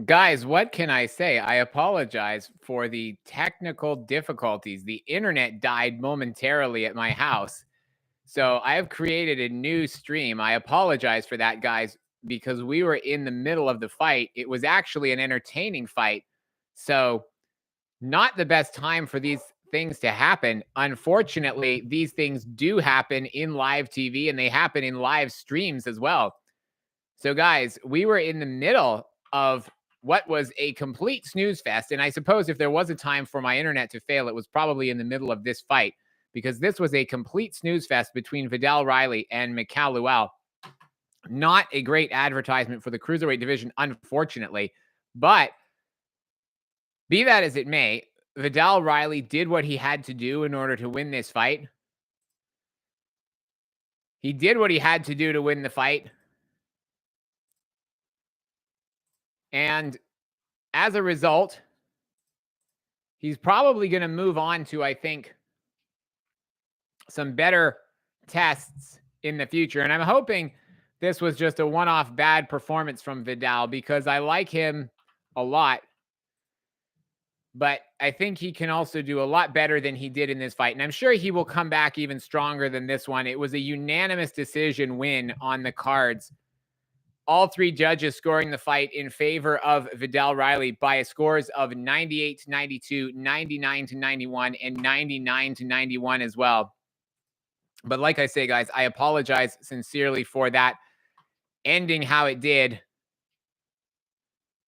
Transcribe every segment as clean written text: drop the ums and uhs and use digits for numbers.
Guys, what can I say? I apologize for the technical difficulties. The internet died momentarily at my house. So I have created a new stream. I apologize for that, guys, because we were in the middle of the fight. It was actually an entertaining fight. So, not the best time for these things to happen. Unfortunately, these things do happen in live TV and they happen in live streams as well. So, guys, we were in the middle of what was a complete snooze fest. And I suppose if there was a time for my internet to fail, it was probably in the middle of this fight because this was a complete snooze fest between Viddal Riley and Mikael Lawal. Not a great advertisement for the cruiserweight division, unfortunately. But be that as it may, Viddal Riley did what he had to do in order to win this fight. He did what he had to do to win the fight. And as a result, he's probably going to move on to, I think, some better tests in the future. And I'm hoping this was just a one-off bad performance from Viddal because I like him a lot. But I think he can also do a lot better than he did in this fight. And I'm sure he will come back even stronger than this one. It was a unanimous decision win on the cards. All three judges scoring the fight in favor of Viddal Riley by scores of 98-92, 99-91, and 99-91 as well. But like I say, guys, I apologize sincerely for that ending how it did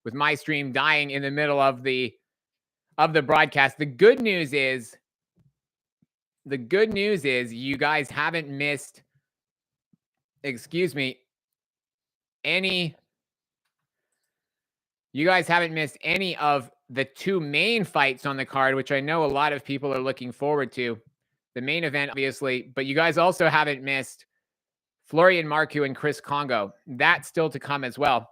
with my stream dying in the middle of the broadcast. The good news is you guys haven't missed, any of the two main fights on the card, which I know a lot of people are looking forward to. The main event, obviously, but you guys also haven't missed Florian Marku and Chris Kongo. That's still to come as well.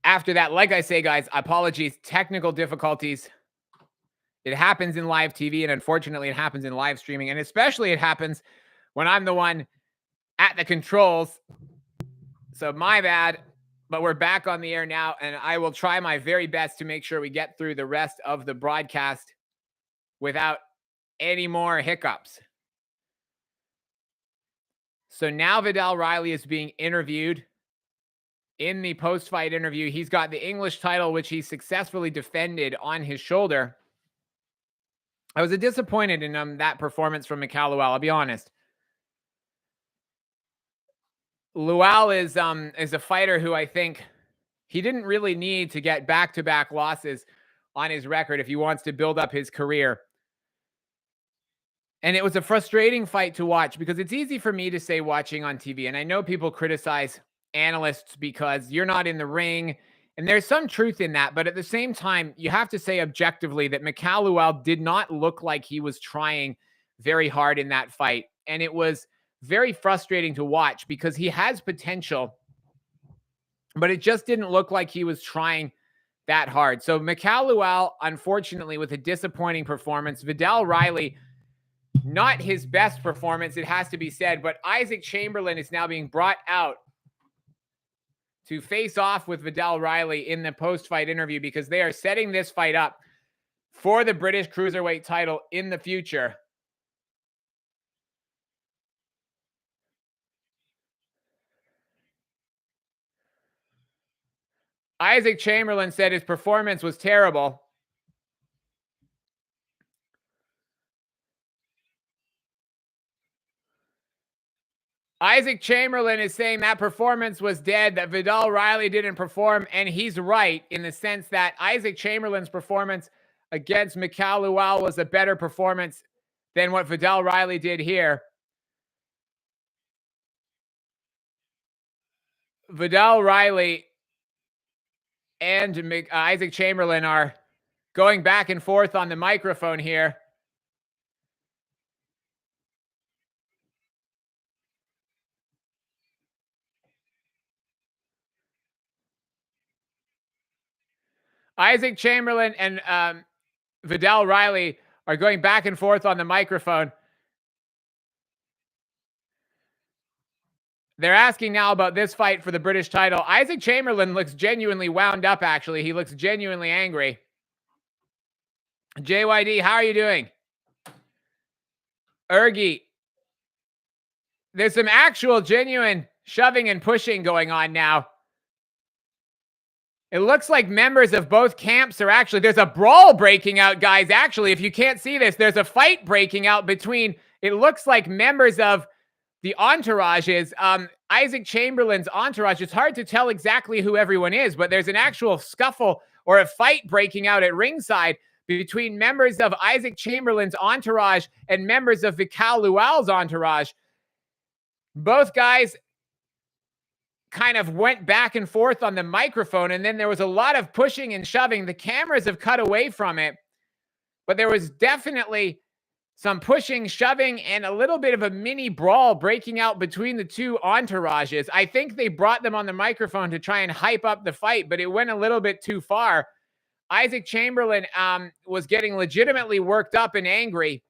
After that, like I say, guys, apologies, technical difficulties. It happens in live TV, and unfortunately, it happens in live streaming, and especially it happens when I'm the one at the controls. So my bad, but we're back on the air now, and I will try my very best to make sure we get through the rest of the broadcast without any more hiccups. So now Viddal Riley is being interviewed. In the post-fight interview, he's got the English title, which he successfully defended on his shoulder. I was disappointed in that performance from Mikael Lawal, I'll be honest. Lawal is a fighter who I think he didn't really need to get back-to-back losses on his record if he wants to build up his career. And it was a frustrating fight to watch because it's easy for me to say watching on TV. And I know people criticize analysts because you're not in the ring. And there's some truth in that. But at the same time, you have to say objectively that Mikael Lawal did not look like he was trying very hard in that fight. And it was very frustrating to watch because he has potential, but it just didn't look like he was trying that hard. So Mikael Lawal, unfortunately, with a disappointing performance. Viddal Riley, not his best performance, it has to be said, but Isaac Chamberlain is now being brought out to face off with Viddal Riley in the post-fight interview because they are setting this fight up for the British Cruiserweight title in the future. Isaac Chamberlain said his performance was terrible. Isaac Chamberlain is saying that performance was dead, that Viddal Riley didn't perform, and he's right in the sense that Isaac Chamberlain's performance against Mikael Lawal was a better performance than what Viddal Riley did here. Viddal Riley and Isaac Chamberlain are going back and forth on the microphone here. Isaac Chamberlain and Viddal Riley are going back and forth on the microphone. They're asking now about this fight for the British title. Isaac Chamberlain looks genuinely wound up, actually. He looks genuinely angry. JYD, how are you doing? Ergi, there's some actual genuine shoving and pushing going on now. It looks like members of both camps are actually, there's a brawl breaking out, guys. Actually, if you can't see this, there's a fight breaking out between, it looks like members of the entourages, Isaac Chamberlain's entourage. It's hard to tell exactly who everyone is, but there's an actual scuffle or a fight breaking out at ringside between members of Isaac Chamberlain's entourage and members of Mikael Lawal's entourage. Both guys kind of went back and forth on the microphone, and then there was a lot of pushing and shoving. The cameras have cut away from it, but there was definitely some pushing, shoving, and a little bit of a mini brawl breaking out between the two entourages. I think they brought them on the microphone to try and hype up the fight, but it went a little bit too far. Isaac Chamberlain was getting legitimately worked up and angry.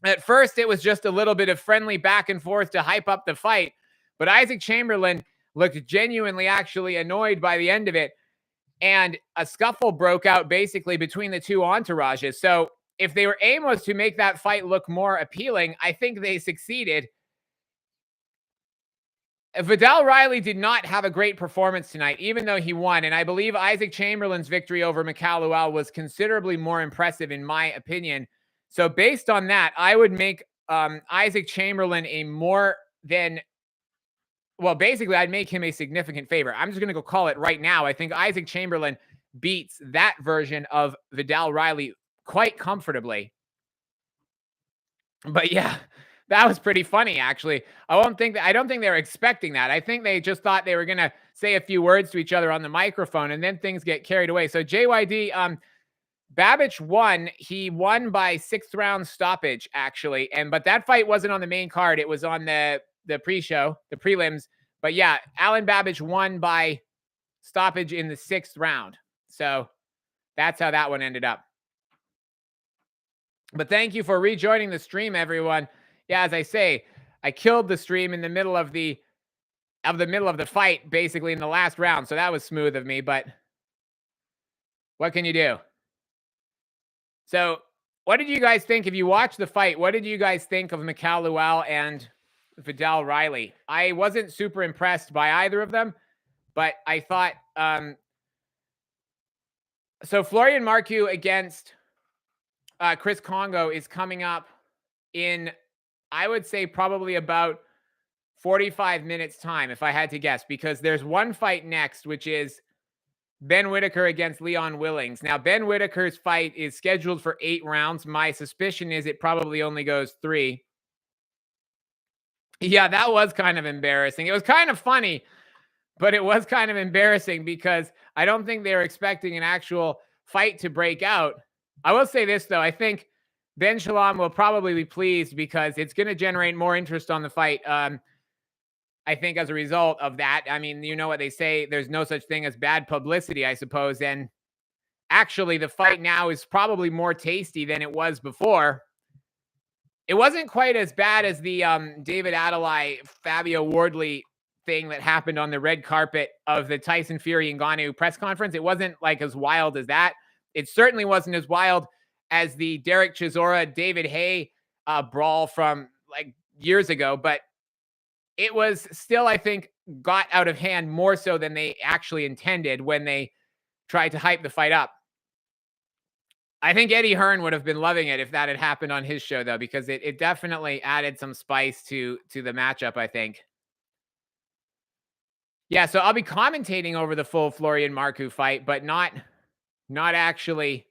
At first, it was just a little bit of friendly back and forth to hype up the fight, but Isaac Chamberlain looked genuinely actually annoyed by the end of it, and a scuffle broke out basically between the two entourages. So if their aim was to make that fight look more appealing, I think they succeeded. Viddal Riley did not have a great performance tonight, even though he won. And I believe Isaac Chamberlain's victory over Mikael Lawal was considerably more impressive, in my opinion. So based on that, I would make Isaac Chamberlain a more than, well, basically, I'd make him a significant favorite. I'm just going to go call it right now. I think Isaac Chamberlain beats that version of Viddal Riley quite comfortably. But yeah, that was pretty funny, actually. I don't think they were expecting that. I think they just thought they were going to say a few words to each other on the microphone, and then things get carried away. So JYD, Babbage won. He won by 6th round stoppage, actually. But that fight wasn't on the main card. It was on the pre-show, the prelims. But yeah, Alan Babbage won by stoppage in the 6th round. So that's how that one ended up. But thank you for rejoining the stream, everyone. Yeah, as I say, I killed the stream in the middle of the fight, basically in the last round. So that was smooth of me, but what can you do? So what did you guys think? If you watched the fight, what did you guys think of Mikael Lawal and Viddal Riley? I wasn't super impressed by either of them, but I thought, so Florian Marku against Chris Kongo is coming up in, I would say, probably about 45 minutes time, if I had to guess, because there's one fight next, which is Ben Whitaker against Leon Willings. Now, Ben Whitaker's fight is scheduled for 8 rounds. My suspicion is it probably only goes 3. Yeah, that was kind of embarrassing. It was kind of funny, but it was kind of embarrassing because I don't think they were expecting an actual fight to break out. I will say this, though. I think Ben Shalom will probably be pleased because it's going to generate more interest on the fight. I think as a result of that, I mean, you know what they say, there's no such thing as bad publicity, I suppose. And actually, the fight now is probably more tasty than it was before. It wasn't quite as bad as the David Adelaide, Fabio Wardley thing that happened on the red carpet of the Tyson Fury Ngannou press conference. It wasn't like as wild as that. It certainly wasn't as wild as the Derek Chisora, David Hay brawl from like years ago, but it was still, I think, got out of hand more so than they actually intended when they tried to hype the fight up. I think Eddie Hearn would have been loving it if that had happened on his show, though, because it definitely added some spice to the matchup, I think. Yeah, so I'll be commentating over the full Florian Marku fight, but not actually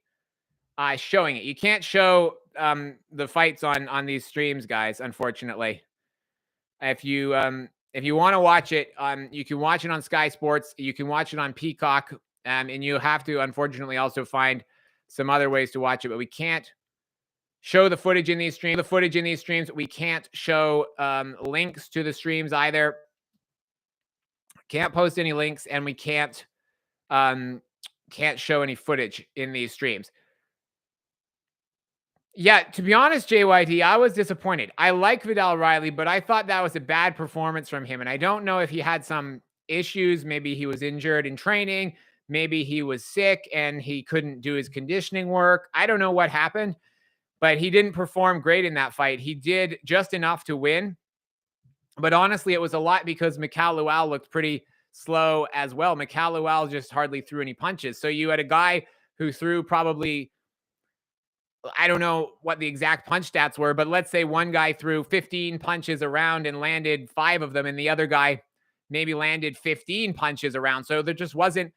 showing it. You can't show the fights on these streams, guys, unfortunately. If you want to watch it, you can watch it on Sky Sports. You can watch it on Peacock, and you have to, unfortunately, also find some other ways to watch it. But we can't show the footage in these streams. We can't show links to the streams either. Can't post any links, and we can't show any footage in these streams. Yeah, to be honest, JYD, I was disappointed. I like Viddal Riley, but I thought that was a bad performance from him. And I don't know if he had some issues. Maybe he was injured in training. Maybe he was sick and he couldn't do his conditioning work. I don't know what happened, but he didn't perform great in that fight. He did just enough to win. But honestly, it was a lot because Mikael Lawal looked pretty slow as well. Mikael Lawal just hardly threw any punches. So you had a guy who threw probably, I don't know what the exact punch stats were, but let's say one guy threw 15 punches around and landed 5 of them, and the other guy maybe landed 15 punches around. So there just wasn't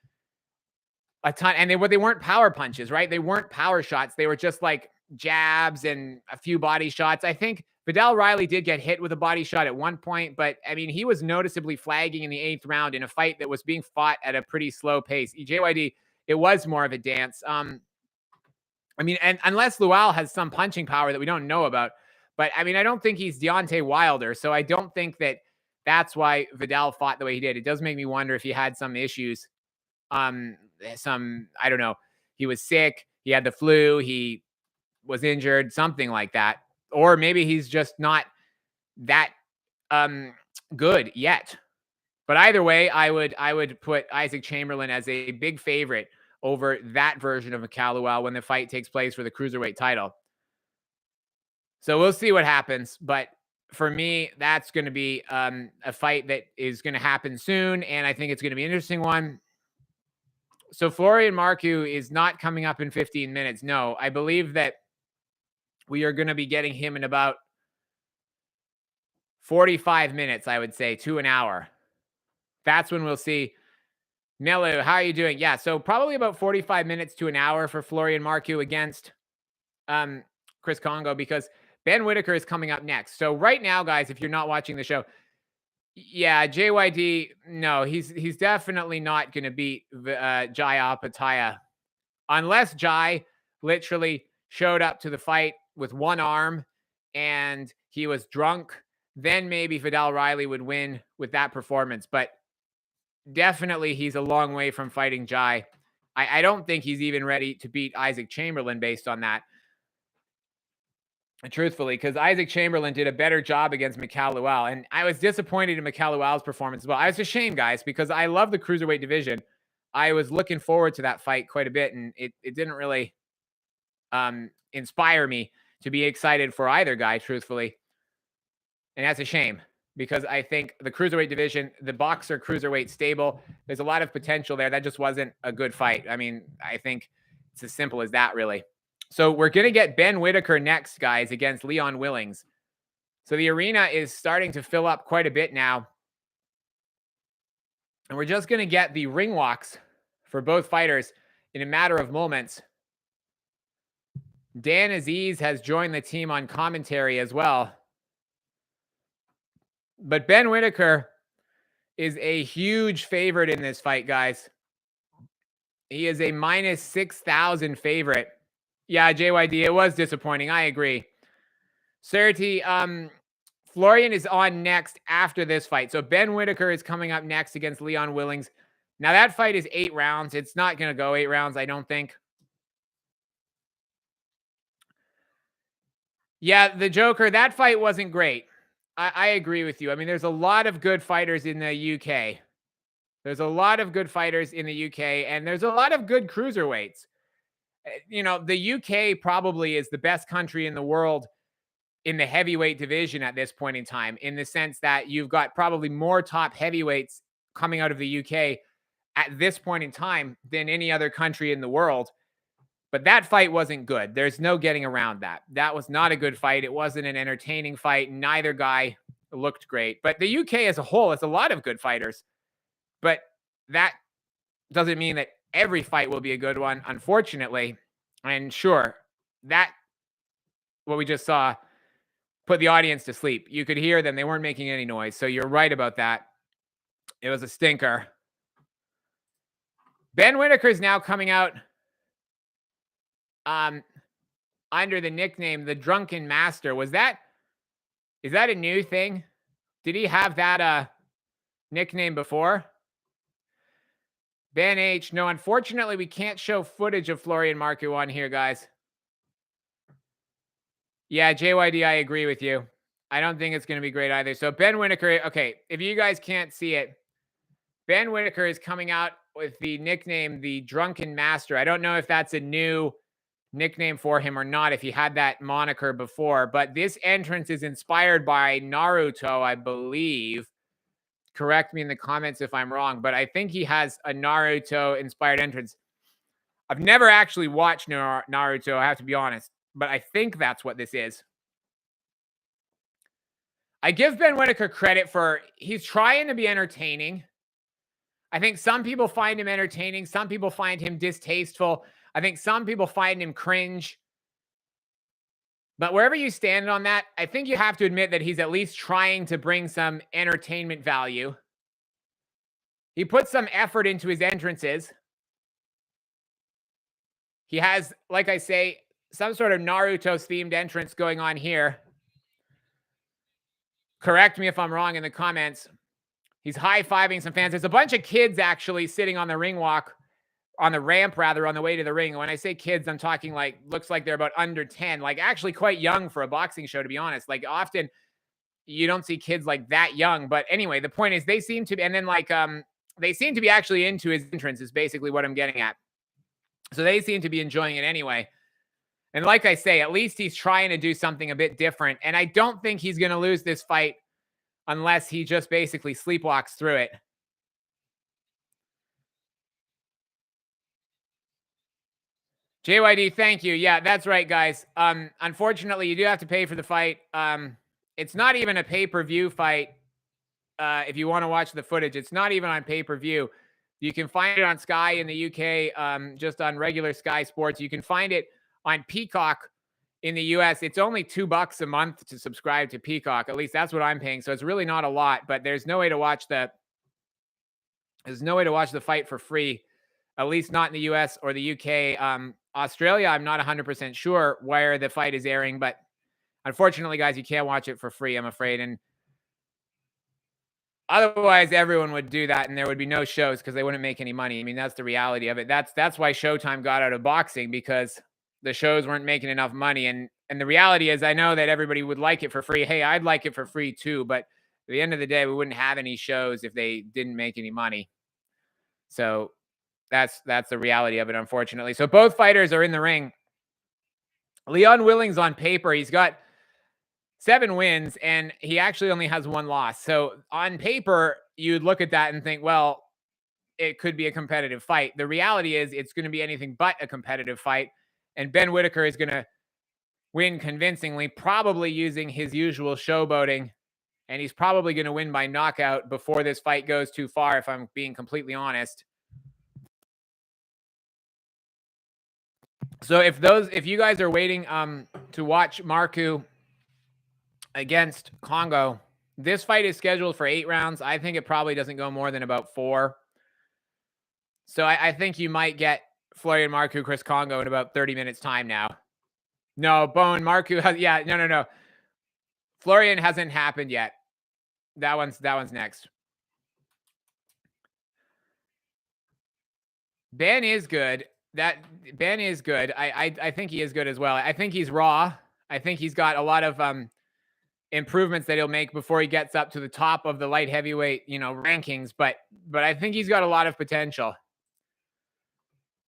a ton, and they weren't power punches, right? They weren't power shots. They were just like jabs and a few body shots. I think Viddal Riley did get hit with a body shot at one point, but I mean, he was noticeably flagging in the 8th round in a fight that was being fought at a pretty slow pace. JYD, it was more of a dance. I mean, and unless Lawal has some punching power that we don't know about, but I mean, I don't think he's Deontay Wilder, so I don't think that that's why Viddal fought the way he did. It does make me wonder if he had some issues. I don't know. He was sick. He had the flu. He was injured, something like that, or maybe he's just not that good yet. But either way, I would put Isaac Chamberlain as a big favorite over that version of Mikael Lawal when the fight takes place for the cruiserweight title. So we'll see what happens. But for me, that's going to be a fight that is going to happen soon, and I think it's going to be an interesting one. So Florian Marku is not coming up in 15 minutes. No, I believe that we are going to be getting him in about 45 minutes, I would say, to an hour. That's when we'll see. Nelu, how are you doing? Yeah, so probably about 45 minutes to an hour for Florian Marku against Chris Kongo, because Ben Whitaker is coming up next. So right now, guys, if you're not watching the show, yeah, JYD, no, he's definitely not going to beat Jai Opetaia unless Jai literally showed up to the fight with one arm and he was drunk. Then maybe Viddal Riley would win with that performance. But definitely he's a long way from fighting Jai. I don't think he's even ready to beat Isaac Chamberlain based on that. Truthfully, because Isaac Chamberlain did a better job against Mikael Lawal. And I was disappointed in Mikael Lawal's performance as well. I was ashamed, guys, because I love the cruiserweight division. I was looking forward to that fight quite a bit, and it didn't really inspire me to be excited for either guy, truthfully. And that's a shame, because I think the cruiserweight division, the boxer cruiserweight stable, there's a lot of potential there. That just wasn't a good fight. I mean, I think it's as simple as that, really. So we're going to get Ben Whitaker next, guys, against Leon Willings. So the arena is starting to fill up quite a bit now. And we're just going to get the ring walks for both fighters in a matter of moments. Dan Aziz has joined the team on commentary as well. But Ben Whitaker is a huge favorite in this fight, guys. He is a minus 6,000 favorite. Yeah, JYD, it was disappointing. I agree. Certi, Florian is on next after this fight. So Ben Whitaker is coming up next against Leon Willings. Now, that fight is 8 rounds. It's not going to go 8 rounds, I don't think. Yeah, the Joker, that fight wasn't great. I agree with you. I mean, there's a lot of good fighters in the UK. There's a lot of good fighters in the UK, and there's a lot of good cruiserweights. You know, the UK probably is the best country in the world in the heavyweight division at this point in time, in the sense that you've got probably more top heavyweights coming out of the UK at this point in time than any other country in the world. But that fight wasn't good. There's no getting around that. That was not a good fight. It wasn't an entertaining fight. Neither guy looked great. But the UK as a whole has a lot of good fighters. But that doesn't mean that every fight will be a good one, unfortunately. And sure, that, what we just saw, put the audience to sleep. You could hear them. They weren't making any noise. So you're right about that. It was a stinker. Ben Whitaker is now coming out under the nickname The Drunken Master. Is that a new thing? Did he have that nickname before? Ben H. No, unfortunately, we can't show footage of Florian Marku on here, guys. Yeah, JYD, I agree with you. I don't think it's going to be great either. So Ben Whitaker, okay, if you guys can't see it, Ben Whitaker is coming out with the nickname the Drunken Master. I don't know if that's a new nickname for him or not, if he had that moniker before, but this entrance is inspired by Naruto, I believe. Correct me in the comments if I'm wrong, but I think he has a Naruto inspired entrance. I've never actually watched Naruto, I have to be honest, but I think that's what this is. I give Ben Whitaker credit for he's trying to be entertaining. I think some people find him entertaining. Some people find him distasteful. I think some people find him cringe. But wherever you stand on that, I think you have to admit that he's at least trying to bring some entertainment value. He puts some effort into his entrances. He has, like I say, some sort of Naruto-themed entrance going on here. Correct me if I'm wrong in the comments. He's high-fiving some fans. There's a bunch of kids actually sitting on the ring walk, on the ramp rather, on the way to the ring. When I say kids, I'm talking like, looks like they're about under 10, like actually quite young for a boxing show, to be honest. Like often you don't see kids like that young. But anyway, the point is they seem to be, and then like, they seem to be actually into his entrance is basically what I'm getting at. So they seem to be enjoying it anyway. And like I say, at least he's trying to do something a bit different. And I don't think he's going to lose this fight unless he just basically sleepwalks through it. JYD, thank you. Yeah, that's right, guys. Unfortunately, you do have to pay for the fight. It's not even a pay-per-view fight. If you want to watch the footage, it's not even on pay-per-view. You can find it on Sky in the UK, just on regular Sky Sports. You can find it on Peacock in the US. It's only $2 a month to subscribe to Peacock. At least that's what I'm paying. So it's really not a lot, but there's no way to watch the fight for free, at least not in the US or the UK. Australia, I'm not 100% sure where the fight is airing, but unfortunately, guys, you can't watch it for free, I'm afraid. And otherwise, everyone would do that, and there would be no shows because they wouldn't make any money. I mean, that's the reality of it. That's why Showtime got out of boxing, because the shows weren't making enough money. And the reality is, I know that everybody would like it for free. Hey, I'd like it for free too, but at the end of the day, we wouldn't have any shows if they didn't make any money. So that's the reality of it, unfortunately. So both fighters are in the ring. Leon Willings on paper, he's got 7 wins, and he actually only has 1 loss. So on paper, you'd look at that and think, well, it could be a competitive fight. The reality is it's going to be anything but a competitive fight. And Ben Whitaker is going to win convincingly, probably using his usual showboating. And he's probably going to win by knockout before this fight goes too far, if I'm being completely honest. So if you guys are waiting to watch Marcu against Congo, this fight is scheduled for 8 rounds. I think it probably doesn't go more than about 4. So I think you might get Florian Marku, Chris Kongo in about 30 minutes time now. No, Bone Marcu has, yeah, no. Florian hasn't happened yet. That one's next. Ben is good. Ben is good. I think he is good as well. I think he's raw. I think he's got a lot of improvements that he'll make before he gets up to the top of the light heavyweight, rankings. But I think he's got a lot of potential.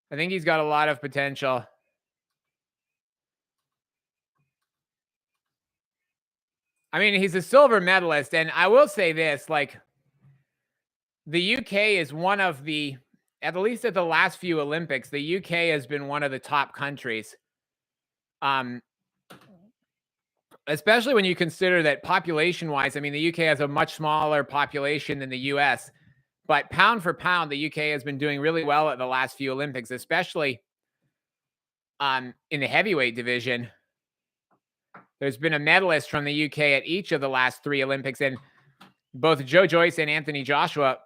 I think he's got a lot of potential. I mean, he's a silver medalist, and I will say this, like, the UK is one of the, at least at the last few Olympics, the UK has been one of the top countries. Especially when you consider that population-wise, I mean, the UK has a much smaller population than the US, but pound for pound, the UK has been doing really well at the last few Olympics, especially in the heavyweight division. There's been a medalist from the UK at each of the last 3 Olympics, and both Joe Joyce and Anthony Joshua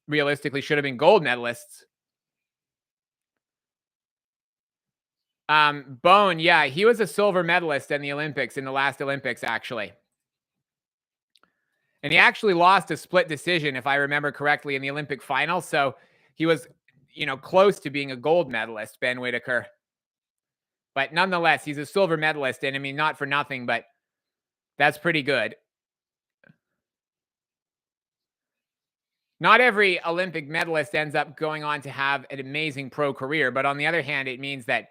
realistically should have been gold medalists. Bone, yeah, he was a silver medalist in the Olympics, in the last Olympics, actually. And he actually lost a split decision, if I remember correctly, in the Olympic final. So he was, close to being a gold medalist, Ben Whitaker. But nonetheless, he's a silver medalist. And I mean, not for nothing, but that's pretty good. Not every Olympic medalist ends up going on to have an amazing pro career. But on the other hand, it means that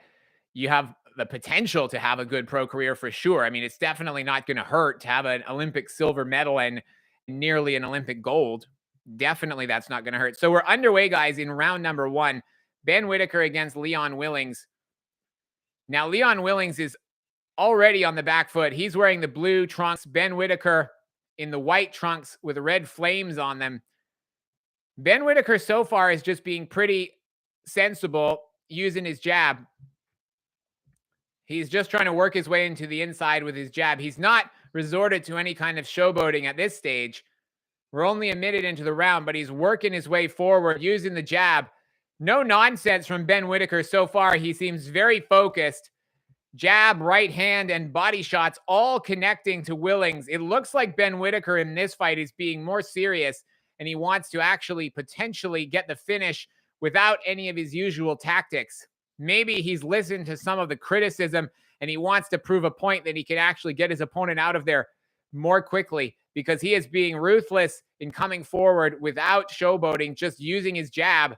you have the potential to have a good pro career for sure. I mean, it's definitely not going to hurt to have an Olympic silver medal and nearly an Olympic gold. Definitely that's not going to hurt. So we're underway, guys, in round number 1. Ben Whitaker against Leon Willings. Now, Leon Willings is already on the back foot. He's wearing the blue trunks. Ben Whitaker in the white trunks with red flames on them. Ben Whitaker so far is just being pretty sensible using his jab. He's just trying to work his way into the inside with his jab. He's not resorted to any kind of showboating at this stage. We're only a minute into the round, but he's working his way forward using the jab. No nonsense from Ben Whitaker so far. He seems very focused. Jab, right hand, and body shots all connecting to Willings. It looks like Ben Whitaker in this fight is being more serious, and he wants to actually potentially get the finish without any of his usual tactics. Maybe he's listened to some of the criticism and he wants to prove a point that he can actually get his opponent out of there more quickly, because he is being ruthless in coming forward without showboating, just using his jab.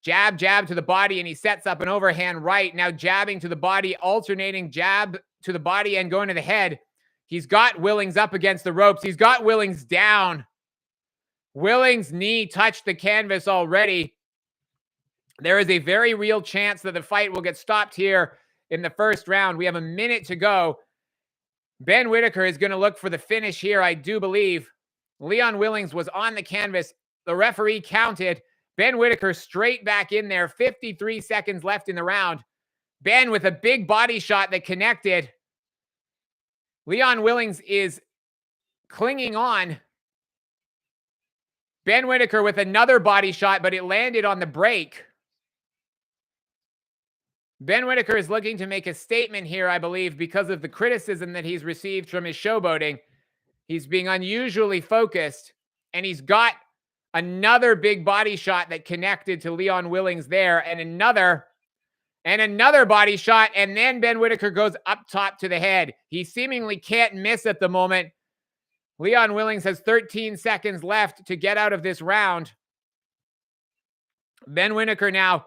Jab, jab to the body, and he sets up an overhand right. Now jabbing to the body, alternating jab to the body and going to the head. He's got Willings up against the ropes. He's got Willings down. Willings' knee touched the canvas already. There is a very real chance that the fight will get stopped here in the first round. We have a minute to go. Ben Whitaker is going to look for the finish here, I do believe. Leon Willings was on the canvas. The referee counted. Ben Whitaker straight back in there. 53 seconds left in the round. Ben with a big body shot that connected. Leon Willings is clinging on. Ben Whitaker with another body shot, but it landed on the break. Ben Whitaker is looking to make a statement here, I believe, because of the criticism that he's received from his showboating. He's being unusually focused, and he's got another big body shot that connected to Leon Willings there, and another body shot, and then Ben Whitaker goes up top to the head. He seemingly can't miss at the moment. Leon Willings has 13 seconds left to get out of this round. Ben Whitaker now,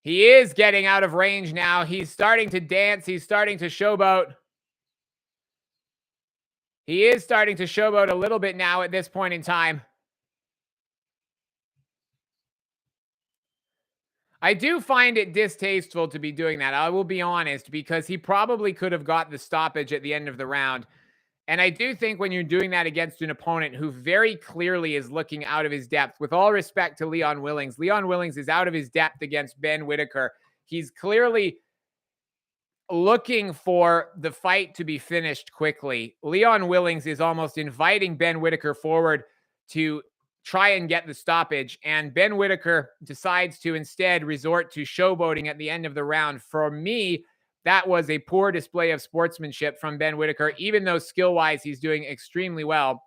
he is getting out of range now. He's starting to dance. He's starting to showboat. He is starting to showboat a little bit now at this point in time. I do find it distasteful to be doing that. I will be honest, because he probably could have got the stoppage at the end of the round. And I do think when you're doing that against an opponent who very clearly is looking out of his depth, with all respect to Leon Willings is out of his depth against Ben Whitaker. He's clearly looking for the fight to be finished quickly. Leon Willings is almost inviting Ben Whitaker forward to try and get the stoppage, and Ben Whitaker decides to instead resort to showboating at the end of the round. For me, that was a poor display of sportsmanship from Ben Whitaker, even though skill-wise he's doing extremely well.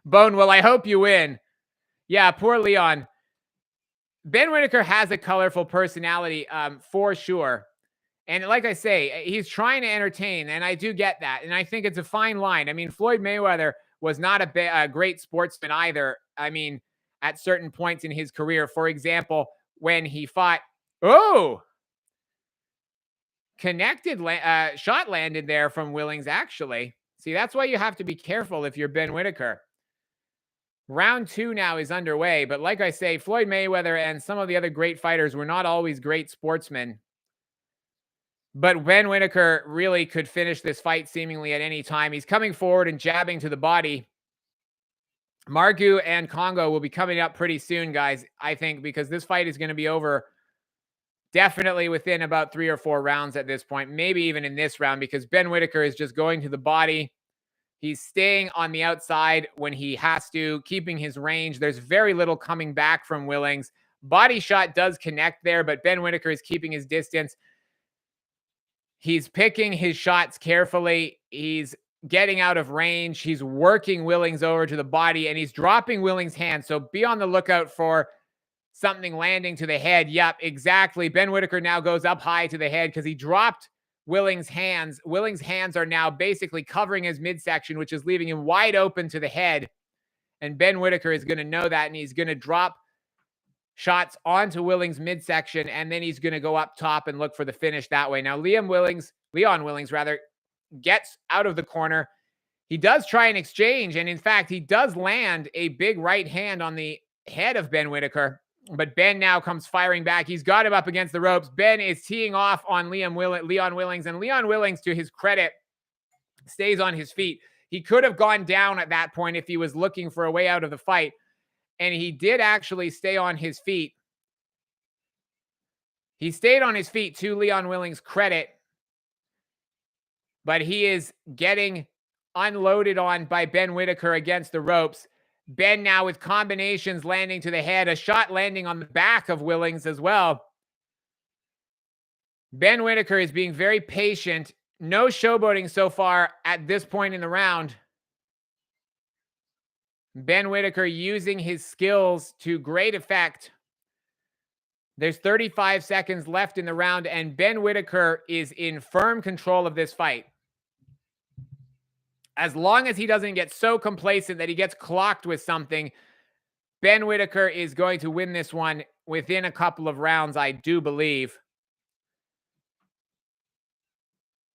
Bone, well, I hope you win. Yeah, poor Leon. Ben Whitaker has a colorful personality, for sure. And like I say, he's trying to entertain, and I do get that. And I think it's a fine line. I mean, Floyd Mayweather was not a great sportsman either. I mean, at certain points in his career, for example, when he fought, connected shot landed there from Willings, actually. See, that's why you have to be careful if you're Ben Whitaker. Round 2 now is underway, but like I say, Floyd Mayweather and some of the other great fighters were not always great sportsmen. But Ben Whitaker really could finish this fight seemingly at any time. He's coming forward and jabbing to the body. Marcu and Congo will be coming up pretty soon, guys, I think, because this fight is going to be over definitely within about 3 or 4 rounds at this point, maybe even in this round, because Ben Whitaker is just going to the body. He's staying on the outside when he has to, keeping his range. There's very little coming back from Willings. Body shot does connect there, but Ben Whitaker is keeping his distance. He's picking his shots carefully. He's getting out of range. He's working Willings over to the body, and he's dropping Willings' hand. So be on the lookout for something landing to the head. Yep, exactly. Ben Whitaker now goes up high to the head because he dropped Willing's hands. Willing's hands are now basically covering his midsection, which is leaving him wide open to the head. And Ben Whitaker is going to know that, and he's going to drop shots onto Willing's midsection, and then he's going to go up top and look for the finish that way. Now, Leon Willings gets out of the corner. He does try an exchange, and in fact, he does land a big right hand on the head of Ben Whitaker. But Ben now comes firing back. He's got him up against the ropes. Ben is teeing off on Leon Willings, and Leon Willings, to his credit, stays on his feet. He could have gone down at that point if he was looking for a way out of the fight, and he did actually stay on his feet. He stayed on his feet, to Leon Willings' credit, but he is getting unloaded on by Ben Whitaker against the ropes. Ben now with combinations landing to the head, a shot landing on the back of Willings as well. Ben Whitaker is being very patient. No showboating so far at this point in the round. Ben Whitaker using his skills to great effect. There's 35 seconds left in the round, and Ben Whitaker is in firm control of this fight. As long as he doesn't get so complacent that he gets clocked with something, Ben Whitaker is going to win this one within a couple of rounds, I do believe.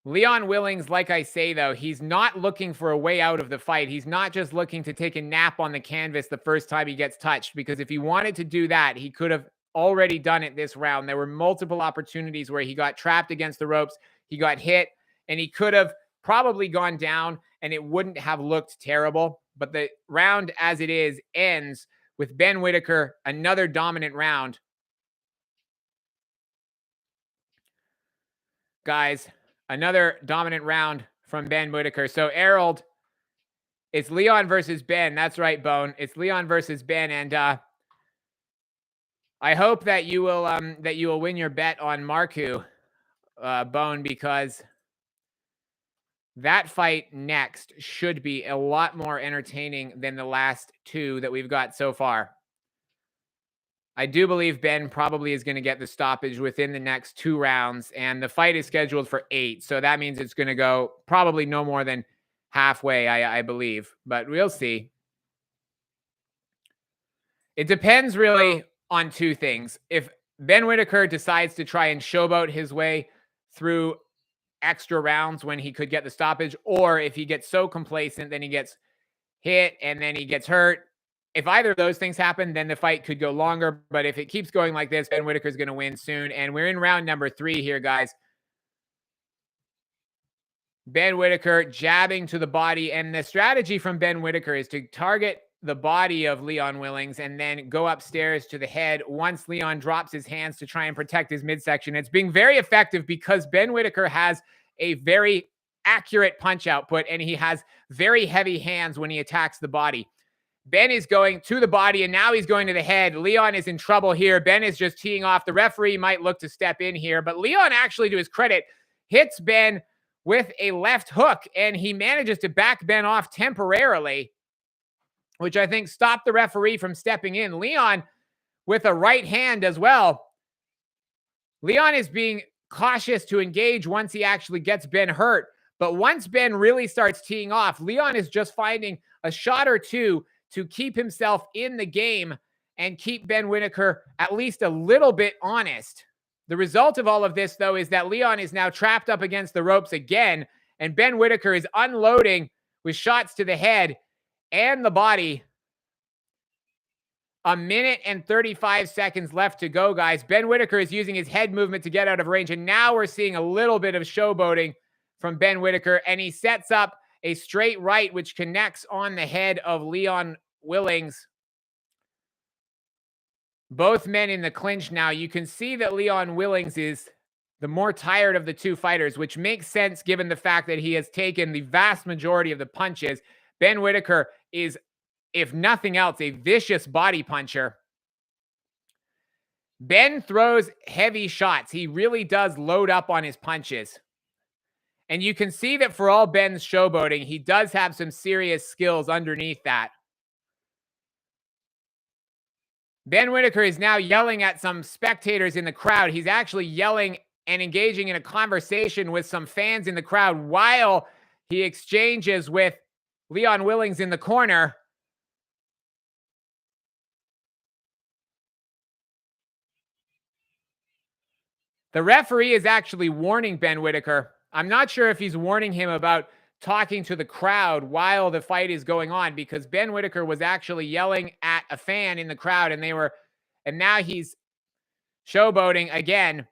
Leon Willings, like I say, though, he's not looking for a way out of the fight. He's not just looking to take a nap on the canvas the first time he gets touched, because if he wanted to do that, he could have already done it this round. There were multiple opportunities where he got trapped against the ropes, he got hit, and he could have probably gone down, and it wouldn't have looked terrible. But the round as it is ends with Ben Whitaker, another dominant round. Guys, another dominant round from Ben Whitaker. So, Errol, it's Leon versus Ben. That's right, Bone. It's Leon versus Ben, and I hope that you will win your bet on Marcu, Bone, because that fight next should be a lot more entertaining than the last two that we've got so far. I do believe Ben probably is going to get the stoppage within the next 2 rounds, and the fight is scheduled for 8. So that means it's going to go probably no more than halfway, I believe, but we'll see. It depends really on 2 things. If Ben Whitaker decides to try and showboat his way through extra rounds when he could get the stoppage, or if he gets so complacent, then he gets hit and then he gets hurt. If either of those things happen, then the fight could go longer. But if it keeps going like this, Ben Whitaker is going to win soon. And we're in round number 3 here, guys. Ben Whitaker jabbing to the body. And the strategy from Ben Whitaker is to target the body of Leon Willings and then go upstairs to the head once Leon drops his hands to try and protect his midsection. It's being very effective because Ben Whitaker has a very accurate punch output, and he has very heavy hands when he attacks the body. Ben is going to the body, and now he's going to the head. Leon is in trouble here. Ben is just teeing off. The referee might look to step in here, but Leon, actually, to his credit, hits Ben with a left hook, and he manages to back Ben off temporarily, which I think stopped the referee from stepping in. Leon with a right hand as well. Leon is being cautious to engage once he actually gets Ben hurt. But once Ben really starts teeing off, Leon is just finding a shot or two to keep himself in the game and keep Ben Whitaker at least a little bit honest. The result of all of this, though, is that Leon is now trapped up against the ropes again, and Ben Whitaker is unloading with shots to the head and the body. 1 minute and 35 seconds left to go, guys. Ben Whitaker is using his head movement to get out of range, and now we're seeing a little bit of showboating from Ben Whitaker, and he sets up a straight right, which connects on the head of Leon Willings. Both men in the clinch now. You can see that Leon Willings is the more tired of the 2 fighters, which makes sense given the fact that he has taken the vast majority of the punches. Ben Whitaker is, if nothing else, a vicious body puncher. Ben throws heavy shots. He really does load up on his punches. And you can see that for all Ben's showboating, he does have some serious skills underneath that. Ben Whitaker is now yelling at some spectators in the crowd. He's actually yelling and engaging in a conversation with some fans in the crowd while he exchanges with Leon Willings in the corner. The referee is actually warning Ben Whitaker. I'm not sure if he's warning him about talking to the crowd while the fight is going on, because Ben Whitaker was actually yelling at a fan in the crowd, and now he's showboating again.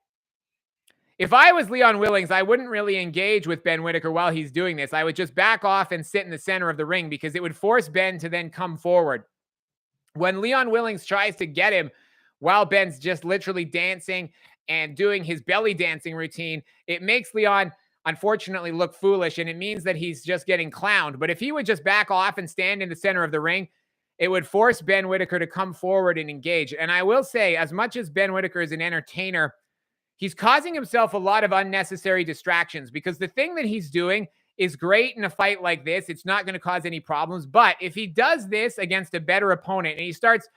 If I was Leon Willings, I wouldn't really engage with Ben Whitaker while he's doing this. I would just back off and sit in the center of the ring, because it would force Ben to then come forward. When Leon Willings tries to get him while Ben's just literally dancing and doing his belly dancing routine, it makes Leon unfortunately look foolish, and it means that he's just getting clowned. But if he would just back off and stand in the center of the ring, it would force Ben Whitaker to come forward and engage. And I will say, as much as Ben Whitaker is an entertainer, he's causing himself a lot of unnecessary distractions, because the thing that he's doing is great in a fight like this. It's not going to cause any problems. But if he does this against a better opponent and he starts,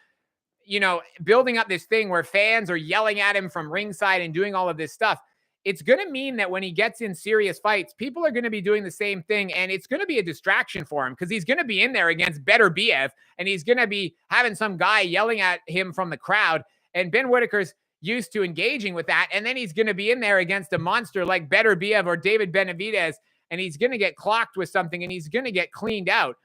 building up this thing where fans are yelling at him from ringside and doing all of this stuff, it's going to mean that when he gets in serious fights, people are going to be doing the same thing. And it's going to be a distraction for him, because he's going to be in there against Better BF, and he's going to be having some guy yelling at him from the crowd. And Ben Whitaker's used to engaging with that. And then he's going to be in there against a monster like Better BF or David Benavidez, and he's going to get clocked with something, and he's going to get cleaned out.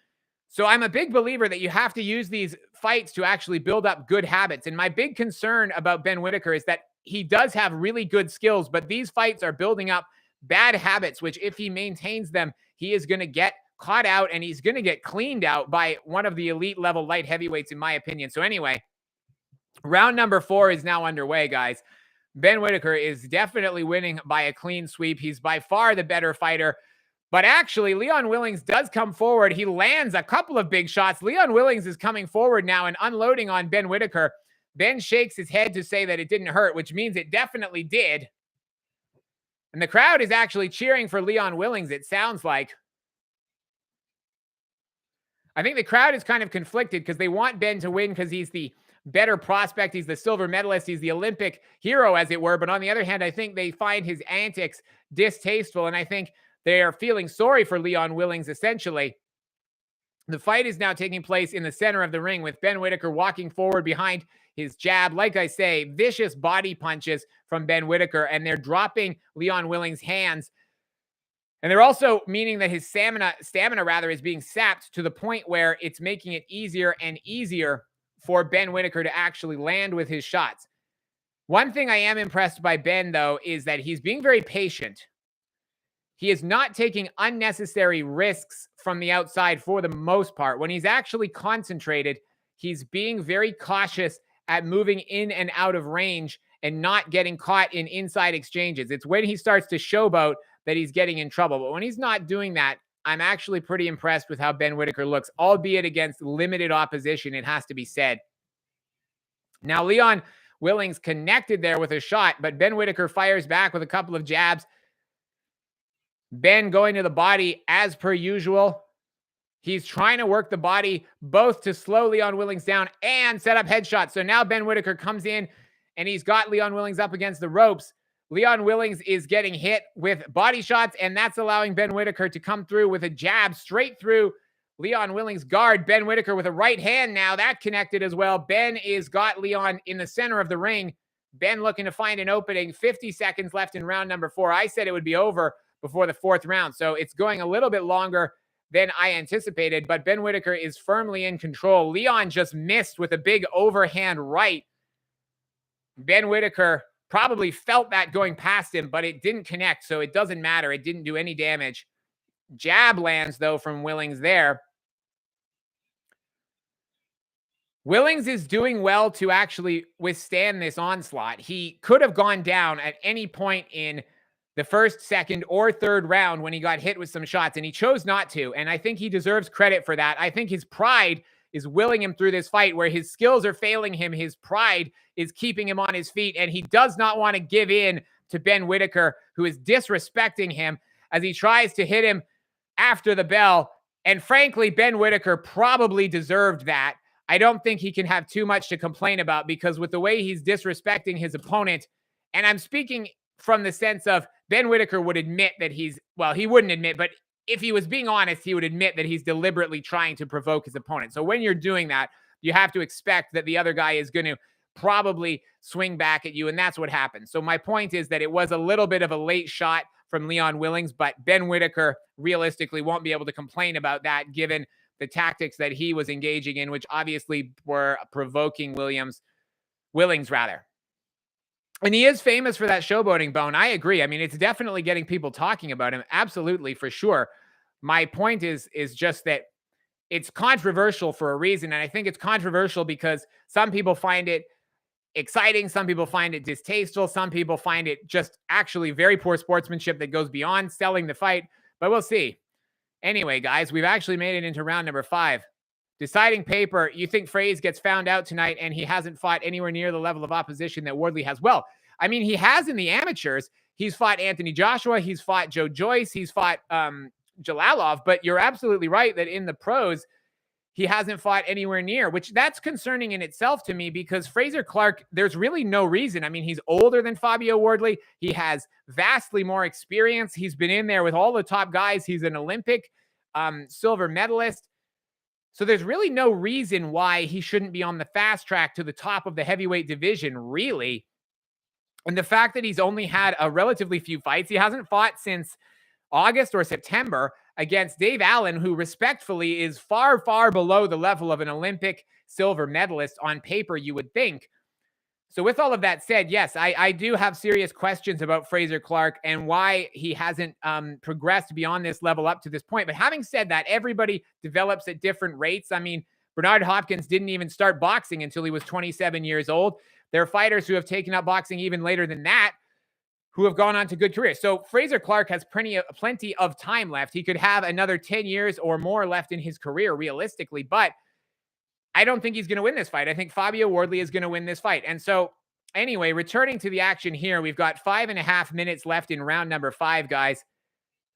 So I'm a big believer that you have to use these fights to actually build up good habits. And my big concern about Ben Whitaker is that he does have really good skills, but these fights are building up bad habits, which if he maintains them, he is going to get caught out, and he's going to get cleaned out by one of the elite level light heavyweights, in my opinion. So anyway, round number 4 is now underway, guys. Ben Whitaker is definitely winning by a clean sweep. He's by far the better fighter. But actually, Leon Willings does come forward. He lands a couple of big shots. Leon Willings is coming forward now and unloading on Ben Whitaker. Ben shakes his head to say that it didn't hurt, which means it definitely did. And the crowd is actually cheering for Leon Willings, it sounds like. I think the crowd is kind of conflicted, because they want Ben to win because he's the better prospect. He's the silver medalist. He's the Olympic hero, as it were. But on the other hand, I think they find his antics distasteful, and I think they are feeling sorry for Leon Willings, essentially. The fight is now taking place in the center of the ring, with Ben Whitaker walking forward behind his jab. Like I say, vicious body punches from Ben Whitaker, and they're dropping Leon Willings' hands. And they're also meaning that his stamina is being sapped to the point where it's making it easier and easier for Ben Whitaker to actually land with his shots. One thing I am impressed by Ben, though, is that he's being very patient. He is not taking unnecessary risks from the outside for the most part. When he's actually concentrated, he's being very cautious at moving in and out of range and not getting caught in inside exchanges. It's when he starts to showboat that he's getting in trouble. But when he's not doing that, I'm actually pretty impressed with how Ben Whitaker looks, albeit against limited opposition, it has to be said. Now, Leon Willings connected there with a shot, but Ben Whitaker fires back with a couple of jabs. Ben going to the body as per usual. He's trying to work the body both to slow Leon Willings down and set up headshots. So now Ben Whitaker comes in and he's got Leon Willings up against the ropes. Leon Willings is getting hit with body shots, and that's allowing Ben Whitaker to come through with a jab straight through Leon Willings' guard. Ben Whitaker with a right hand now. That connected as well. Ben is got Leon in the center of the ring. Ben looking to find an opening. 50 seconds left in round number 4. I said it would be over before the 4th round, so it's going a little bit longer than I anticipated, but Ben Whitaker is firmly in control. Leon just missed with a big overhand right. Ben Whitaker probably felt that going past him, but it didn't connect, so it doesn't matter. It didn't do any damage. Jab lands, though, from Willings there. Willings is doing well to actually withstand this onslaught. He could have gone down at any point in the 1st, 2nd, or 3rd round when he got hit with some shots, and he chose not to, and I think he deserves credit for that. I think his pride is willing him through this fight where his skills are failing him. His pride is keeping him on his feet, and he does not want to give in to Ben Whitaker, who is disrespecting him as he tries to hit him after the bell. And frankly, Ben Whitaker probably deserved that. I don't think he can have too much to complain about, because with the way he's disrespecting his opponent, and I'm speaking from the sense of Ben Whitaker would admit that he wouldn't admit, but if he was being honest, he would admit that he's deliberately trying to provoke his opponent. So when you're doing that, you have to expect that the other guy is going to probably swing back at you, and that's what happened. So my point is that it was a little bit of a late shot from Leon Willings, but Ben Whitaker realistically won't be able to complain about that given the tactics that he was engaging in, which obviously were provoking Willings rather. And he is famous for that showboating bone. I agree. I mean, it's definitely getting people talking about him. Absolutely, for sure. My point is just that it's controversial for a reason. And I think it's controversial because some people find it exciting. Some people find it distasteful. Some people find it just actually very poor sportsmanship that goes beyond selling the fight. But we'll see. Anyway, guys, we've actually made it into round number 5. Deciding paper, you think Fraze gets found out tonight and he hasn't fought anywhere near the level of opposition that Wardley has? Well, I mean, he has in the amateurs. He's fought Anthony Joshua. He's fought Joe Joyce. He's fought Jalalov. But you're absolutely right that in the pros, he hasn't fought anywhere near, which that's concerning in itself to me, because Frazer Clarke, there's really no reason. I mean, he's older than Fabio Wardley. He has vastly more experience. He's been in there with all the top guys. He's an Olympic silver medalist. So there's really no reason why he shouldn't be on the fast track to the top of the heavyweight division, really. And the fact that he's only had a relatively few fights, he hasn't fought since August or September against Dave Allen, who respectfully is far, far below the level of an Olympic silver medalist on paper, you would think. So with all of that said, yes, I do have serious questions about Frazer Clarke and why he hasn't progressed beyond this level up to this point. But having said that, everybody develops at different rates. I mean, Bernard Hopkins didn't even start boxing until he was 27 years old. There are fighters who have taken up boxing even later than that, who have gone on to good careers. So Frazer Clarke has plenty of time left. He could have another 10 years or more left in his career, realistically. But I don't think he's going to win this fight. I think Fabio Wardley is going to win this fight. And so anyway, returning to the action here, we've got 5.5 minutes left in round number 5, guys.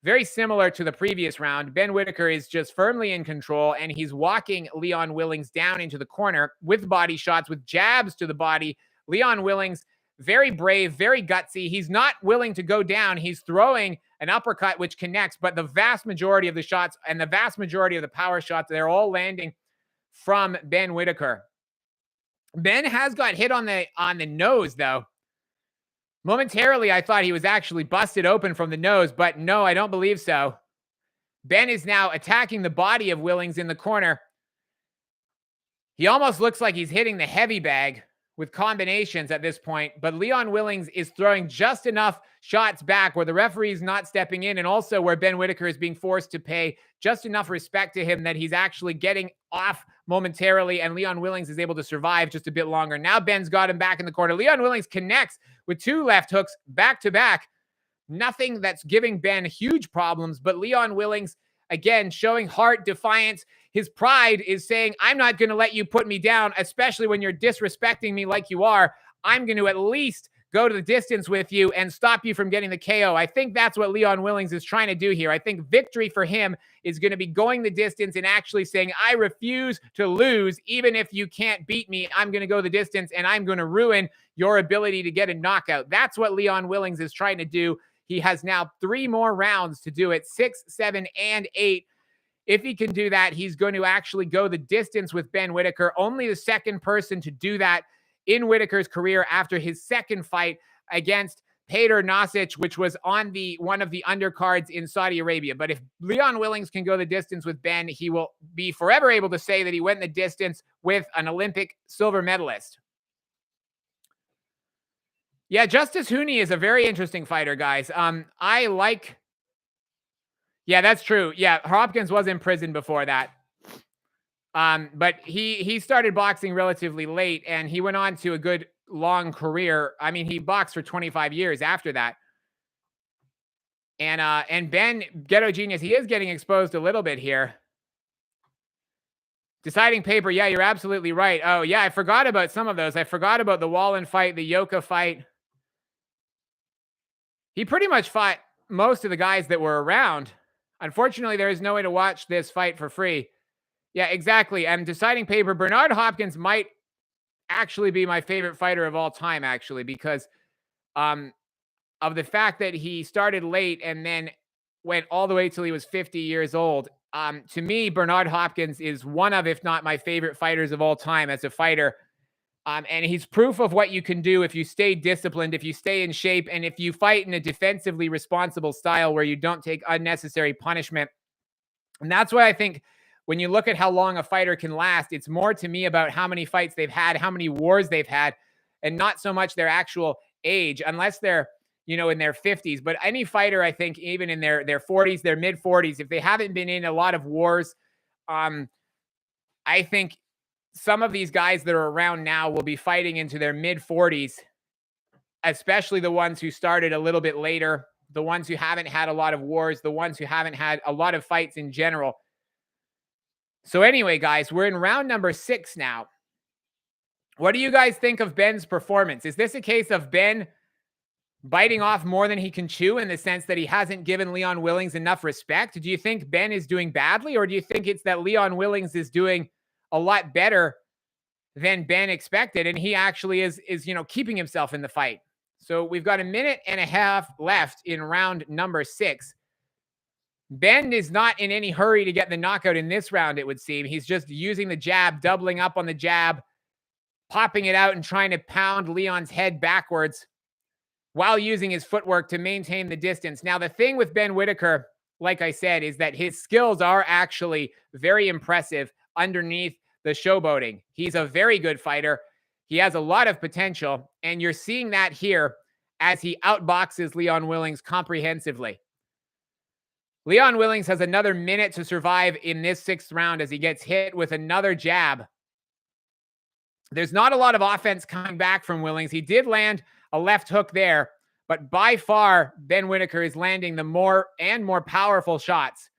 Very similar to the previous round. Ben Whitaker is just firmly in control, and he's walking Leon Willings down into the corner with body shots, with jabs to the body. Leon Willings, very brave, very gutsy. He's not willing to go down. He's throwing an uppercut, which connects, but the vast majority of the shots and the vast majority of the power shots, they're all landing from Ben Whitaker. Ben has got hit on the nose, though. Momentarily, I thought he was actually busted open from the nose, but no, I don't believe so. Ben is now attacking the body of Willings in the corner. He almost looks like he's hitting the heavy bag with combinations at this point, but Leon Willings is throwing just enough shots back where the referee is not stepping in, and also where Ben Whitaker is being forced to pay just enough respect to him that he's actually getting off momentarily, and Leon Willings is able to survive just a bit longer. Now Ben's got him back in the corner. Leon Willings connects with 2 left hooks back to back. Nothing that's giving Ben huge problems, but Leon Willings, again, showing heart, defiance. His pride is saying, I'm not going to let you put me down, especially when you're disrespecting me like you are. I'm going to at least go to the distance with you and stop you from getting the KO. I think that's what Leon Willings is trying to do here. I think victory for him is going to be going the distance and actually saying, I refuse to lose. Even if you can't beat me, I'm going to go the distance and I'm going to ruin your ability to get a knockout. That's what Leon Willings is trying to do. He has now 3 more rounds to do it, 6, 7, and 8. If he can do that, he's going to actually go the distance with Ben Whitaker. Only the second person to do that in Whitaker's career after his second fight against Peter Nasic, which was on one of the undercards in Saudi Arabia. But if Leon Willings can go the distance with Ben, he will be forever able to say that he went the distance with an Olympic silver medalist. Yeah, Justice Hooney is a very interesting fighter, guys. Yeah, that's true. Yeah, Hopkins was in prison before that. But he started boxing relatively late, and he went on to a good long career. I mean, he boxed for 25 years after that. And Ben, Ghetto Genius, he is getting exposed a little bit here. Deciding paper, yeah, you're absolutely right. Oh, yeah, I forgot about some of those. I forgot about the Wallen fight, the Yoka fight. He pretty much fought most of the guys that were around. Unfortunately, there is no way to watch this fight for free. Yeah, exactly. I'm deciding paper. Bernard Hopkins might actually be my favorite fighter of all time, actually, because um, of the fact that he started late and then went all the way till he was 50 years old. To me, Bernard Hopkins is one of, if not my favorite fighters of all time as a fighter. And he's proof of what you can do if you stay disciplined, if you stay in shape, and if you fight in a defensively responsible style where you don't take unnecessary punishment. And that's why I think when you look at how long a fighter can last, it's more to me about how many fights they've had, how many wars they've had, and not so much their actual age, unless they're, in their 50s. But any fighter, I think, even in their 40s, their mid 40s, if they haven't been in a lot of wars, I think some of these guys that are around now will be fighting into their mid 40s, especially the ones who started a little bit later, the ones who haven't had a lot of wars, the ones who haven't had a lot of fights in general. So anyway, guys, we're in round number 6 now. What do you guys think of Ben's performance? Is this a case of Ben biting off more than he can chew in the sense that he hasn't given Leon Willings enough respect? Do you think Ben is doing badly, or do you think it's that Leon Willings is doing a lot better than Ben expected and he actually is keeping himself in the fight? So we've got a minute and a half left in round number 6. Ben is not in any hurry to get the knockout in this round, it would seem. He's just using the jab, doubling up on the jab, popping it out and trying to pound Leon's head backwards while using his footwork to maintain the distance. Now, the thing with Ben Whitaker, like I said, is that his skills are actually very impressive underneath the showboating. He's a very good fighter. He has a lot of potential, and you're seeing that here as he outboxes Leon Willings comprehensively. Leon Willings has another minute to survive in this 6th round as he gets hit with another jab. There's not a lot of offense coming back from Willings. He did land a left hook there, but by far, Ben Whitaker is landing the more powerful shots.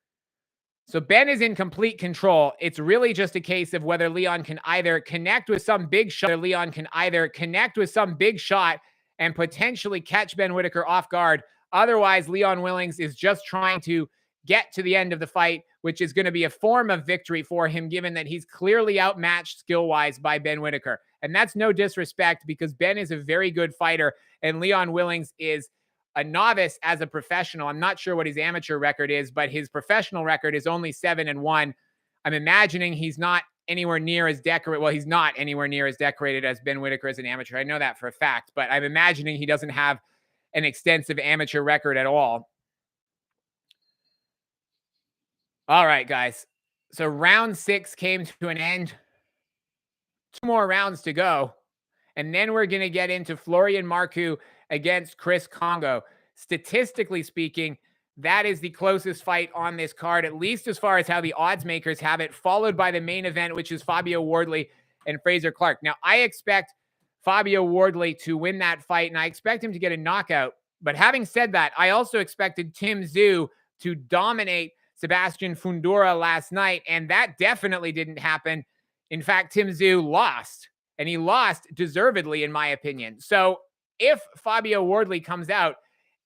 So Ben is in complete control. It's really just a case of whether Leon can either connect with some big shot, and potentially catch Ben Whitaker off guard. Otherwise, Leon Willings is just trying to get to the end of the fight, which is going to be a form of victory for him, given that he's clearly outmatched skill-wise by Ben Whitaker. And that's no disrespect, because Ben is a very good fighter, and Leon Willings is a novice as a professional. I'm not sure what his amateur record is, but his professional record is only 7-1. I'm imagining he's not anywhere near as decorated. Well, he's not anywhere near as decorated as Ben Whitaker as an amateur. I know that for a fact, but I'm imagining he doesn't have an extensive amateur record at all. All right, guys. So round 6 came to an end. 2 more rounds to go. And then we're going to get into Florian Marku against Chris Kongo. Statistically speaking, that is the closest fight on this card, at least as far as how the odds makers have it, followed by the main event, which is Fabio Wardley and Frazer Clarke. Now, I expect Fabio Wardley to win that fight, and I expect him to get a knockout. But having said that, I also expected Tim Tszyu to dominate Sebastian Fundora last night, and that definitely didn't happen. In fact, Tim Tszyu lost, and he lost deservedly, in my opinion. So if Fabio Wardley comes out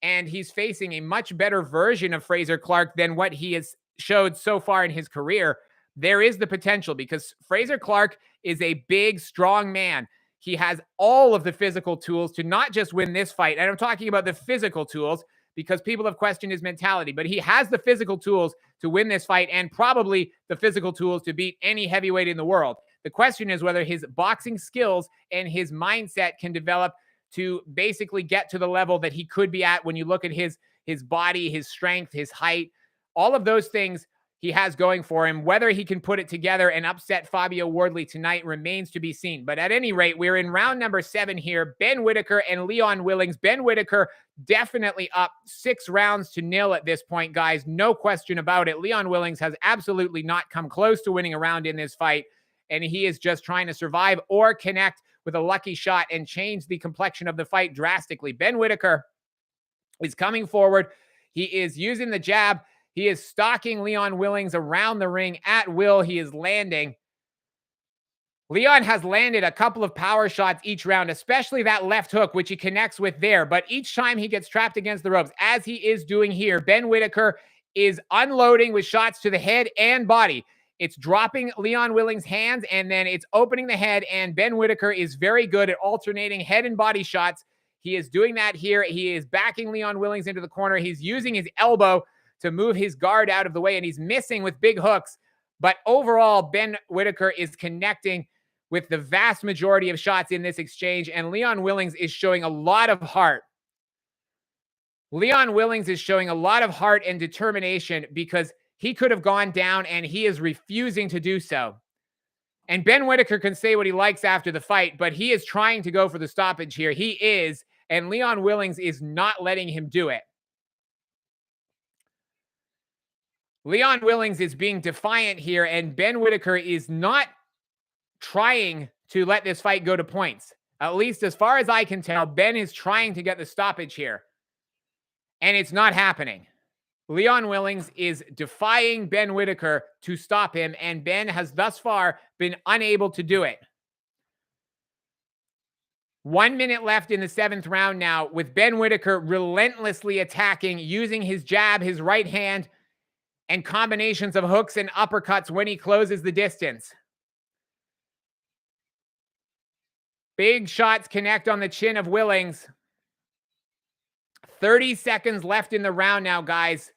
and he's facing a much better version of Frazer Clarke than what he has showed so far in his career, there is the potential, because Frazer Clarke is a big, strong man. He has all of the physical tools to not just win this fight. And I'm talking about the physical tools, because people have questioned his mentality, but he has the physical tools to win this fight, and probably the physical tools to beat any heavyweight in the world. The question is whether his boxing skills and his mindset can develop to basically get to the level that he could be at when you look at his body, his strength, his height, all of those things he has going for him. Whether he can put it together and upset Fabio Wardley tonight remains to be seen. But at any rate, we're in round number 7 here. Ben Whitaker and Leon Willings. Ben Whitaker definitely up 6-0 at this point, guys. No question about it. Leon Willings has absolutely not come close to winning a round in this fight, and he is just trying to survive or connect with a lucky shot and change the complexion of the fight drastically. Ben Whitaker is coming forward. He is using the jab. He is stalking Leon Willings around the ring at will. He is landing. Leon has landed a couple of power shots each round, especially that left hook, which he connects with there. But each time he gets trapped against the ropes, as he is doing here, Ben Whitaker is unloading with shots to the head and body. It's dropping Leon Willings' hands, and then it's opening the head, and Ben Whitaker is very good at alternating head and body shots. He is doing that here. He is backing Leon Willings into the corner. He's using his elbow to move his guard out of the way, and he's missing with big hooks. But overall, Ben Whitaker is connecting with the vast majority of shots in this exchange, and Leon Willings is showing a lot of heart. Leon Willings is showing a lot of heart and determination because he could have gone down, and he is refusing to do so. And Ben Whitaker can say what he likes after the fight, but he is trying to go for the stoppage here. He is, and Leon Willings is not letting him do it. Leon Willings is being defiant here, and Ben Whitaker is not trying to let this fight go to points. At least as far as I can tell, Ben is trying to get the stoppage here, and it's not happening. Leon Willings is defying Ben Whitaker to stop him, and Ben has thus far been unable to do it. 1 minute left in the 7th round now, with Ben Whitaker relentlessly attacking, using his jab, his right hand, and combinations of hooks and uppercuts when he closes the distance. Big shots connect on the chin of Willings. 30 seconds left in the round now, guys.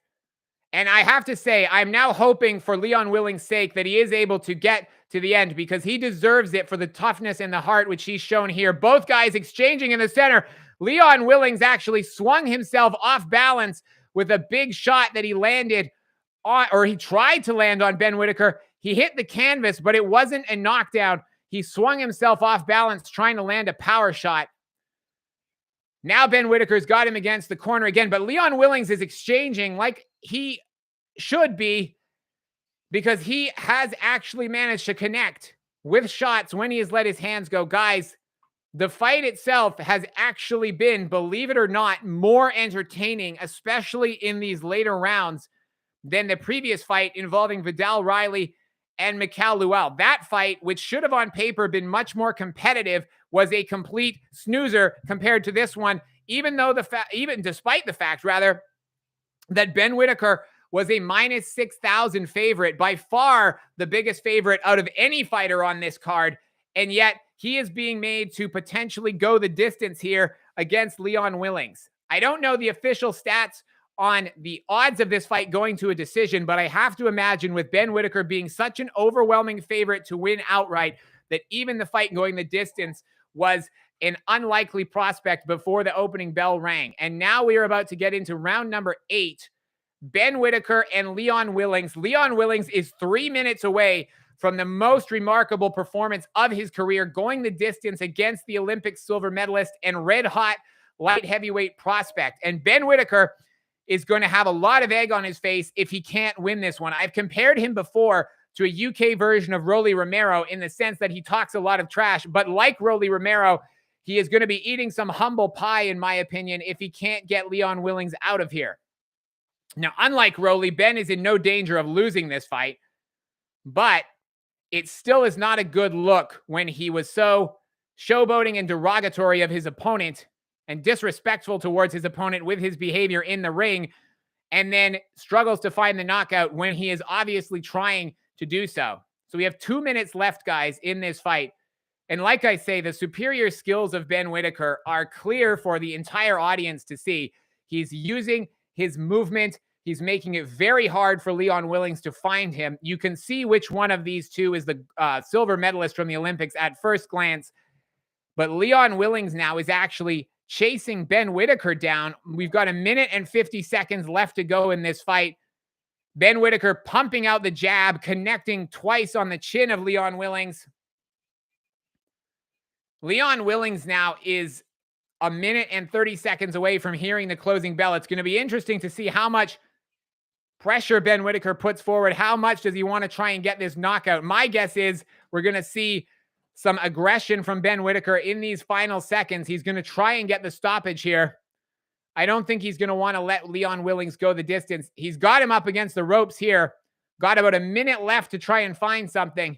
And I have to say, I'm now hoping for Leon Willings' sake that he is able to get to the end, because he deserves it for the toughness and the heart which he's shown here. Both guys exchanging in the center. Leon Willings actually swung himself off balance with a big shot that he landed on, or he tried to land on Ben Whitaker. He hit the canvas, but it wasn't a knockdown. He swung himself off balance trying to land a power shot. Now Ben Whitaker's got him against the corner again, but Leon Willings is exchanging like he should be, because he has actually managed to connect with shots when he has let his hands go. Guys, the fight itself has actually been, believe it or not, more entertaining, especially in these later rounds, than the previous fight involving Viddal Riley and Mikael Lawal. That fight, which should have on paper been much more competitive, was a complete snoozer compared to this one, even though despite the fact that Ben Whitaker was a minus 6,000 favorite, by far the biggest favorite out of any fighter on this card. And yet he is being made to potentially go the distance here against Leon Willings. I don't know the official stats on the odds of this fight going to a decision, but I have to imagine, with Ben Whitaker being such an overwhelming favorite to win outright, that even the fight going the distance was an unlikely prospect before the opening bell rang. And now we are about to get into round number 8. Ben Whitaker and Leon Willings. Leon Willings is 3 minutes away from the most remarkable performance of his career, going the distance against the Olympic silver medalist and red-hot light heavyweight prospect. And Ben Whitaker is going to have a lot of egg on his face if he can't win this one. I've compared him before to a UK version of Rolly Romero in the sense that he talks a lot of trash, but like Rolly Romero, he is going to be eating some humble pie, in my opinion, if he can't get Leon Willings out of here. Now, unlike Rolly, Ben is in no danger of losing this fight, but it still is not a good look when he was so showboating and derogatory of his opponent and disrespectful towards his opponent with his behavior in the ring, and then struggles to find the knockout when he is obviously trying to do so. So we have 2 minutes left, guys, in this fight. And like I say, the superior skills of Ben Whitaker are clear for the entire audience to see. He's using his movement. He's making it very hard for Leon Willings to find him. You can see which one of these two is the silver medalist from the Olympics at first glance. But Leon Willings now is actually chasing Ben Whitaker down. We've got 1 minute and 50 seconds left to go in this fight. Ben Whitaker pumping out the jab, connecting twice on the chin of Leon Willings. Leon Willings now is 1 minute and 30 seconds away from hearing the closing bell. It's going to be interesting to see how much pressure Ben Whitaker puts forward. How much does he want to try and get this knockout? My guess is we're going to see some aggression from Ben Whitaker in these final seconds. He's going to try and get the stoppage here. I don't think he's going to want to let Leon Willings go the distance. He's got him up against the ropes here. Got about 1 minute left to try and find something.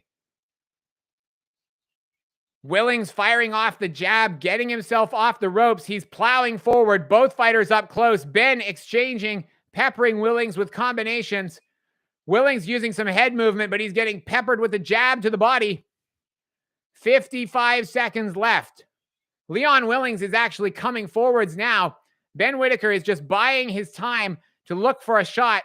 Willings firing off the jab, getting himself off the ropes. He's plowing forward. Both fighters up close. Ben exchanging, peppering Willings with combinations. Willings using some head movement, but he's getting peppered with a jab to the body. 55 seconds left. Leon Willings is actually coming forwards now. Ben Whitaker is just buying his time to look for a shot.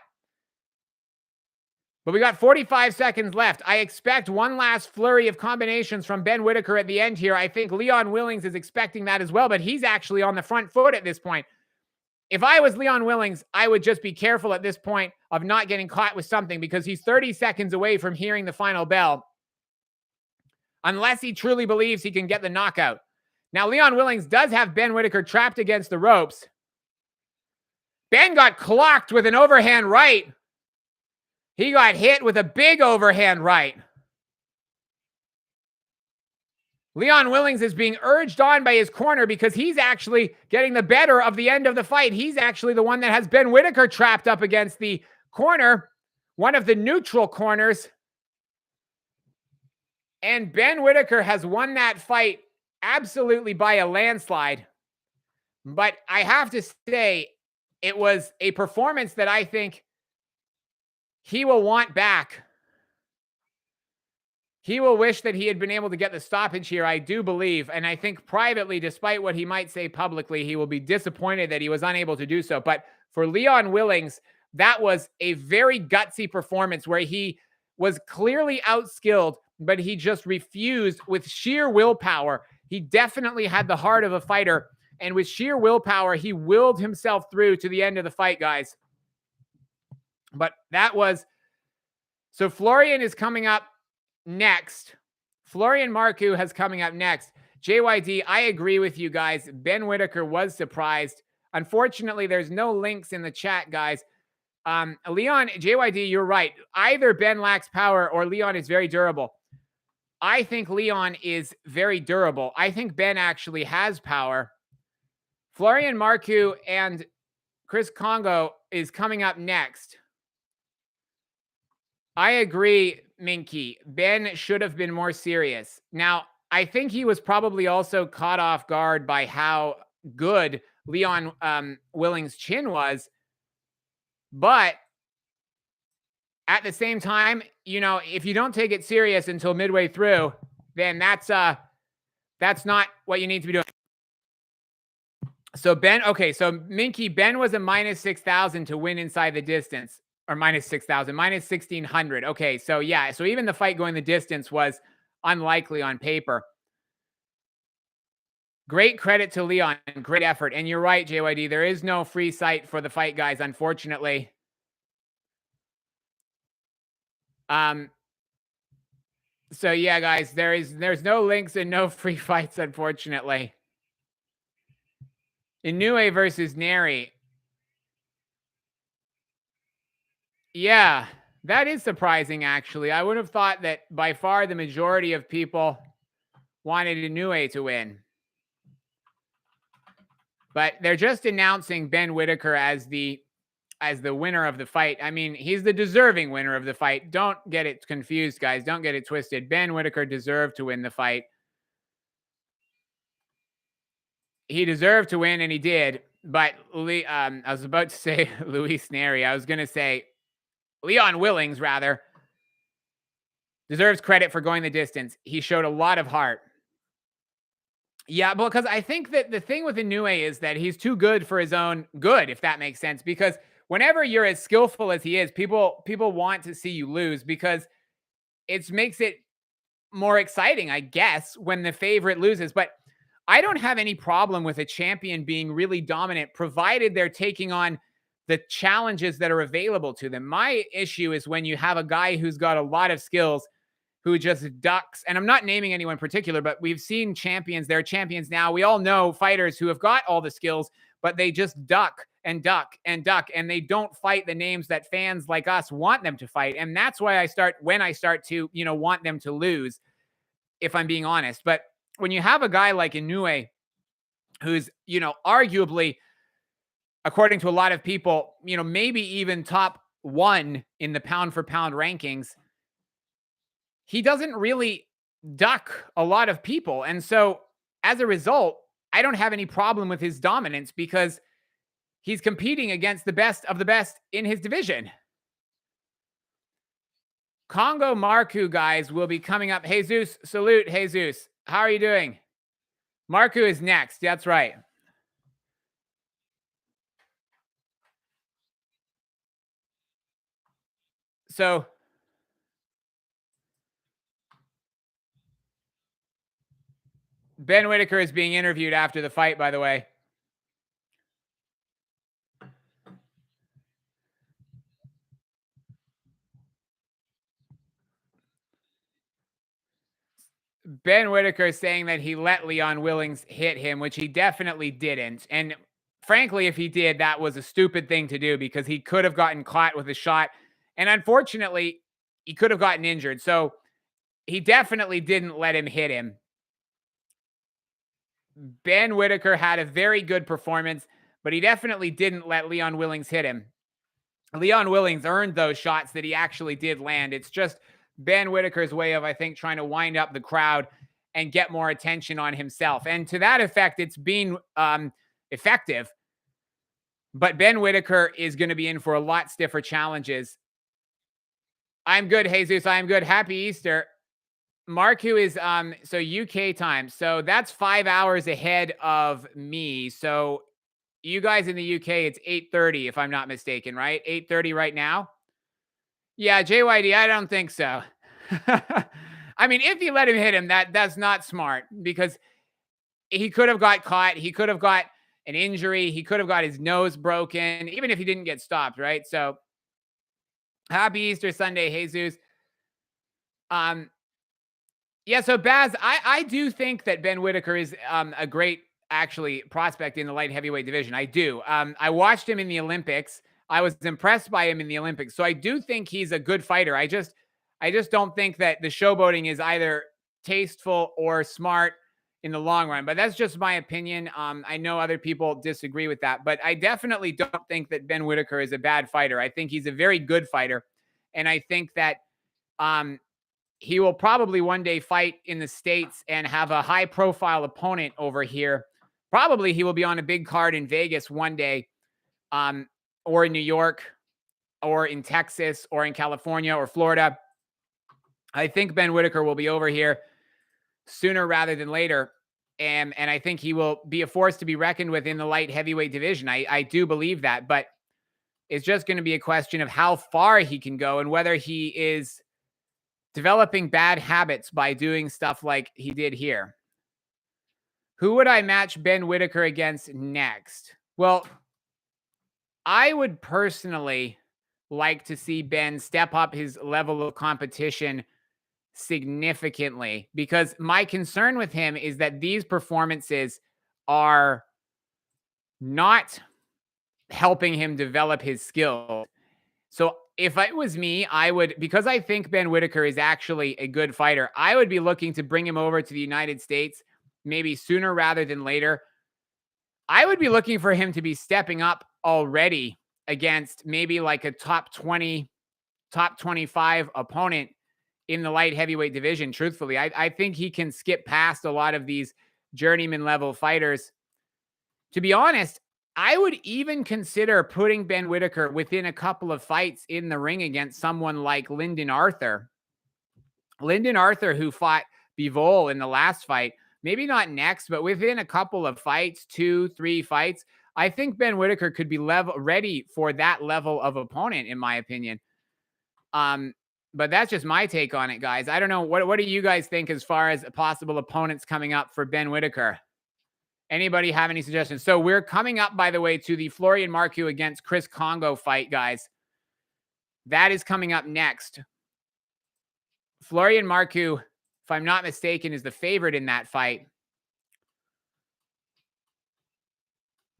But we got 45 seconds left. I expect one last flurry of combinations from Ben Whitaker at the end here. I think Leon Willings is expecting that as well, but he's actually on the front foot at this point. If I was Leon Willings, I would just be careful at this point of not getting caught with something because he's 30 seconds away from hearing the final bell. Unless he truly believes he can get the knockout. Now, Leon Willings does have Ben Whitaker trapped against the ropes. Ben got clocked with an overhand right. He got hit with a big overhand right. Leon Willings is being urged on by his corner because he's actually getting the better of the end of the fight. He's actually the one that has Ben Whitaker trapped up against the corner, one of the neutral corners. And Ben Whitaker has won that fight absolutely by a landslide. But I have to say, it was a performance that I think he will want back. He will wish that he had been able to get the stoppage here, I do believe. And I think privately, despite what he might say publicly, he will be disappointed that he was unable to do so. But for Leon Willings, that was a very gutsy performance where he was clearly outskilled, but he just refused with sheer willpower. He definitely had the heart of a fighter. And with sheer willpower, he willed himself through to the end of the fight, guys. But that was... So Florian is coming up next. Florian Marku has coming up next. JYD, I agree with you guys. Ben Whitaker was surprised. Unfortunately, there's no links in the chat, guys. Leon, JYD, you're right. Either Ben lacks power or Leon is very durable. I think Leon is very durable. I think Ben actually has power. Florian Marku and Chris Kongo is coming up next. I agree, Minky. Ben should have been more serious. Now, I think he was probably also caught off guard by how good Leon Willings' chin was. But at the same time, you know, if you don't take it serious until midway through, then that's not what you need to be doing. So Ben, okay, so Minky, Ben was a minus 6,000 to win inside the distance. Or minus 6,000, minus 1,600. Okay, so yeah, so even the fight going the distance was unlikely on paper. Great credit to Leon. Great effort. And you're right, JYD. There is no free site for the fight, guys, unfortunately. So yeah, guys, there's no links and no free fights, unfortunately. Inoue versus Neri. Yeah, that is surprising, actually. I would have thought that by far the majority of people wanted Inoue to win. But they're just announcing Ben Whitaker as the winner of the fight. I mean, he's the deserving winner of the fight. Don't get it confused, guys. Don't get it twisted. Ben Whitaker deserved to win the fight. He deserved to win, and he did. But I was about to say Luis Neri. I was going to say Leon Willings, rather, deserves credit for going the distance. He showed a lot of heart. Yeah, because I think that the thing with Inoue is that he's too good for his own good, if that makes sense. Because whenever you're as skillful as he is, people want to see you lose because it makes it more exciting, I guess, when the favorite loses. But I don't have any problem with a champion being really dominant, provided they're taking on the challenges that are available to them. My issue is when you have a guy who's got a lot of skills who just ducks, and I'm not naming anyone in particular, but we've seen champions, they're champions now. We all know fighters who have got all the skills, but they just duck and duck and duck, and they don't fight the names that fans like us want them to fight. And that's why I start to, want them to lose, if I'm being honest. But when you have a guy like Inoue, who's, arguably, according to a lot of people, maybe even top 1 in the pound for pound rankings, he doesn't really duck a lot of people. And so as a result, I don't have any problem with his dominance because he's competing against the best of the best in his division. Congo Marku, guys, will be coming up. Jesus, salute, Jesus. How are you doing? Marku is next. That's right. So Ben Whitaker is being interviewed after the fight, by the way. Ben Whitaker is saying that he let Leon Willings hit him, which he definitely didn't. And frankly, if he did, that was a stupid thing to do because he could have gotten caught with a shot. And unfortunately, he could have gotten injured. So he definitely didn't let him hit him. Ben Whitaker had a very good performance, but he definitely didn't let Leon Willings hit him. Leon Willings earned those shots that he actually did land. It's just Ben Whitaker's way of, I think, trying to wind up the crowd and get more attention on himself. And to that effect, it's been effective. But Ben Whitaker is going to be in for a lot stiffer challenges. I'm good, Jesus. I'm good. Happy Easter. Marcu is so UK time. So that's 5 hours ahead of me. So you guys in the UK, it's 8:30 if I'm not mistaken, right? 8:30 right now. Yeah, JYD, I don't think so. I mean, if you let him hit him, that's not smart because he could have got caught. He could have got an injury. He could have got his nose broken, even if he didn't get stopped, right? So happy Easter Sunday, Jesus. Yeah, so Baz, I do think that Ben Whitaker is a great actually prospect in the light heavyweight division. I do. I watched him in the Olympics. I was impressed by him in the Olympics. So I do think he's a good fighter. I just don't think that the showboating is either tasteful or smart in the long run. But that's just my opinion. I know other people disagree with that, but I definitely don't think that Ben Whitaker is a bad fighter. I think he's a very good fighter, and I think that he will probably one day fight in the States and have a high profile opponent over here. Probably he will be on a big card in Vegas one day, or in New York, or in Texas, or in California, or Florida. I think Ben Whitaker will be over here sooner rather than later. And I think he will be a force to be reckoned with in the light heavyweight division. I do believe that, but it's just going to be a question of how far he can go and whether he is developing bad habits by doing stuff like he did here. Who would I match Ben Whitaker against next? Well, I would personally like to see Ben step up his level of competition significantly because my concern with him is that these performances are not helping him develop his skill. So if it was me, I would, because I think Ben Whitaker is actually a good fighter, I would be looking to bring him over to the United States maybe sooner rather than later. I would be looking for him to be stepping up already against maybe like a top 20, top 25 opponent in the light heavyweight division. Truthfully, I think he can skip past a lot of these journeyman level fighters. To be honest, I would even consider putting Ben Whitaker within a couple of fights in the ring against someone like Lyndon Arthur. Lyndon Arthur, who fought Viddal in the last fight, maybe not next, but within a couple of fights, 2-3 fights, I think Ben Whitaker could be ready for that level of opponent, in my opinion. But that's just my take on it, guys. I don't know. What do you guys think as far as possible opponents coming up for Ben Whitaker? Anybody have any suggestions? So we're coming up, by the way, to the Florian Marku against Chris Kongo fight, guys. That is coming up next. Florian Marku, if I'm not mistaken, is the favorite in that fight.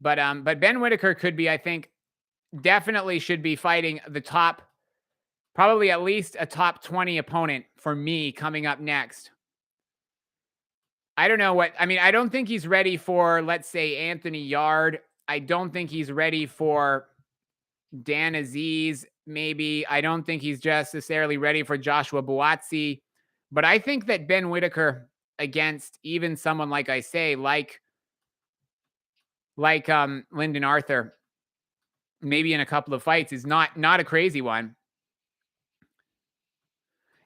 But Ben Whitaker could be, I think, definitely should be fighting the top, probably at least a top 20 opponent for me coming up next. I don't know what, I mean, I don't think he's ready for, let's say, Anthony Yard. I don't think he's ready for Dan Aziz, maybe. I don't think he's necessarily ready for Joshua Buatsi. But I think that Ben Whitaker against even someone like I say, like Lyndon Arthur, maybe in a couple of fights, is not a crazy one.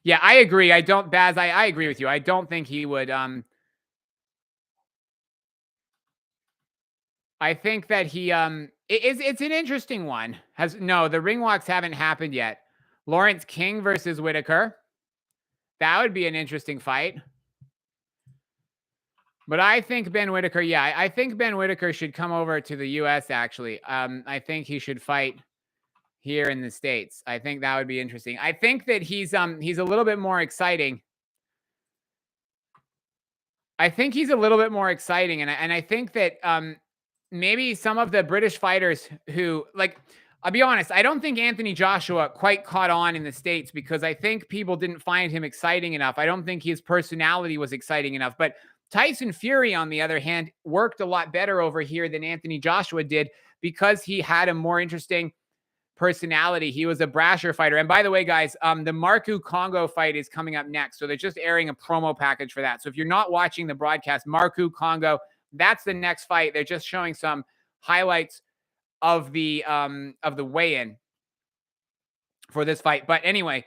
Yeah, I agree. I don't, Baz, I agree with you. I don't think he would, I think that he, it's an interesting one. No, the ring walks haven't happened yet. Lawrence King versus Whitaker. That would be an interesting fight. But I think Ben Whitaker, yeah, I think Ben Whitaker should come over to the US actually. I think he should fight here in the States. I think that would be interesting. I think that he's a little bit more exciting. I think he's a little bit more exciting, and I think that maybe some of the British fighters who, like, I'll be honest, I don't think Anthony Joshua quite caught on in the States because I think people didn't find him exciting enough. I don't think his personality was exciting enough. But Tyson Fury, on the other hand, worked a lot better over here than Anthony Joshua did because he had a more interesting personality. He was a brasher fighter. And by the way, guys, the Marcu Congo fight is coming up next. So they're just airing a promo package for that. So if you're not watching the broadcast, Marcu Congo, that's the next fight. They're just showing some highlights of the weigh-in for this fight. But anyway,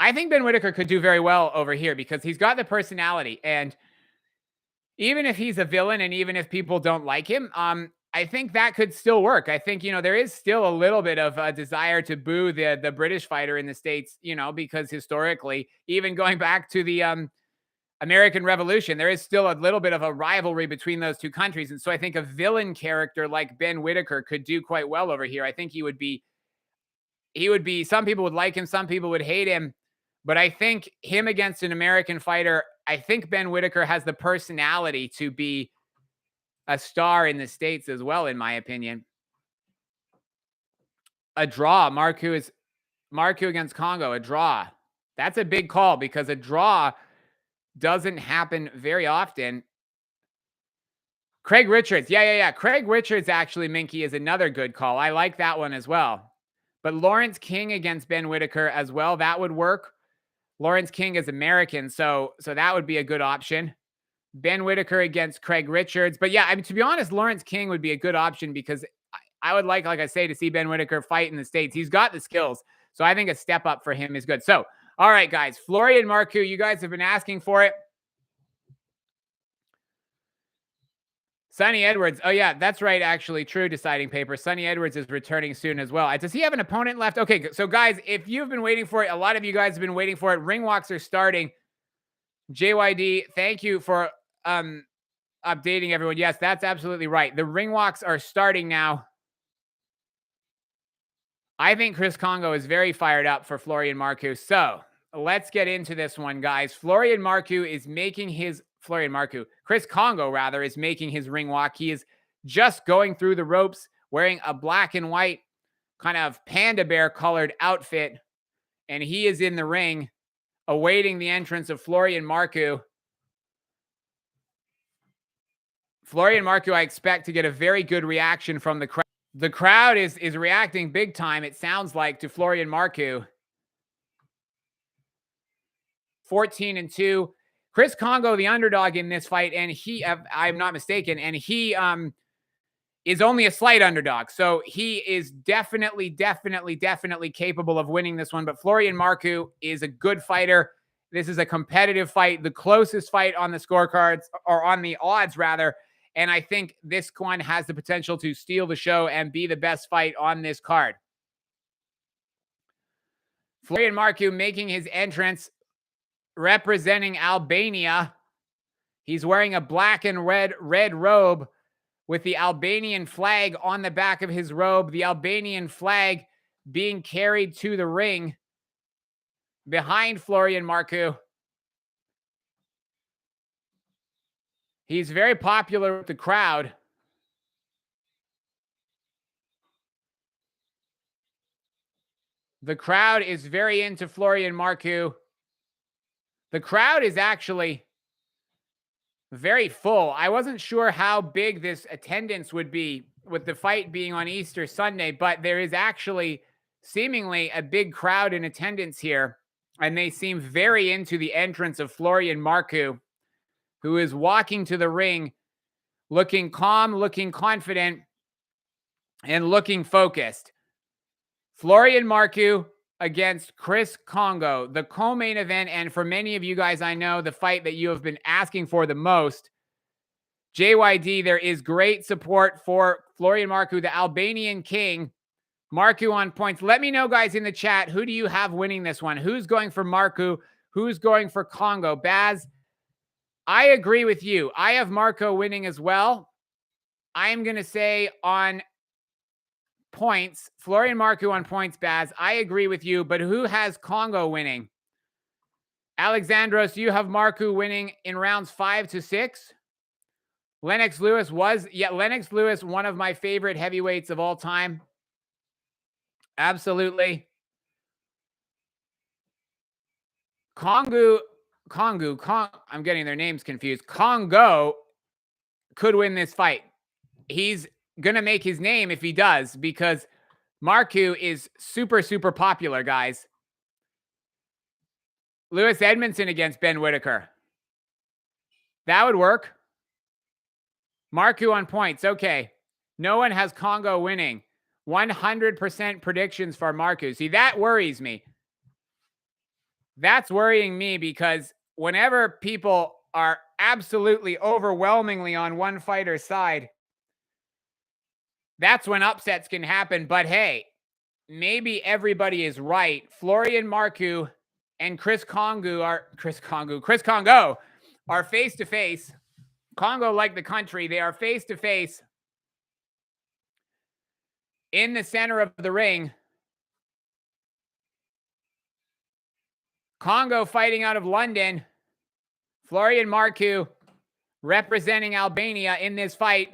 I think Ben Whitaker could do very well over here because he's got the personality. And even if he's a villain and even if people don't like him, I think that could still work. I think, there is still a little bit of a desire to boo the British fighter in the States, because historically, even going back to the American Revolution, there is still a little bit of a rivalry between those two countries. And so I think a villain character like Ben Whitaker could do quite well over here. I think he would be, some people would like him, some people would hate him. But I think him against an American fighter, I think Ben Whitaker has the personality to be a star in the States as well, in my opinion. A draw. Marcu against Congo, a draw. That's a big call because a draw doesn't happen very often. Craig Richards. Yeah. Craig Richards, actually, Minky, is another good call. I like that one as well. But Lawrence King against Ben Whitaker as well, that would work. Lawrence King is American, so that would be a good option. Ben Whitaker against Craig Richards. But yeah, I mean, to be honest, Lawrence King would be a good option because I would like I say, to see Ben Whitaker fight in the States. He's got the skills. So I think a step up for him is good. So, all right, guys. Florian Marku, you guys have been asking for it. Sonny Edwards. Oh, yeah, that's right, actually. True deciding paper. Sonny Edwards is returning soon as well. Does he have an opponent left? Okay, so guys, if you've been waiting for it, a lot of you guys have been waiting for it. Ring walks are starting. JYD, thank you for updating everyone. Yes, that's absolutely right. The ring walks are starting now. I think Chris Kongo is very fired up for Florian Marku. So let's get into this one, guys. Chris Kongo, rather, is making his ring walk. He is just going through the ropes wearing a black and white kind of panda bear colored outfit. And he is in the ring awaiting the entrance of Florian Marku. Florian Marku, I expect to get a very good reaction from the crowd. The crowd is reacting big time, it sounds like, to Florian Marku. 14-2. Chris Kongo, the underdog in this fight, and he, I'm not mistaken, and he is only a slight underdog. So he is definitely capable of winning this one. But Florian Marku is a good fighter. This is a competitive fight, the closest fight on the scorecards, or on the odds, rather. And I think this one has the potential to steal the show and be the best fight on this card. Florian Marku making his entrance, representing Albania. He's wearing a black and red robe with the Albanian flag on the back of his robe. The Albanian flag being carried to the ring behind Florian Marku. He's very popular with the crowd. The crowd is very into Florian Marku. The crowd is actually very full. I wasn't sure how big this attendance would be with the fight being on Easter Sunday, but there is actually seemingly a big crowd in attendance here, and they seem very into the entrance of Florian Marku, who is walking to the ring, looking calm, looking confident, and looking focused. Florian Marku against Chris Kongo, the co-main event, and for many of you guys, I know the fight that you have been asking for the most. JYD, there is great support for Florian Marku, the Albanian king. Marku on points. Let me know, guys, in the chat, who do you have winning this one? Who's going for Marku? Who's going for Kongo? Baz, I agree with you. I have Marku winning as well. I am going to say on points, Florian Marku on points, Baz. I agree with you, but who has Kongo winning? Alexandros, you have Marku winning in rounds 5 to 6. Lennox Lewis, one of my favorite heavyweights of all time. Absolutely. I'm getting their names confused. Kongo could win this fight. He's going to make his name if he does, because Marku is super, super popular, guys. Lewis Edmondson against Ben Whitaker. That would work. Marku on points. Okay. No one has Kongo winning. 100% predictions for Marku. See, that worries me. That's worrying me, because whenever people are absolutely overwhelmingly on one fighter's side, that's when upsets can happen. But hey, maybe everybody is right. Florian Marku and Chris Kongo are face to face. Congo, like the country, they are face to face in the center of the ring. Kongo fighting out of London. Florian Marku representing Albania in this fight.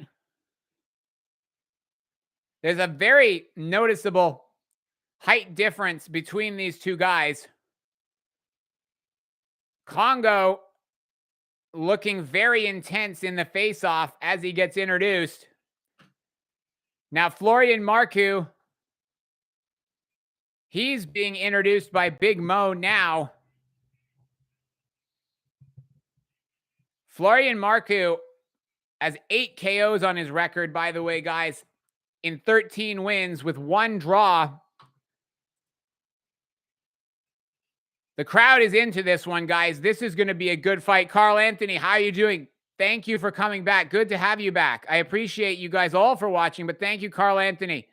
There's a very noticeable height difference between these two guys. Kongo looking very intense in the face-off as he gets introduced. Now, Florian Marku, he's being introduced by Big Mo now. Florian Marku has 8 KOs on his record, by the way, guys, in 13 wins with 1 draw. The crowd is into this one, guys. This is going to be a good fight. Carl Anthony, how are you doing? Thank you for coming back. Good to have you back. I appreciate you guys all for watching, but thank you, Carl Anthony.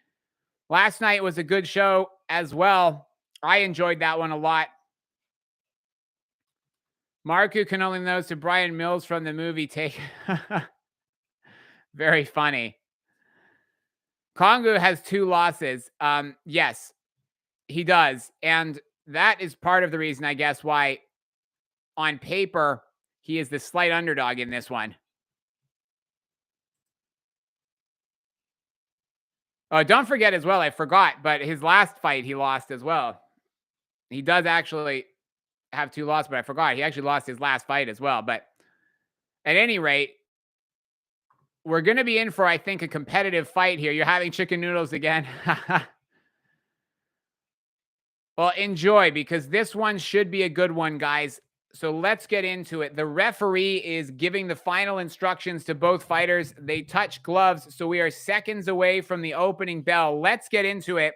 Last night was a good show as well. I enjoyed that one a lot. Marku can only lose to Brian Mills from the movie Take. Very funny. Kongo has 2 losses. Yes, he does. And that is part of the reason, I guess, why on paper he is the slight underdog in this one. Oh, don't forget as well, I forgot, but his last fight he lost as well. He does actually have 2 losses, but I forgot. He actually lost his last fight as well. But at any rate, we're going to be in for, I think, a competitive fight here. You're having chicken noodles again. Well, enjoy, because this one should be a good one, guys. So let's get into it. The referee is giving the final instructions to both fighters. They touch gloves, so we are seconds away from the opening bell. Let's get into it.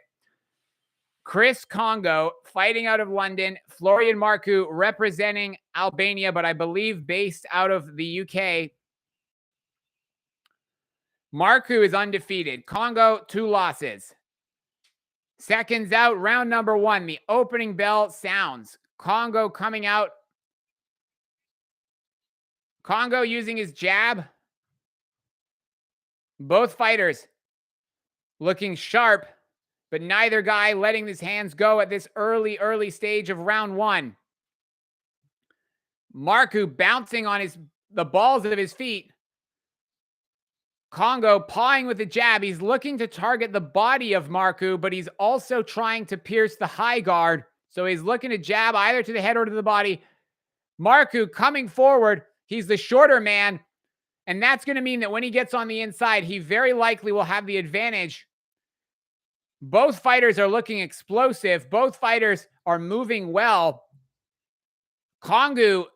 Chris Kongo fighting out of London. Florian Marku representing Albania, but I believe based out of the UK. Marku is undefeated. Kongo, 2 losses. Seconds out, round number 1. The opening bell sounds. Kongo coming out. Kongo using his jab. Both fighters looking sharp, but neither guy letting his hands go at this early stage of round 1. Marku bouncing on the balls of his feet. Kongo pawing with the jab. He's looking to target the body of Marku, but he's also trying to pierce the high guard. So he's looking to jab either to the head or to the body. Marku coming forward. He's the shorter man, and that's going to mean that when he gets on the inside, he very likely will have the advantage. Both fighters are looking explosive. Both fighters are moving well. Kongo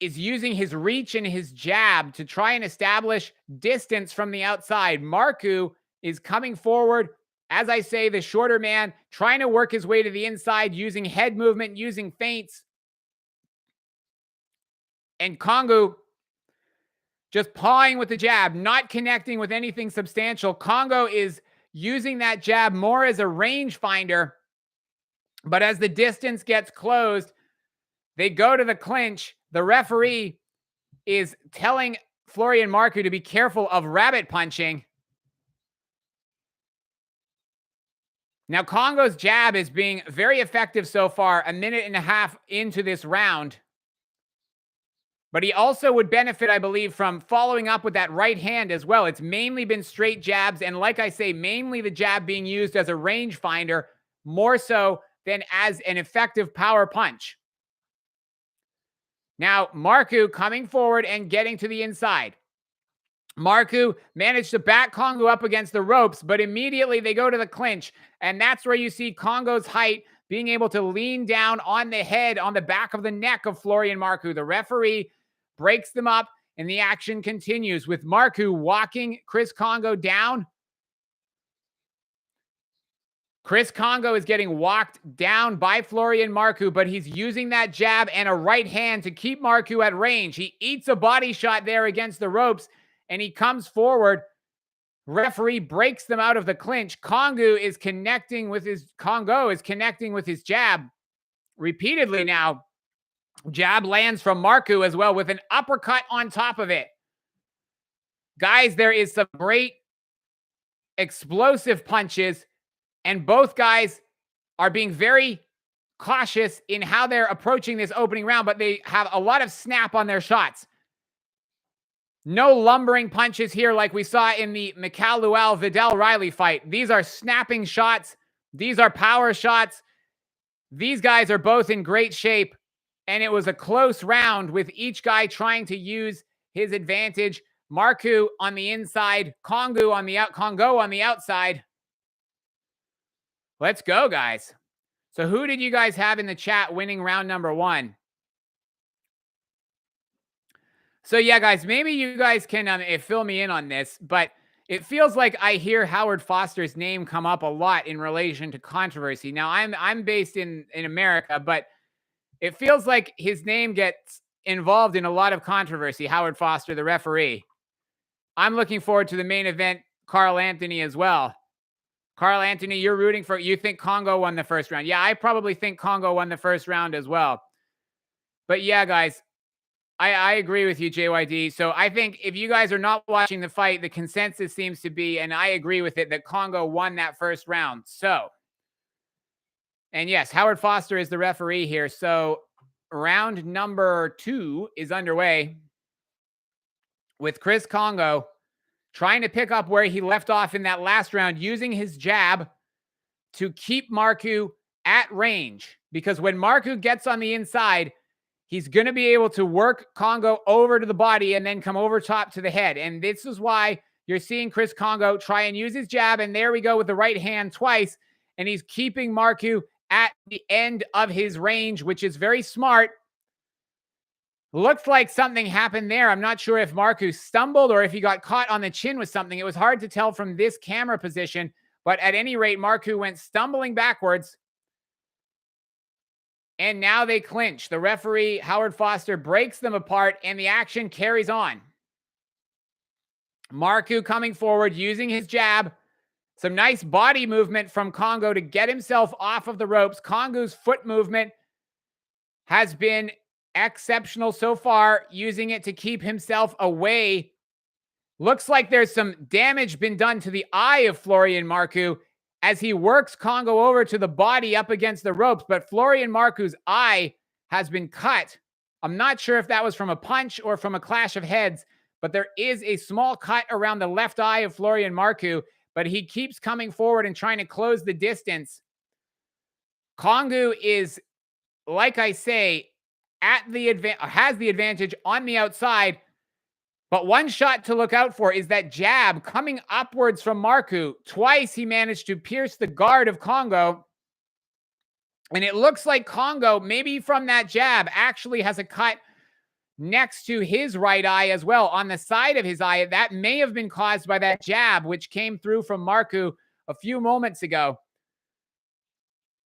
is using his reach and his jab to try and establish distance from the outside. Marku is coming forward As I say, the shorter man trying to work his way to the inside using head movement, using feints. And Kongo just pawing with the jab, not connecting with anything substantial. Kongo is using that jab more as a range finder. But as the distance gets closed, they go to the clinch. The referee is telling Florian Marku to be careful of rabbit punching. Now, Kongo's jab is being very effective so far, a minute and a half into this round. But he also would benefit, I believe, from following up with that right hand as well. It's mainly been straight jabs. And like I say, mainly the jab being used as a range finder, more so than as an effective power punch. Now, Marku coming forward and getting to the inside. Marku managed to back Kongo up against the ropes, but immediately they go to the clinch. And that's where you see Kongo's height being able to lean down on the head, on the back of the neck of Florian Marku. The referee breaks them up, and the action continues with Marku walking Chris Kongo down. Chris Kongo is getting walked down by Florian Marku, but he's using that jab and a right hand to keep Marku at range. He eats a body shot there against the ropes, and he comes forward. Referee breaks them out of the clinch. Kongo is connecting with his jab repeatedly now. Jab lands from Marku as well with an uppercut on top of it. Guys, there is some great explosive punches, and both guys are being very cautious in how they're approaching this opening round, but they have a lot of snap on their shots. No lumbering punches here like we saw in the Mikael Lawal Viddal Riley fight. These are snapping shots. These are power shots. These guys are both in great shape. And it was a close round with each guy trying to use his advantage. Marku on the inside, Kongo on the outside. Let's go, guys. So who did you guys have in the chat winning round number 1? So yeah, guys, maybe you guys can fill me in on this, but it feels like I hear Howard Foster's name come up a lot in relation to controversy. Now, I'm based in America, but it feels like his name gets involved in a lot of controversy, Howard Foster, the referee. I'm looking forward to the main event, Carl Anthony as well. Carl Anthony, you're rooting for, you think Kongo won the first round. Yeah, I probably think Kongo won the first round as well. But yeah, guys, I agree with you, JYD. So I think if you guys are not watching the fight, the consensus seems to be, and I agree with it, that Kongo won that first round. So, and yes, Howard Foster is the referee here. So round number 2 is underway with Chris Kongo trying to pick up where he left off in that last round, using his jab to keep Marku at range. Because when Marku gets on the inside, he's going to be able to work Kongo over to the body and then come over top to the head. And this is why you're seeing Chris Kongo try and use his jab. And there we go with the right hand twice. And he's keeping Marku at the end of his range, which is very smart. Looks like something happened there. I'm not sure if Marku stumbled or if he got caught on the chin with something. It was hard to tell from this camera position. But at any rate, Marku went stumbling backwards. And now they clinch. The referee, Howard Foster, breaks them apart, and the action carries on. Marku coming forward, using his jab. Some nice body movement from Kongo to get himself off of the ropes. Kongo's foot movement has been exceptional so far, using it to keep himself away. Looks like there's some damage been done to the eye of Florian Marku as he works Kongo over to the body up against the ropes, but Florian Marku's eye has been cut. I'm not sure if that was from a punch or from a clash of heads, but there is a small cut around the left eye of Florian Marku, but he keeps coming forward and trying to close the distance. Kongo is, like I say, has the advantage on the outside. But one shot to look out for is that jab coming upwards from Marku. Twice he managed to pierce the guard of Kongo. And it looks like Kongo, maybe from that jab, actually has a cut next to his right eye as well, on the side of his eye. That may have been caused by that jab, which came through from Marku. a few moments ago.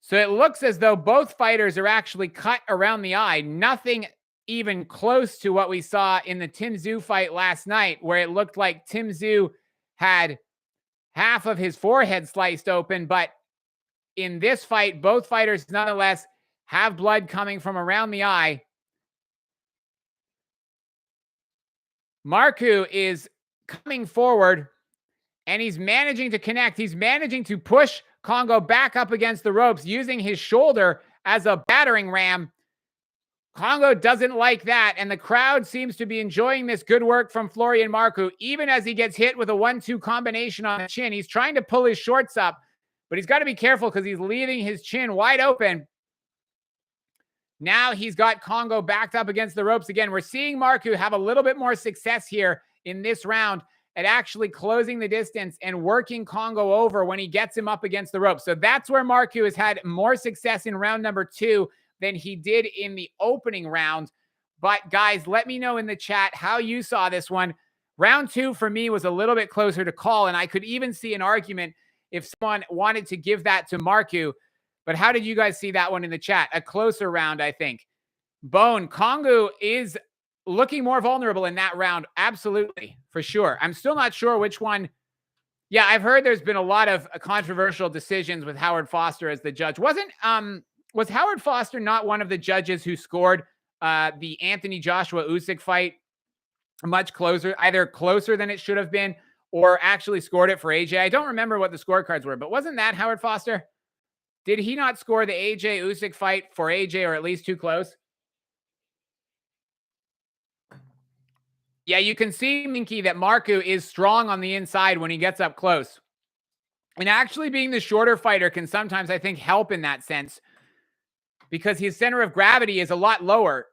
So it looks as though both fighters are actually cut around the eye. Nothing even close to what we saw in the Tim Tszyu fight last night, where it looked like Tim Tszyu had half of his forehead sliced open. But in this fight, both fighters nonetheless have blood coming from around the eye. Marku is coming forward, and he's managing to connect. He's managing to push Kongo back up against the ropes using his shoulder as a battering ram. Kongo doesn't like that, and the crowd seems to be enjoying this good work from Florian Marku. Even as he gets hit with a 1-2 combination on the chin, he's trying to pull his shorts up, but he's got to be careful because he's leaving his chin wide open. Now he's got Kongo backed up against the ropes again. We're seeing Marku have a little bit more success here in this round at actually closing the distance and working Kongo over when he gets him up against the ropes. So that's where Marku has had more success in round number 2 than he did in the opening round. But guys, let me know in the chat how you saw this one. Round 2 for me was a little bit closer to call, and I could even see an argument if someone wanted to give that to Marku. But how did you guys see that one in the chat? A closer round, I think. Bone, Kongo is looking more vulnerable in that round. Absolutely, for sure. I'm still not sure which one. Yeah, I've heard there's been a lot of controversial decisions with Howard Foster as the judge. Was Howard Foster not one of the judges who scored the Anthony Joshua Usyk fight much closer, either closer than it should have been or actually scored it for AJ? I don't remember what the scorecards were, but wasn't that Howard Foster? Did he not score the AJ Usyk fight for AJ, or at least too close? Yeah, you can see, Minky, that Marku is strong on the inside when he gets up close. And actually being the shorter fighter can sometimes, I think, help in that sense because his center of gravity is a lot lower.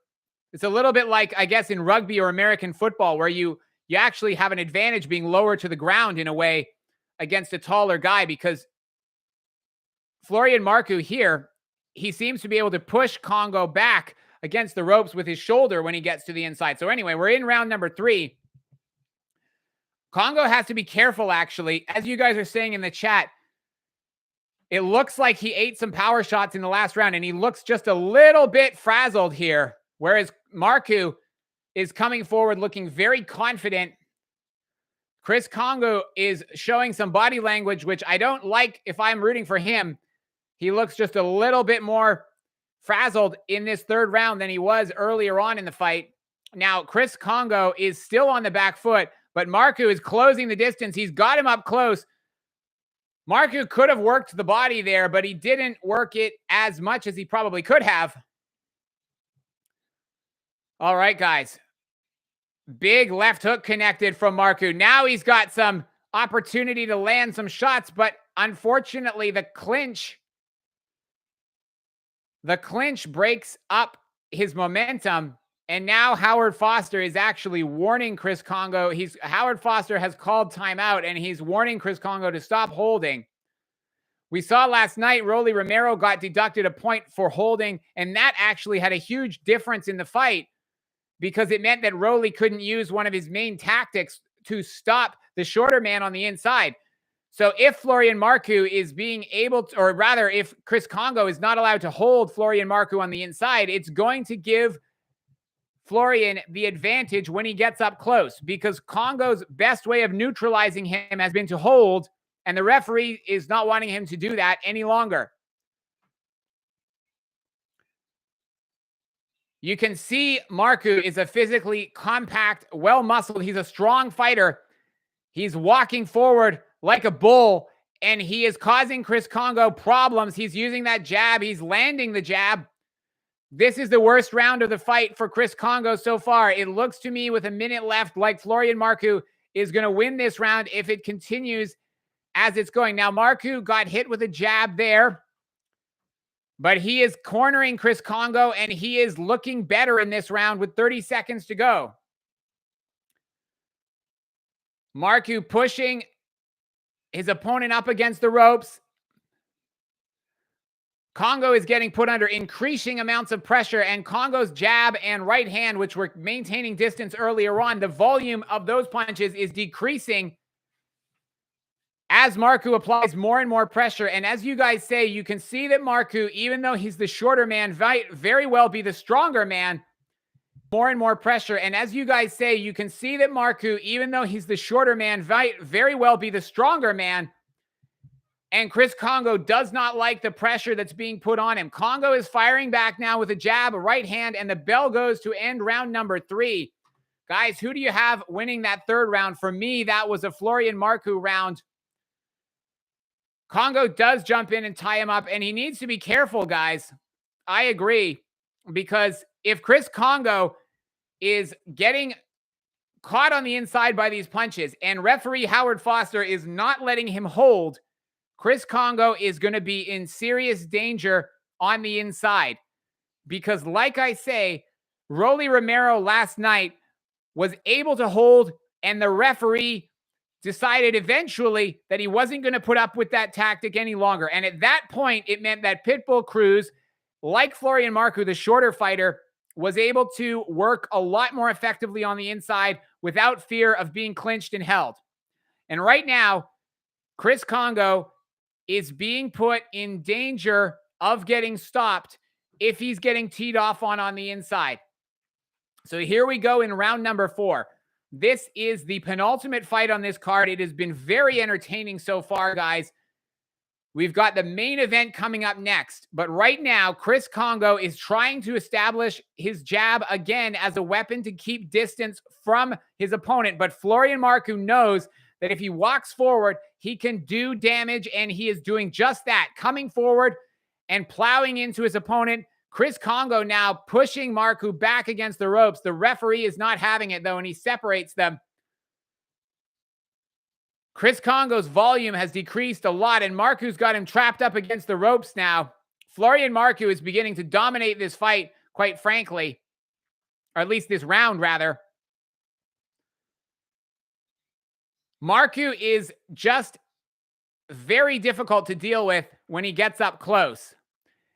It's a little bit like, I guess, in rugby or American football where you actually have an advantage being lower to the ground in a way against a taller guy, because Florian Marku here, he seems to be able to push Kongo back against the ropes with his shoulder when he gets to the inside. So anyway, we're in round number 3. Kongo has to be careful, actually. As you guys are saying in the chat, it looks like he ate some power shots in the last round, and he looks just a little bit frazzled here, whereas Marku is coming forward looking very confident. Chris Kongo is showing some body language, which I don't like if I'm rooting for him. He looks just a little bit more frazzled in this third round than he was earlier on in the fight. Now, Chris Kongo is still on the back foot, but Marku is closing the distance. He's got him up close. Marku could have worked the body there, but he didn't work it as much as he probably could have. All right, guys. Big left hook connected from Marku. Now he's got some opportunity to land some shots, but unfortunately the clinch breaks up his momentum, and now Howard Foster is actually warning Chris Kongo. Howard Foster has called timeout, and he's warning Chris Kongo to stop holding. We saw last night Rolly Romero got deducted a point for holding, and that actually had a huge difference in the fight because it meant that Rolly couldn't use one of his main tactics to stop the shorter man on the inside. So if Florian Marku is being able to, or rather if Chris Kongo is not allowed to hold Florian Marku on the inside, it's going to give Florian the advantage when he gets up close, because Kongo's best way of neutralizing him has been to hold, and the referee is not wanting him to do that any longer. You can see Marku is a physically compact, well-muscled. He's a strong fighter. He's walking forward like a bull, and he is causing Chris Kongo problems. He's using that jab. He's landing the jab. This is the worst round of the fight for Chris Kongo so far. It looks to me with a minute left like Florian Marku is going to win this round if it continues as it's going. Now, Marku got hit with a jab there, but he is cornering Chris Kongo, and he is looking better in this round with 30 seconds to go. Marku pushing his opponent up against the ropes. Kongo is getting put under increasing amounts of pressure, and Kongo's jab and right hand, which were maintaining distance earlier on, the volume of those punches is decreasing as Marcu applies more and more pressure. And as you guys say, you can see that Marcu, even though he's the shorter man, might very well be the stronger man. More and more pressure. And as you guys say, you can see that Marcu, even though he's the shorter man, might very well be the stronger man. And Chris Kongo does not like the pressure that's being put on him. Kongo is firing back now with a jab, a right hand, and the bell goes to end round number 3. Guys, who do you have winning that third round? For me, that was a Florian Marku round. Kongo does jump in and tie him up, and he needs to be careful, guys. I agree, because if Chris Kongo is getting caught on the inside by these punches and referee Howard Foster is not letting him hold, Chris Kongo is going to be in serious danger on the inside. Because like I say, Rolly Romero last night was able to hold, and the referee decided eventually that he wasn't going to put up with that tactic any longer. And at that point, it meant that Pitbull Cruz, like Florian Marku, the shorter fighter, was able to work a lot more effectively on the inside without fear of being clinched and held. And right now, Chris Kongo is being put in danger of getting stopped if he's getting teed off on the inside. So here we go in round number 4. This is the penultimate fight on this card. It has been very entertaining so far, guys. We've got the main event coming up next. But right now, Chris Kongo is trying to establish his jab again as a weapon to keep distance from his opponent. But Florian Marku knows that if he walks forward, he can do damage, and he is doing just that, coming forward and plowing into his opponent. Chris Kongo now pushing Marku back against the ropes. The referee is not having it, though, and he separates them. Chris Kongo's volume has decreased a lot, and Marku's got him trapped up against the ropes now. Florian Marku is beginning to dominate this fight, quite frankly, or at least this round, rather. Marku is just very difficult to deal with when he gets up close.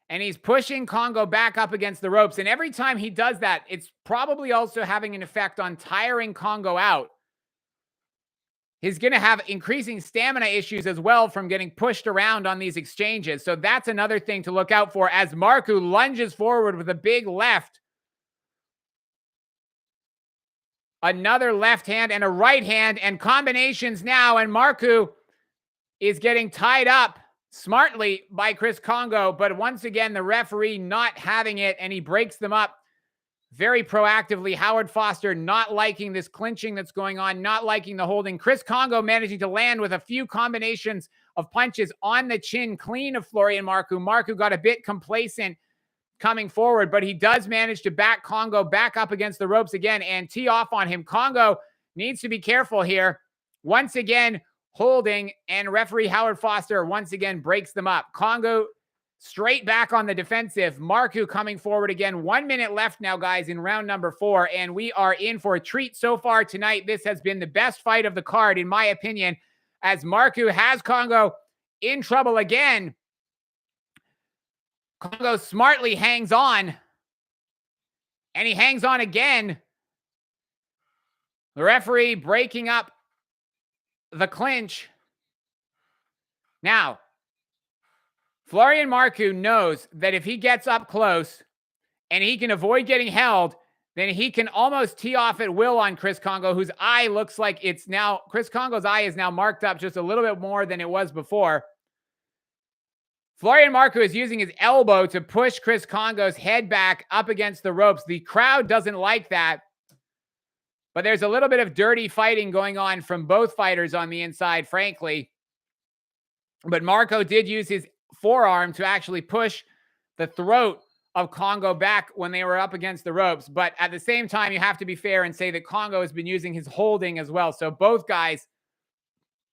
And he's pushing Kongo back up against the ropes. And every time he does that, it's probably also having an effect on tiring Kongo out. He's going to have increasing stamina issues as well from getting pushed around on these exchanges. So that's another thing to look out for as Marku lunges forward with a big left. Another left hand and a right hand and combinations now. And Marku is getting tied up smartly by Chris Kongo. But once again, the referee not having it, and he breaks them up very proactively. Howard Foster not liking this clinching that's going on, not liking the holding. Chris Kongo managing to land with a few combinations of punches on the chin, clean of Florian Marku. Marku got a bit complacent coming forward, but he does manage to back Kongo back up against the ropes again and tee off on him. Kongo needs to be careful here. Once again, holding, and referee Howard Foster once again breaks them up. Kongo straight back on the defensive. Marku coming forward again. 1 minute left now, guys, in round number 4, and we are in for a treat so far tonight. This has been the best fight of the card, in my opinion, as Marku has Kongo in trouble again. Kongo smartly hangs on, and he hangs on again. The referee breaking up the clinch. Now, Florian Marku knows that if he gets up close and he can avoid getting held, then he can almost tee off at will on Chris Kongo, whose eye looks like it's now, Chris Kongo's eye is now marked up just a little bit more than it was before. Florian Marku is using his elbow to push Chris Kongo's head back up against the ropes. The crowd doesn't like that, but there's a little bit of dirty fighting going on from both fighters on the inside, frankly. But Marku did use his forearm to actually push the throat of Kongo back when they were up against the ropes. But at the same time, you have to be fair and say that Kongo has been using his holding as well. So both guys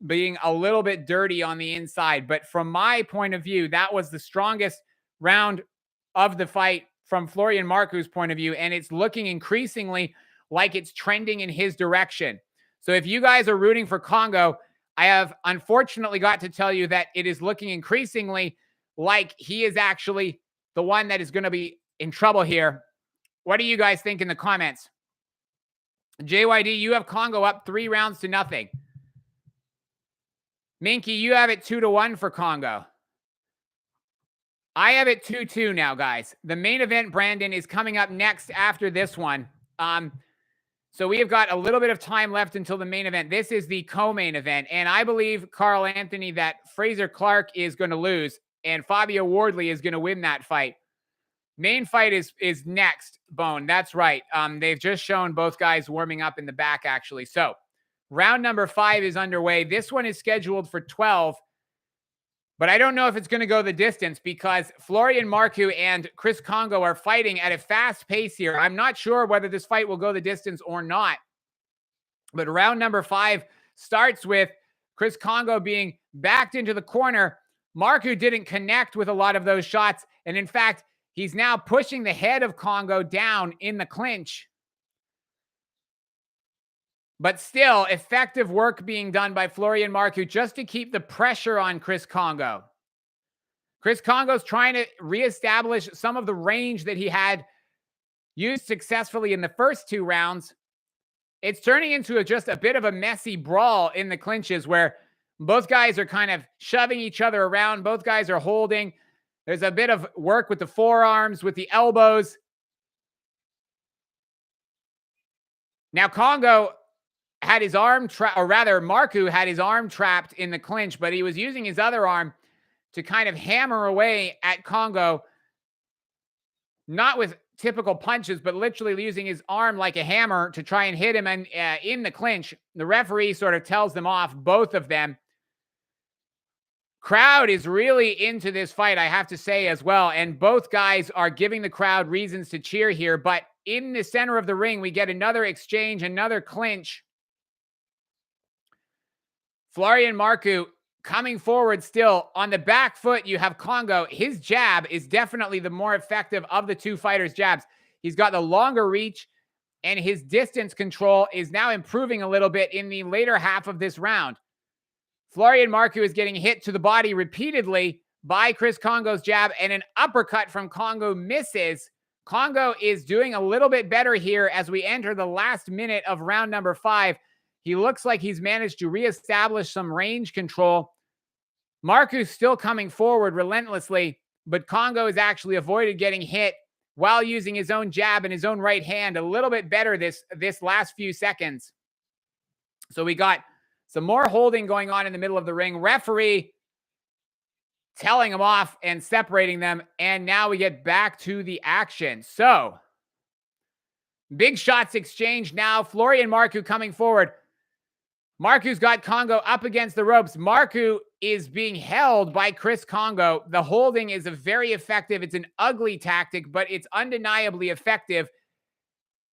being a little bit dirty on the inside. But from my point of view, that was the strongest round of the fight from Florian Marku's point of view. And it's looking increasingly like it's trending in his direction. So if you guys are rooting for Kongo, I have unfortunately got to tell you that it is looking increasingly like he is actually the one that is going to be in trouble here. What do you guys think in the comments? JYD, you have Kongo up 3 rounds to nothing. Minky, you have it 2-1 for Congo. I have it 2-2 now, guys. The main event, Brandon, is coming up next after this one. So we have got a little bit of time left until the main event. This is the co-main event, and I believe, Carl Anthony, that Frazer Clarke is going to lose, and Fabio Wardley is going to win that fight. Main fight is next, Bone. That's right. They've just shown both guys warming up in the back, actually. So round number 5 is underway. This one is scheduled for 12. But I don't know if it's going to go the distance because Florian Marku and Chris Kongo are fighting at a fast pace here. I'm not sure whether this fight will go the distance or not. But round number 5 starts with Chris Kongo being backed into the corner. Marku didn't connect with a lot of those shots. And in fact, he's now pushing the head of Kongo down in the clinch. But still, effective work being done by Florian Marku just to keep the pressure on Chris Kongo. Chris Kongo's trying to reestablish some of the range that he had used successfully in the first 2 rounds. It's turning into just a bit of a messy brawl in the clinches where both guys are kind of shoving each other around. Both guys are holding. There's a bit of work with the forearms, with the elbows. Now, Kongo had his arm trapped, or rather, Marku had his arm trapped in the clinch, but he was using his other arm to kind of hammer away at Kongo, not with typical punches, but literally using his arm like a hammer to try and hit him in the clinch. The referee sort of tells them off, both of them. Crowd is really into this fight, I have to say, as well, and both guys are giving the crowd reasons to cheer here, but in the center of the ring, we get another exchange, another clinch. Florian Marku coming forward still. On the back foot, you have Kongo. His jab is definitely the more effective of the 2 fighters' jabs. He's got the longer reach, and his distance control is now improving a little bit in the later half of this round. Florian Marku is getting hit to the body repeatedly by Chris Kongo's jab, and an uppercut from Kongo misses. Kongo is doing a little bit better here as we enter the last minute of round number 5. He looks like he's managed to reestablish some range control. Marku's still coming forward relentlessly, but Kongo has actually avoided getting hit while using his own jab and his own right hand a little bit better this last few seconds. So we got some more holding going on in the middle of the ring. Referee telling them off and separating them. And now we get back to the action. So big shots exchanged now. Florian Marku coming forward. Marku's got Kongo up against the ropes. Marku is being held by Chris Kongo. The holding is a very effective. It's an ugly tactic, but it's undeniably effective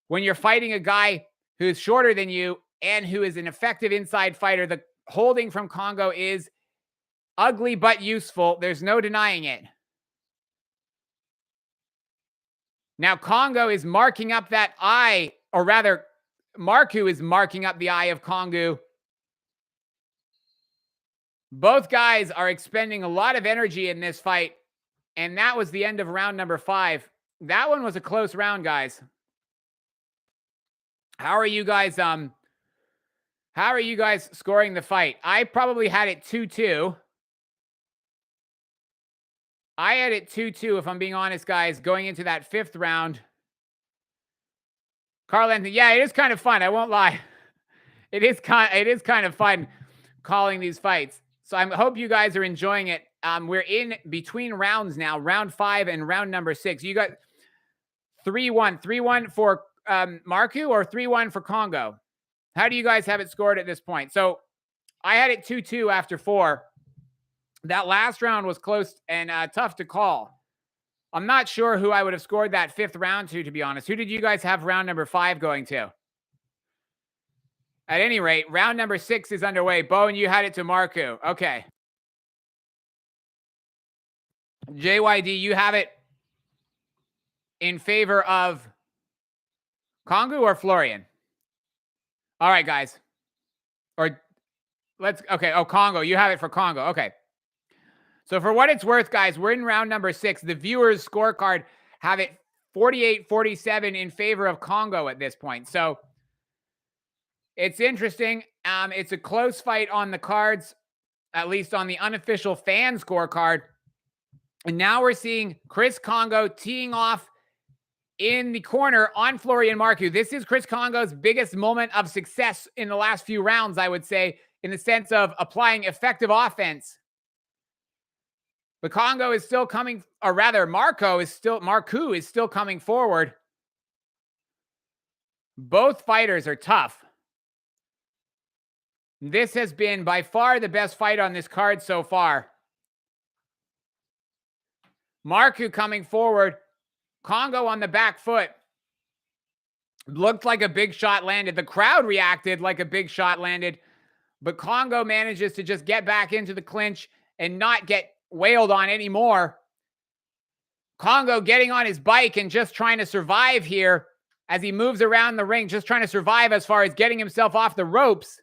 when you're fighting a guy who's shorter than you and who is an effective inside fighter. The holding from Kongo is ugly but useful. There's no denying it. Now, Kongo is marking up that eye, or rather, Marku is marking up the eye of Kongo. Both guys are expending a lot of energy in this fight, and that was the end of round number 5. That one was a close round, guys. How are you guys scoring the fight? I probably had it 2-2. I had it 2-2, if I'm being honest, guys, going into that 5th round. Carl Anthony, yeah, it is kind of fun. I won't lie. It is kind of fun calling these fights. So I hope you guys are enjoying it. We're in between rounds now, round 5 and round number 6. You got 3-1. 3-1 for Marku or 3-1 for Kongo? How do you guys have it scored at this point? So I had it 2-2 after 4. That last round was close and tough to call. I'm not sure who I would have scored that 5th round to be honest. Who did you guys have round number 5 going to? At any rate, round number 6 is underway. Bowen, you had it to Marku. Okay. JYD, you have it in favor of Kongo or Florian? All right, guys. Okay. Oh, Kongo. You have it for Kongo. Okay. So for what it's worth, guys, we're in round number 6. The viewers' scorecard have it 48-47 in favor of Kongo at this point. So it's interesting. It's a close fight on the cards. at least on the unofficial fan scorecard. And now we're seeing Chris Kongo teeing off in the corner on Florian Marku. This is Chris Kongo's biggest moment of success in the last few rounds, I would say, in the sense of applying effective offense. But Kongo is still coming, or rather, Marku is still coming forward. Both fighters are tough. This has been by far the best fight on this card so far. Marku coming forward. Kongo on the back foot. Looked like a big shot landed. The crowd reacted like a big shot landed. But Kongo manages to just get back into the clinch and not get wailed on anymore. Kongo getting on his bike and just trying to survive here as he moves around the ring, just trying to survive as far as getting himself off the ropes.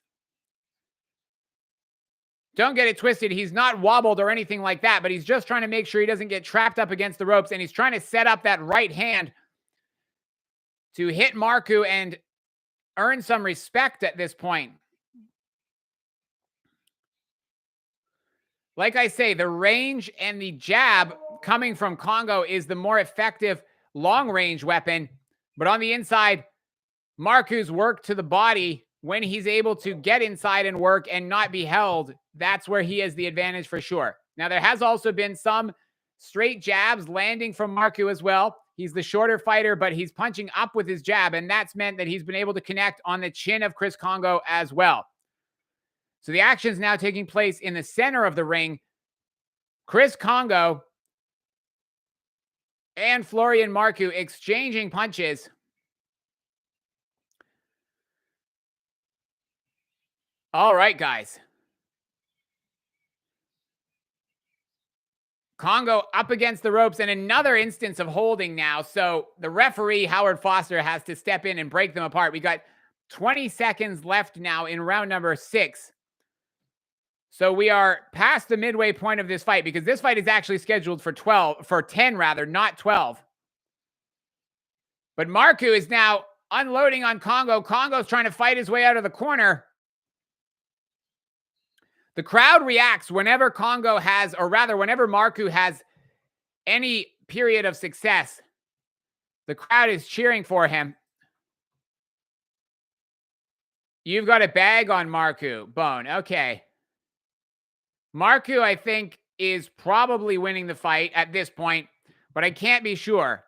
Don't get it twisted. He's not wobbled or anything like that, but he's just trying to make sure he doesn't get trapped up against the ropes, and he's trying to set up that right hand to hit Marku and earn some respect at this point. Like I say, the range and the jab coming from Kongo is the more effective long-range weapon, but on the inside, Marku's work to the body, when he's able to get inside and work and not be held, that's where he has the advantage for sure. Now, there has also been some straight jabs landing from Marku as well. He's the shorter fighter, but he's punching up with his jab, and that's meant that he's been able to connect on the chin of Chris Kongo as well. So the action is now taking place in the center of the ring. Chris Kongo and Florian Marku exchanging punches. All right, guys. Kongo up against the ropes, and another instance of holding now. So the referee, Howard Foster, has to step in and break them apart. We got 20 seconds left now in round number 6. So we are past the midway point of this fight, because this fight is actually scheduled for 10 rather, not 12. But Marku is now unloading on Kongo. Kongo's trying to fight his way out of the corner. The crowd reacts whenever Kongo has, or rather, whenever Marku has any period of success. The crowd is cheering for him. You've got a bag on Marku, Bone. Okay. Marku, I think, is probably winning the fight at this point, but I can't be sure.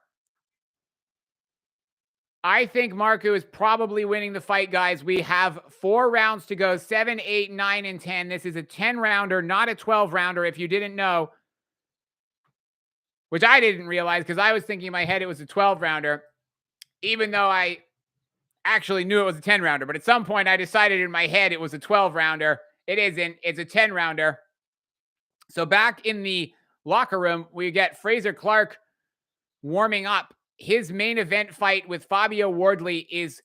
I think Marku is probably winning the fight, guys. We have 4 rounds to go, 7, 8, 9, and 10. This is a 10-rounder, not a 12-rounder, if you didn't know. Which I didn't realize, because I was thinking in my head it was a 12-rounder, even though I actually knew it was a 10-rounder. But at some point, I decided in my head it was a 12-rounder. It isn't. It's a 10-rounder. So back in the locker room, we get Frazer Clarke warming up. His main event fight with Fabio Wardley is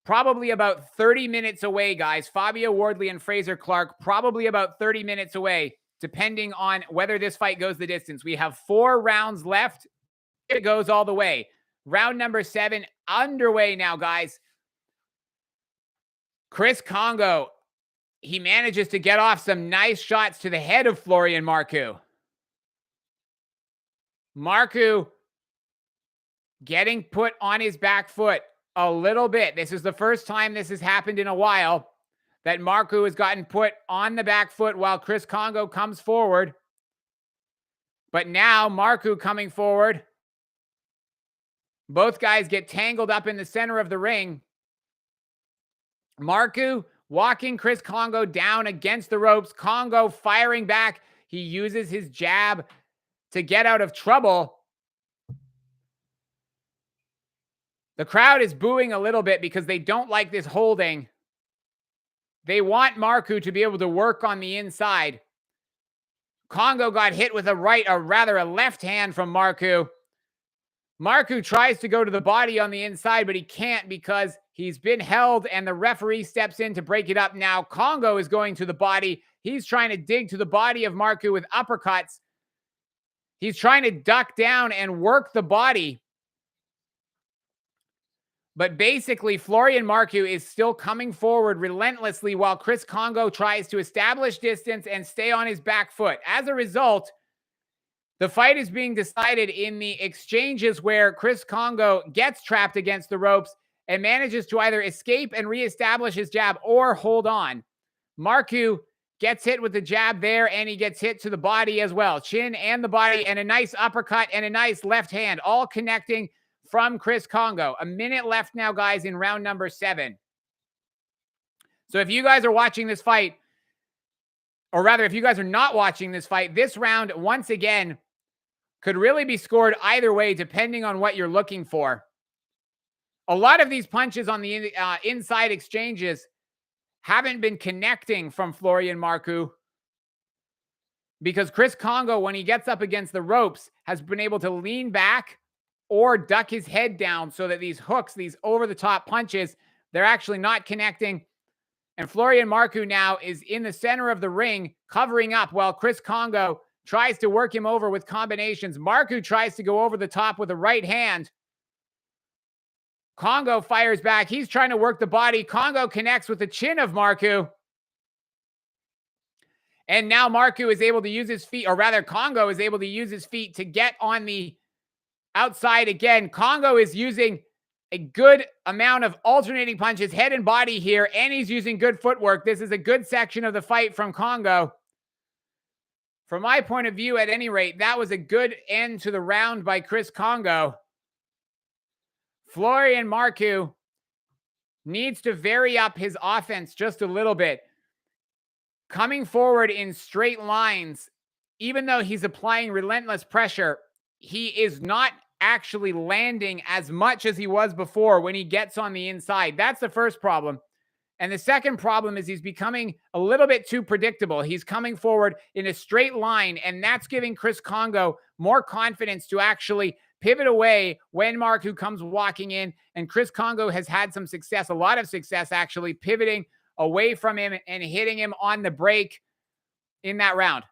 probably about 30 minutes away, guys. Fabio Wardley and Frazer Clarke, probably about 30 minutes away, depending on whether this fight goes the distance. We have 4 rounds left. It goes all the way. Round number 7 underway now, guys. Chris Kongo, he manages to get off some nice shots to the head of Florian Marku. Marku getting put on his back foot a little bit. This is the first time this has happened in a while, that Marku has gotten put on the back foot while Chris Kongo comes forward. But now Marku coming forward. Both guys get tangled up in the center of the ring. Marku walking Chris Kongo down against the ropes. Kongo firing back. He uses his jab to get out of trouble. The crowd is booing a little bit because they don't like this holding. They want Marku to be able to work on the inside. Kongo got hit with a left hand from Marku. Marku tries to go to the body on the inside, but he can't because he's been held, and the referee steps in to break it up. Now Kongo is going to the body. He's trying to dig to the body of Marku with uppercuts. He's trying to duck down and work the body. But basically, Florian Marku is still coming forward relentlessly while Chris Kongo tries to establish distance and stay on his back foot. As a result, the fight is being decided in the exchanges where Chris Kongo gets trapped against the ropes and manages to either escape and reestablish his jab or hold on. Marku gets hit with the jab there, and he gets hit to the body as well. Chin and the body, and a nice uppercut and a nice left hand, all connecting from Chris Kongo. A minute left now, guys, in round number 7. So if you guys are watching this fight, or rather, if you guys are not watching this fight, this round, once again, could really be scored either way, depending on what you're looking for. A lot of these punches on the inside exchanges haven't been connecting from Florian Marku, because Chris Kongo, when he gets up against the ropes, has been able to lean back or duck his head down so that these hooks, these over-the-top punches, they're actually not connecting. And Florian Marku now is in the center of the ring, covering up while Chris Kongo tries to work him over with combinations. Marku tries to go over the top with a right hand. Kongo fires back. He's trying to work the body. Kongo connects with the chin of Marku. And now Marku is able to use his feet, or rather Kongo is able to use his feet to get on the outside again. Kongo is using a good amount of alternating punches, head and body here, and he's using good footwork. This is a good section of the fight from Kongo. From my point of view, at any rate, that was a good end to the round by Chris Kongo. Florian Marku needs to vary up his offense just a little bit. Coming forward in straight lines, even though he's applying relentless pressure, he is not actually landing as much as he was before when he gets on the inside. That's the first problem. And the second problem is he's becoming a little bit too predictable. He's coming forward in a straight line, and that's giving Chris Kongo more confidence to actually pivot away when Marku comes walking in. And Chris Kongo has had some success, a lot of success actually, pivoting away from him and hitting him on the break in that round.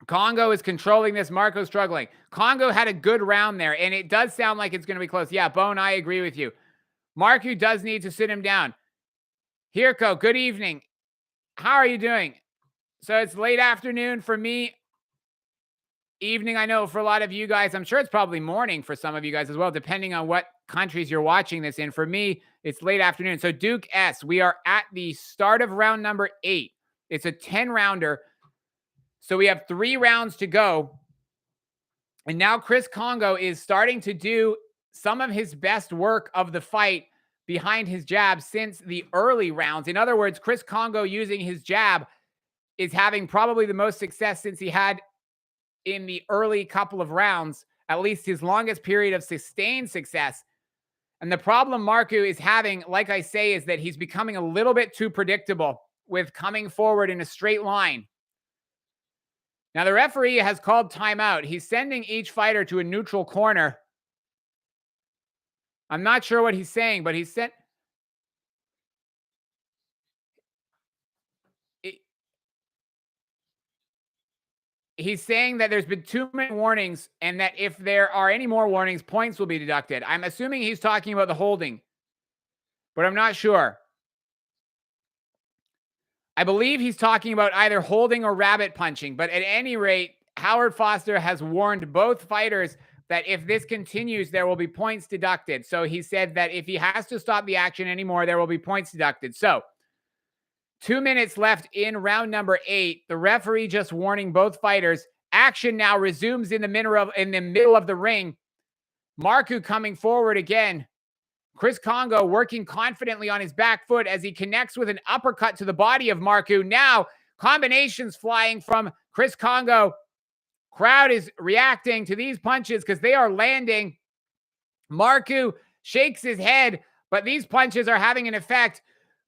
Kongo is controlling this. Marku struggling. Kongo had a good round there, and it does sound like it's going to be close. Yeah, Bone, I agree with you. Marku does need to sit him down. Hirko, good evening. How are you doing? So it's late afternoon for me. Evening, I know, for a lot of you guys. I'm sure it's probably morning for some of you guys as well, depending on what countries you're watching this in. For me, it's late afternoon. So Duke S., we are at the start of round number 8. It's a 10-rounder. So we have 3 rounds to go. And now Chris Kongo is starting to do some of his best work of the fight behind his jab since the early rounds. In other words, Chris Kongo using his jab is having probably the most success since he had in the early couple of rounds, at least his longest period of sustained success. And the problem Marku is having, like I say, is that he's becoming a little bit too predictable with coming forward in a straight line. Now, the referee has called timeout. He's sending each fighter to a neutral corner. I'm not sure what he's saying, but he's sent. He's saying that there's been too many warnings and that if there are any more warnings, points will be deducted. I'm assuming he's talking about the holding, but I'm not sure. I believe he's talking about either holding or rabbit punching, but at any rate, Howard Foster has warned both fighters that if this continues, there will be points deducted. So he said that if he has to stop the action anymore, there will be points deducted. So 2 minutes left in round number 8. The referee just warning both fighters. Action now resumes in the middle of the ring. Marku coming forward again. Chris Kongo working confidently on his back foot as he connects with an uppercut to the body of Marku. Now, combinations flying from Chris Kongo. Crowd is reacting to these punches because they are landing. Marku shakes his head, but these punches are having an effect.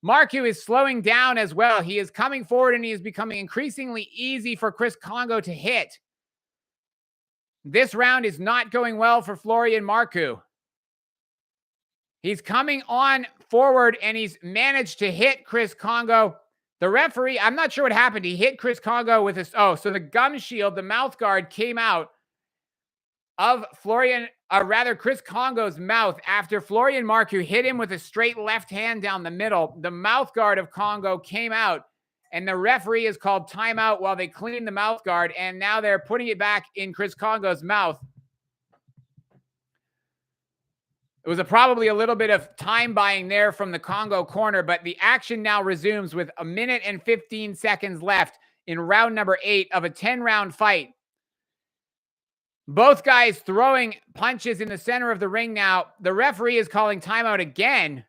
Marku is slowing down as well. He is coming forward and he is becoming increasingly easy for Chris Kongo to hit. This round is not going well for Florian Marku. He's coming on forward and he's managed to hit Chris Kongo. The referee, I'm not sure what happened. He hit Chris Kongo with his, so the gum shield, the mouth guard came out. of Chris Kongo's mouth after Florian Marku hit him with a straight left hand down the middle. The mouth guard of Kongo came out, and the referee is called timeout while they clean the mouth guard, and now they're putting it back in Chris Kongo's mouth. It was probably a little bit of time buying there from the Kongo corner, but the action now resumes with 1 minute and 15 seconds left in round number 8 of a 10-round fight. Both guys throwing punches in the center of the ring now. The referee is calling timeout again.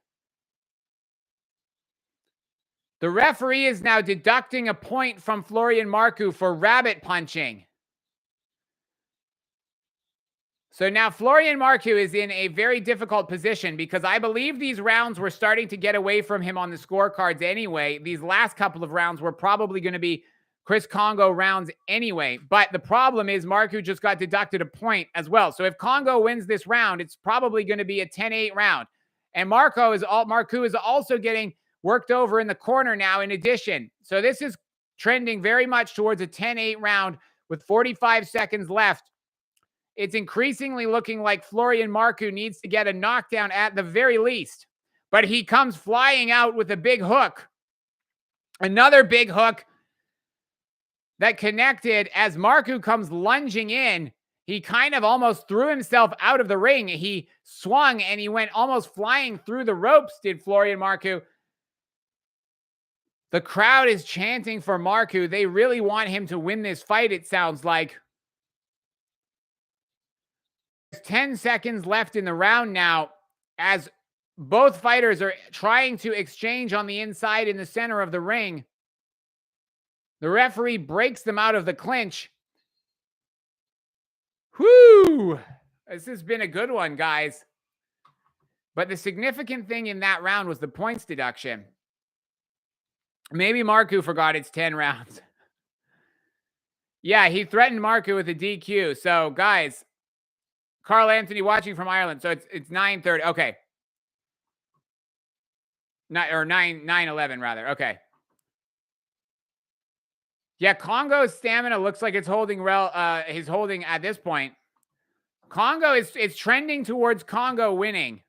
The referee is now deducting a point from Florian Marku for rabbit punching. So now Florian Marku is in a very difficult position because I believe these rounds were starting to get away from him on the scorecards anyway. These last couple of rounds were probably going to be Chris Kongo rounds anyway. But the problem is Marku just got deducted a point as well. So if Kongo wins this round, it's probably going to be a 10-8 round. And Marku is also getting worked over in the corner now in addition. So this is trending very much towards a 10-8 round with 45 seconds left. It's increasingly looking like Florian Marku needs to get a knockdown at the very least. But he comes flying out with a big hook. Another big hook that connected as Marku comes lunging in. He kind of almost threw himself out of the ring. He swung and he went almost flying through the ropes, did Florian Marku. The crowd is chanting for Marku. They really want him to win this fight, it sounds like. There's 10 seconds left in the round now as both fighters are trying to exchange on the inside in the center of the ring. The referee breaks them out of the clinch. Whoo! This has been a good one, guys. But the significant thing in that round was the points deduction. Maybe Marku forgot it's 10 rounds. Yeah, he threatened Marku with a DQ. So, guys, Carl Anthony watching from Ireland. So it's 9:30. Okay. 9:11 rather. Okay. Yeah, Kongo's stamina looks like it's holding he's holding at this point. Kongo is trending towards Kongo winning.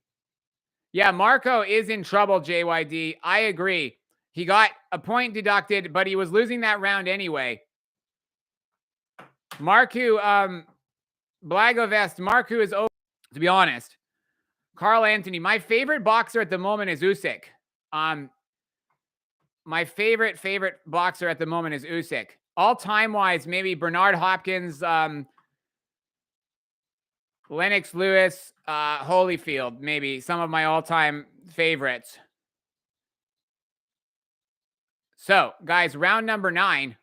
Yeah, Marco is in trouble, JYD. I agree. He got a point deducted, but he was losing that round anyway. Marcu, Blagovest, Marcu is over. To be honest, Carl Anthony, my favorite boxer at the moment is Usyk. My favorite boxer at the moment is Usyk. All time wise, maybe Bernard Hopkins, Lennox Lewis, Holyfield, maybe some of my all-time favorites. So, guys, round number 9.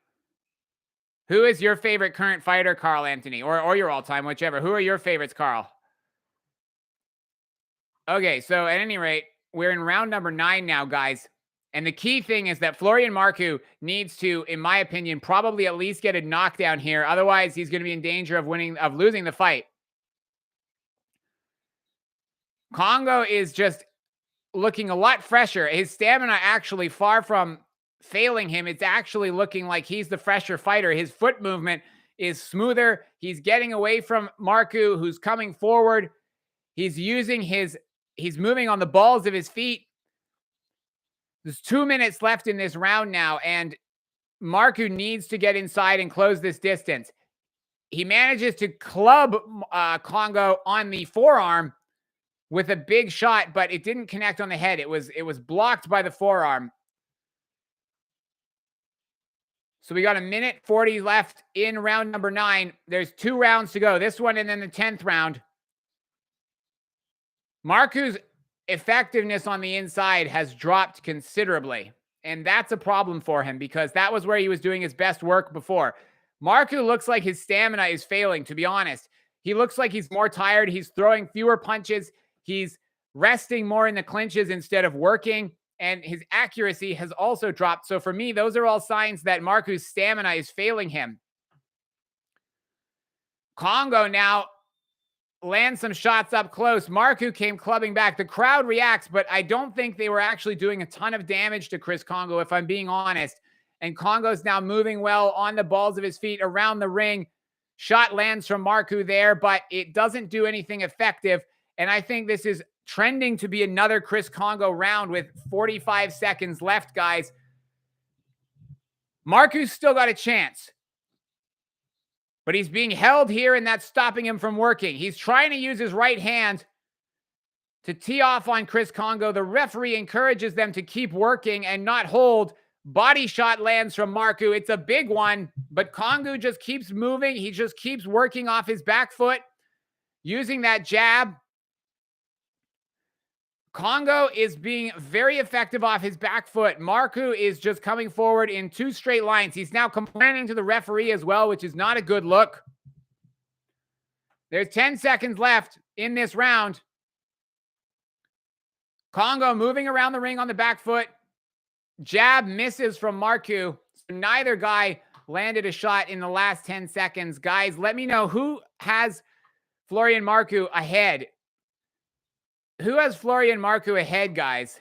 Who is your favorite current fighter, Carl Anthony, or your all-time, whichever? Who are your favorites, Carl? Okay, so at any rate, we're in round number 9 now, guys. And the key thing is that Florian Marku needs to, in my opinion, probably at least get a knockdown here. Otherwise, he's going to be in danger of losing the fight. Kongo is just looking a lot fresher. His stamina actually far from failing him. It's actually looking like he's the fresher fighter. His foot movement is smoother. He's getting away from Marku, who's coming forward. He's moving on the balls of his feet. There's 2 minutes left in this round now, and Marku needs to get inside and close this distance. He manages to club Kongo on the forearm with a big shot, but it didn't connect on the head. It was blocked by the forearm. So we got 1:40 left in round number 9. There's 2 rounds to go. This one and then the 10th round. Marku's effectiveness on the inside has dropped considerably. And that's a problem for him because that was where he was doing his best work before. Marku looks like his stamina is failing, to be honest. He looks like he's more tired. He's throwing fewer punches. He's resting more in the clinches instead of working. And his accuracy has also dropped. So for me, those are all signs that Marku's stamina is failing him. Kongo now lands some shots up close. Marku came clubbing back. The crowd reacts, but I don't think they were actually doing a ton of damage to Chris Kongo, if I'm being honest. And Kongo's now moving well on the balls of his feet around the ring. Shot lands from Marcu there, but it doesn't do anything effective. And I think this is trending to be another Chris Kongo round with 45 seconds left, guys. Marcu's still got a chance, but he's being held here, and that's stopping him from working. He's trying to use his right hand to tee off on Chris Kongo. The referee encourages them to keep working and not hold. Body shot lands from Marcu. It's a big one, but Kongo just keeps moving. He just keeps working off his back foot, using that jab. Kongo is being very effective off his back foot. Marcu is just coming forward in 2 straight lines. He's now complaining to the referee as well, which is not a good look. There's 10 seconds left in this round. Kongo moving around the ring on the back foot. Jab misses from Marcu. So neither guy landed a shot in the last 10 seconds. Guys, let me know who has Florian Marku ahead. Who has Florian Marku ahead, guys,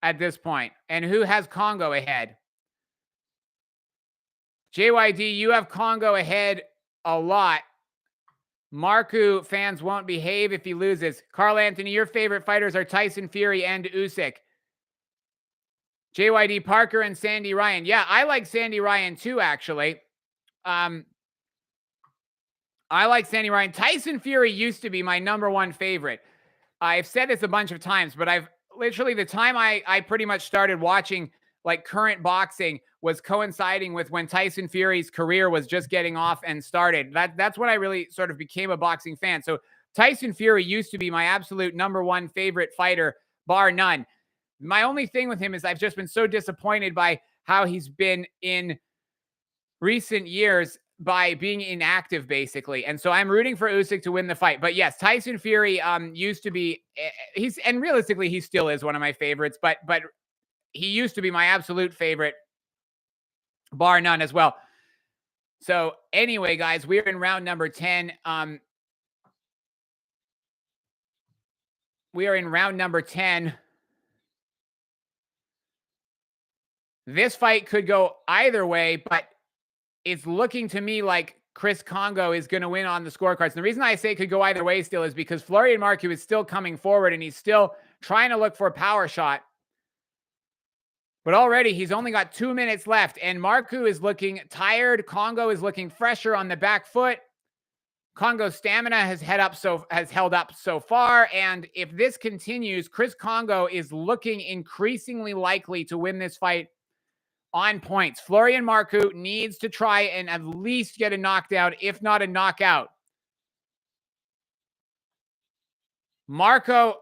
at this point? And who has Kongo ahead? JYD, you have Kongo ahead a lot. Marku fans won't behave if he loses. Carl Anthony, your favorite fighters are Tyson Fury and Usyk. JYD, Parker and Sandy Ryan. Yeah, I like Sandy Ryan too, actually. I like Sandy Ryan. Tyson Fury used to be my #1 favorite. I've said this a bunch of times, but I've literally, the time I pretty much started watching like current boxing was coinciding with when Tyson Fury's career was just getting off and started. That's when I really sort of became a boxing fan. So Tyson Fury used to be my absolute #1 favorite fighter, bar none. My only thing with him is I've just been so disappointed by how he's been in recent years by being inactive, basically. And so I'm rooting for Usyk to win the fight. But yes, Tyson Fury used to be, and realistically, he still is one of my favorites, but he used to be my absolute favorite, bar none as well. So anyway, guys, we're in round number 10. We are in round number 10. This fight could go either way, but it's looking to me like Chris Kongo is going to win on the scorecards. And the reason I say it could go either way still is because Florian Marku is still coming forward and he's still trying to look for a power shot. But already he's only got 2 minutes left and Marku is looking tired. Kongo is looking fresher on the back foot. Kongo's stamina has held up so far. And if this continues, Chris Kongo is looking increasingly likely to win this fight on points. Florian Marku needs to try and at least get a knockdown, if not a knockout. Marku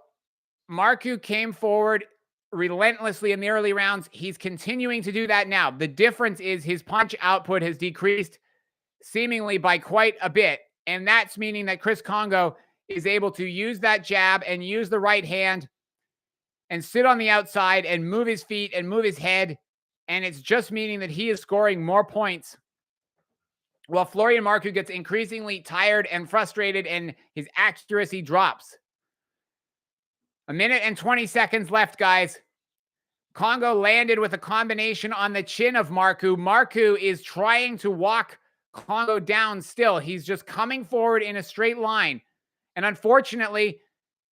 came forward relentlessly in the early rounds. He's continuing to do that now. The difference is his punch output has decreased seemingly by quite a bit. And that's meaning that Chris Kongo is able to use that jab and use the right hand and sit on the outside and move his feet and move his head. And it's just meaning that he is scoring more points while Florian Marku gets increasingly tired and frustrated and his accuracy drops. 1 minute and 20 seconds left, guys. Kongo landed with a combination on the chin of Marku. Marku is trying to walk Kongo down still. He's just coming forward in a straight line. And unfortunately,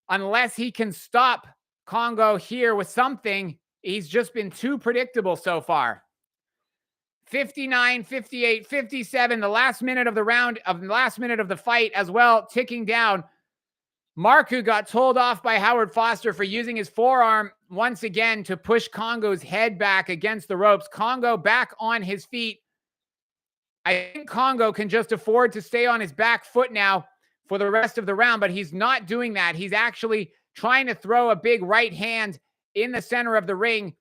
unless he can stop Kongo here with something, he's just been too predictable so far. 59, 58, 57, the last minute of the round, last minute of the fight as well, ticking down. Marku got told off by Howard Foster for using his forearm once again to push Kongo's head back against the ropes. Kongo back on his feet. I think Kongo can just afford to stay on his back foot now for the rest of the round, but he's not doing that. He's actually trying to throw a big right hand in the center of the ring.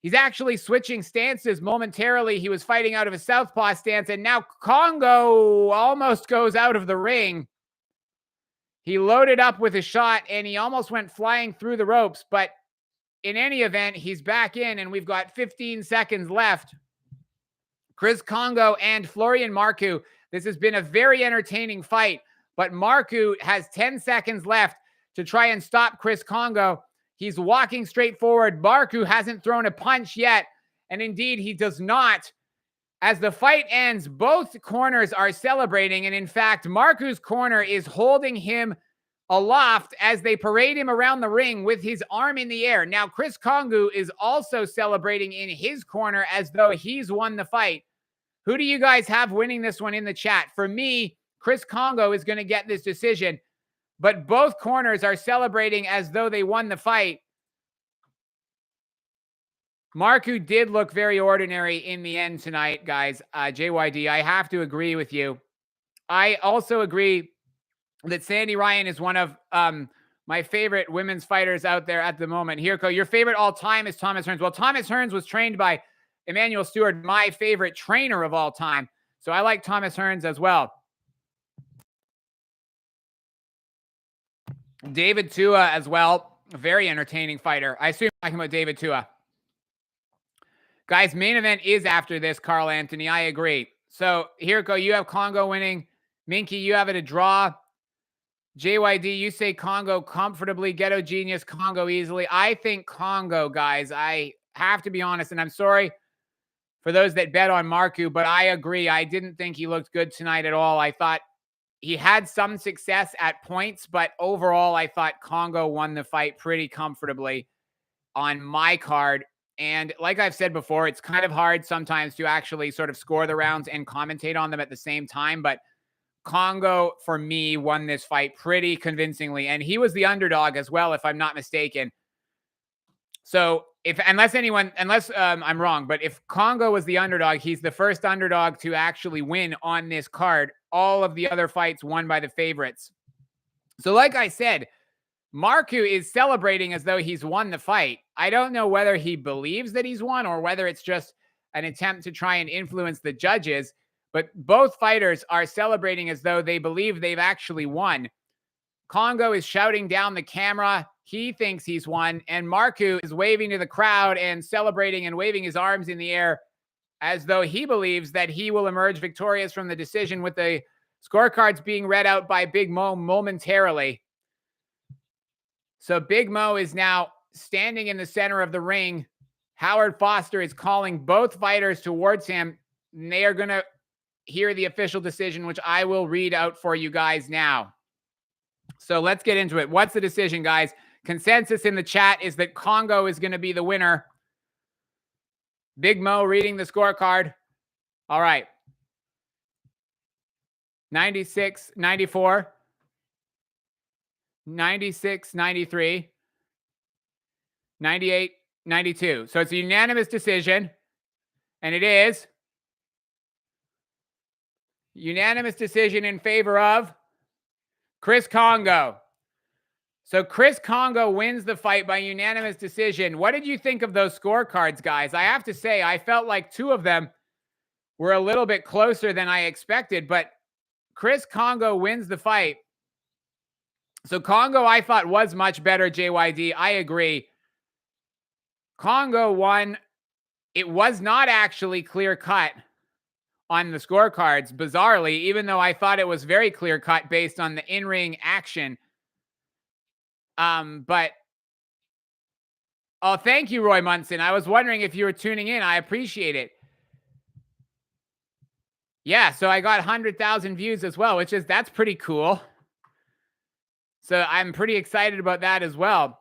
He's actually switching stances momentarily. He was fighting out of a southpaw stance, and now Kongo almost goes out of the ring. He loaded up with a shot, and he almost went flying through the ropes, but in any event, he's back in, and we've got 15 seconds left. Chris Kongo and Florian Marku. This has been a very entertaining fight, but Marku has 10 seconds left to try and stop Chris Kongo. He's walking straight forward. Marku hasn't thrown a punch yet, and indeed he does not, As the fight ends, both corners are celebrating. And in fact, Marcu's corner is holding him aloft as they parade him around the ring with his arm in the air. Now, Chris Kongo is also celebrating in his corner as though he's won the fight. Who do you guys have winning this one in the chat? For me, Chris Kongo is going to get this decision, but both corners are celebrating as though they won the fight. Marcu did look very ordinary in the end tonight, guys. JYD, I have to agree with you. I also agree that Sandy Ryan is one of my favorite women's fighters out there at the moment. Hirko, your favorite all time is Thomas Hearns. Well, Thomas Hearns was trained by Emmanuel Stewart, my favorite trainer of all time. So I like Thomas Hearns as well. David Tua as well. Very entertaining fighter. I assume you're talking about David Tua. Guys, main event is after this, Carl Anthony. I agree. So, Hirko, you have Kongo winning. Minky, you have it a draw. JYD, you say Kongo comfortably. Ghetto Genius, Kongo easily. I think Kongo, guys. I have to be honest, and I'm sorry for those that bet on Marcu, but I agree. I didn't think he looked good tonight at all. I thought he had some success at points, but overall, I thought Kongo won the fight pretty comfortably on my card. And like I've said before, it's kind of hard sometimes to actually sort of score the rounds and commentate on them at the same time. But Kongo, for me, won this fight pretty convincingly. And he was the underdog as well, if I'm not mistaken. So unless I'm wrong, but if Kongo was the underdog, he's the first underdog to actually win on this card. All of the other fights won by the favorites. So like I said, Marcu is celebrating as though he's won the fight. I don't know whether he believes that he's won or whether it's just an attempt to try and influence the judges, but both fighters are celebrating as though they believe they've actually won. Kongo is shouting down the camera. He thinks he's won, and Marcu is waving to the crowd and celebrating and waving his arms in the air as though he believes that he will emerge victorious from the decision, with the scorecards being read out by Big Mo momentarily. So Big Mo is now standing in the center of the ring. Howard Foster is calling both fighters towards him. And they are going to hear the official decision, which I will read out for you guys now. So let's get into it. What's the decision, guys? Consensus in the chat is that Kongo is going to be the winner. Big Mo reading the scorecard. All right. 96-94. 96-93, 98-92. So it's a unanimous decision, and it is unanimous decision in favor of Chris Kongo. So Chris Kongo wins the fight by unanimous decision. What did you think of those scorecards, guys? I have to say, I felt like two of them were a little bit closer than I expected, but Chris Kongo wins the fight. So Kongo, I thought, was much better, JYD. I agree. Kongo won. It was not actually clear-cut on the scorecards, bizarrely, even though I thought it was very clear-cut based on the in-ring action. But, oh, thank you, Roy Munson. I was wondering if you were tuning in. I appreciate it. Yeah, so I got 100,000 views as well, that's pretty cool. So I'm pretty excited about that as well.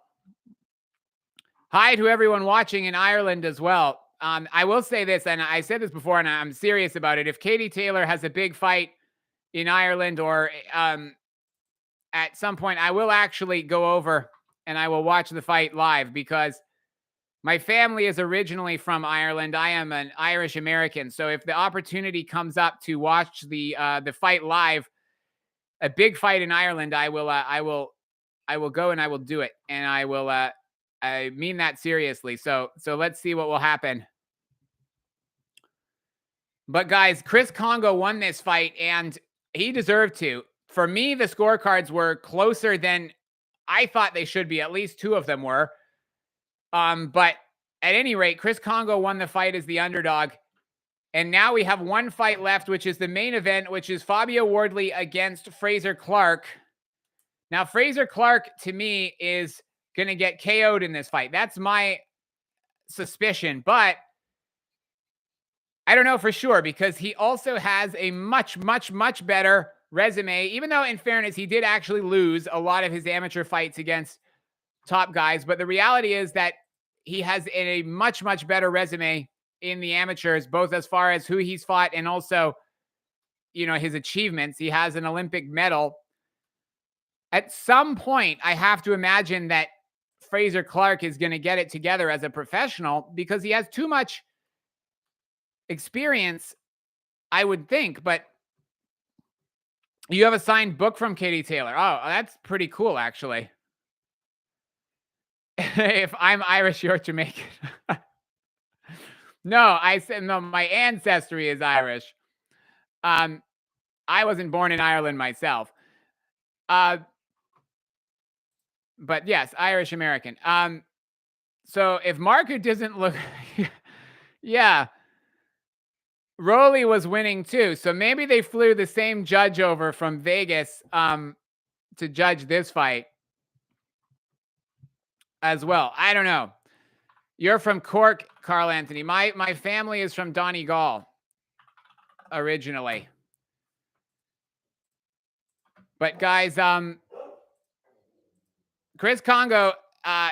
Hi to everyone watching in Ireland as well. I will say this, and I said this before, and I'm serious about it. If Katie Taylor has a big fight in Ireland or at some point, I will actually go over and I will watch the fight live, because my family is originally from Ireland. I am an Irish American. So if the opportunity comes up to watch the fight live, a big fight in Ireland, I will go and I will do it. And I mean that seriously. So let's see what will happen. But guys, Chris Kongo won this fight, and he deserved to. For me, the scorecards were closer than I thought they should be. At least two of them were. But at any rate, Chris Kongo won the fight as the underdog. And now we have one fight left, which is the main event, which is Fabio Wardley against Frazer Clarke. Now, Frazer Clarke, to me, is going to get KO'd in this fight. That's my suspicion. But I don't know for sure because he also has a much, much, much better resume, even though, in fairness, he did actually lose a lot of his amateur fights against top guys. But the reality is that he has a much, much better resume in the amateurs, both as far as who he's fought and also, his achievements. He has an Olympic medal. At some point, I have to imagine that Frazer Clarke is going to get it together as a professional because he has too much experience, I would think. But you have a signed book from Katie Taylor. Oh, that's pretty cool, actually. If I'm Irish, you're Jamaican. No, I said no. My ancestry is Irish. I wasn't born in Ireland myself. But yes, Irish American. So if Marcu doesn't look, yeah, Rowley was winning too. So maybe they flew the same judge over from Vegas to judge this fight as well. I don't know. You're from Cork, Carl Anthony. My family is from Donegal originally. But guys, Chris Kongo,